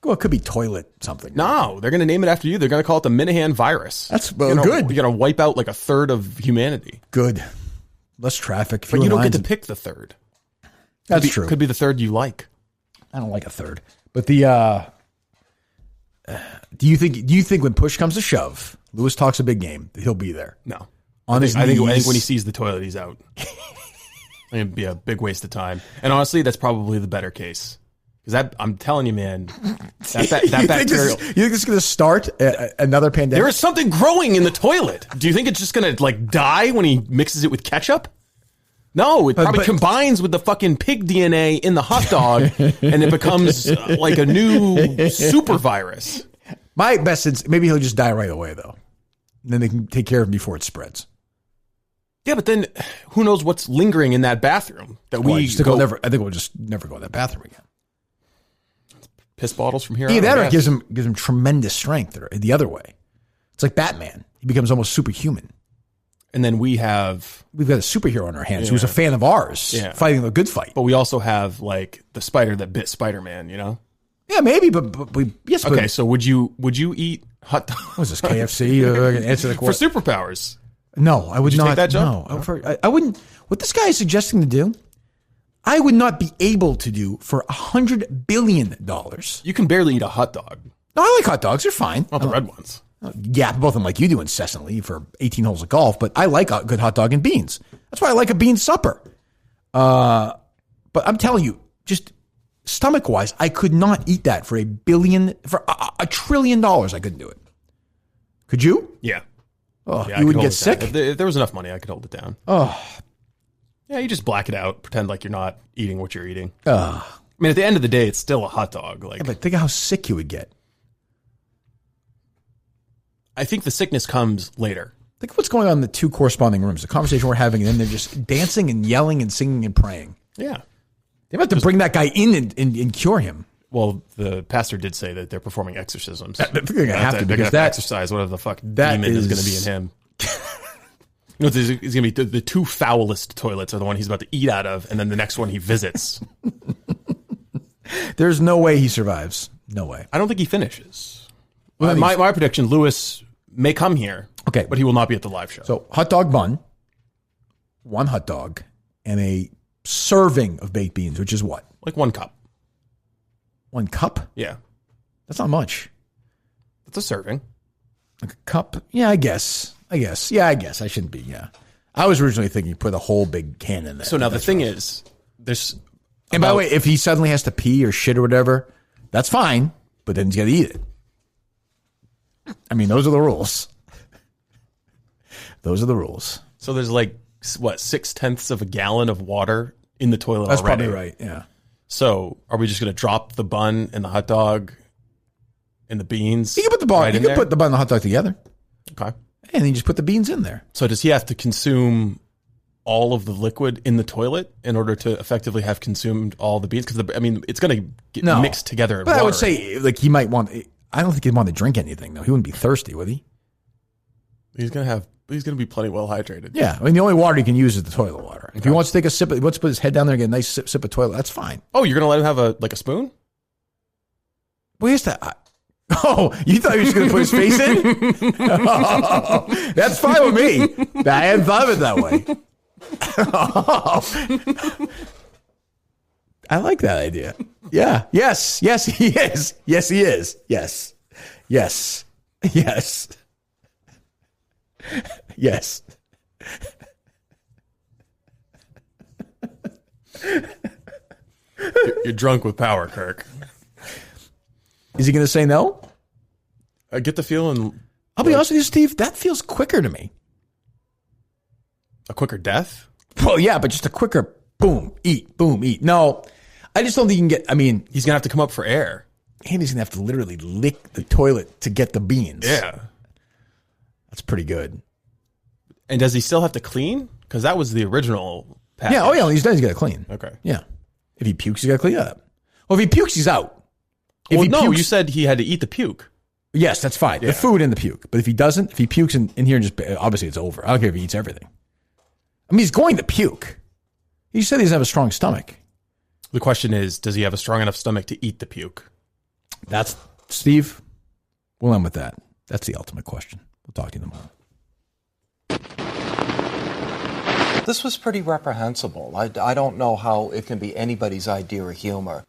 Well, it could be toilet something. No, they're going to name it after you. They're going to call it the Minahan virus. That's good. You're going to wipe out a third of humanity. Good. Less traffic. But you don't get to pick the third. That's true. Could be the third you like. I don't like a third. But do you think when push comes to shove, Lewis talks a big game, that he'll be there? No. I think when he sees the toilet, he's out. It'd be a big waste of time. And honestly, that's probably the better case. Because I'm telling you, man, that bacterial... You think this is going to start another pandemic? There is something growing in the toilet. Do you think it's just going to die when he mixes it with ketchup? No, it probably combines with the fucking pig DNA in the hot dog, and it becomes like a new super virus. My best is maybe he'll just die right away, though. And then they can take care of him before it spreads. Yeah, but then who knows what's lingering in that bathroom that I think we'll just never go in that bathroom again. Piss bottles from here. Yeah, that gives him tremendous strength. The other way, it's like Batman. He becomes almost superhuman. And then we've got a superhero on our hands who's a fan of ours, fighting the good fight. But we also have the spider that bit Spider-Man. You know? Yeah, maybe, but yes. Okay, so would you eat hot dogs? What is this, KFC? I can answer the question. For superpowers. No, I would not. Take that job? No, I wouldn't. What this guy is suggesting to do, I would not be able to do for $100 billion. You can barely eat a hot dog. No, I like hot dogs. They're fine. Not the red ones. Yeah, both of them like you do incessantly for 18 holes of golf, but I like a good hot dog and beans. That's why I like a bean supper. But I'm telling you, just stomach-wise, I could not eat that for $1 trillion. I couldn't do it. Could you? Yeah. Oh, yeah, you wouldn't get sick? If there was enough money, I could hold it down. Oh. Yeah, you just black it out, pretend like you're not eating what you're eating. Oh. I mean, at the end of the day, it's still a hot dog. Like, yeah, but think of how sick you would get. I think the sickness comes later. Think of what's going on in the two corresponding rooms. The conversation we're having, and then they're just dancing and yelling and singing and praying. Yeah. They have to bring that guy in and cure him. Well, the pastor did say that they're performing exorcisms. They're going to have to, they're because going to exercise whatever the fuck demon is going to be in him. You know, it's going to be the two foulest toilets are the one he's about to eat out of, and then the next one he visits. There's no way he survives. No way. I don't think he finishes. Well, my prediction, Lewis may come here, okay, but he will not be at the live show. So, hot dog bun, one hot dog, and a serving of baked beans, which is what? Like 1 cup. 1 cup? Yeah. That's not much. That's a serving. Like a cup? Yeah, I guess. Yeah, I guess. I shouldn't be, yeah. I was originally thinking put a whole big can in there. So now the thing is, there's... And by the way, if he suddenly has to pee or shit or whatever, that's fine, but then he's got to eat it. I mean, those are the rules. Those are the rules. So there's like, what, 0.6 of a gallon of water in the toilet That's already? probably right, yeah. So are we just going to drop the bun and the hot dog and the beans? You can put the bun, you can put the bun and the hot dog together. Okay. And then you just put the beans in there. So does he have to consume all of the liquid in the toilet in order to effectively have consumed all the beans? Because, it's going to get mixed together in But water. I would say, like, he might want... I don't think he'd want to drink anything, though. He wouldn't be thirsty, would he? He's going to be plenty well hydrated. Yeah. I mean, the only water he can use is the toilet water. If he wants to take a sip, he wants to put his head down there and get a nice sip of toilet, that's fine. Oh, you're going to let him have a spoon? Well, here's that... Oh, you thought he was going to put his face in? Oh, that's fine with me. I hadn't thought of it that way. Oh. I like that idea. Yeah. Yes, he is. Yes, he is. Yes. You're drunk with power, Kirk. Is he going to say no? I get the feeling... I'll be honest with you, Steve, that feels quicker to me. A quicker death? Well, yeah, but just a quicker boom, eat. No, I just don't think you can get... I mean... He's going to have to come up for air. And he's going to have to literally lick the toilet to get the beans. Yeah. That's pretty good. And does he still have to clean? Because that was the original package. Yeah, when he's done, he's got to clean. Okay. Yeah. If he pukes, he's got to clean up. Well, if he pukes, he's out. You said he had to eat the puke. Yes, that's fine. Yeah. The food and the puke. But if he doesn't, if he pukes in here and just, obviously it's over. I don't care if he eats everything. I mean, he's going to puke. He said he doesn't have a strong stomach. The question is, does he have a strong enough stomach to eat the puke? That's, Steve, we'll end with that. That's the ultimate question. We'll talk to you in the morning. This was pretty reprehensible. I don't know how it can be anybody's idea of humor.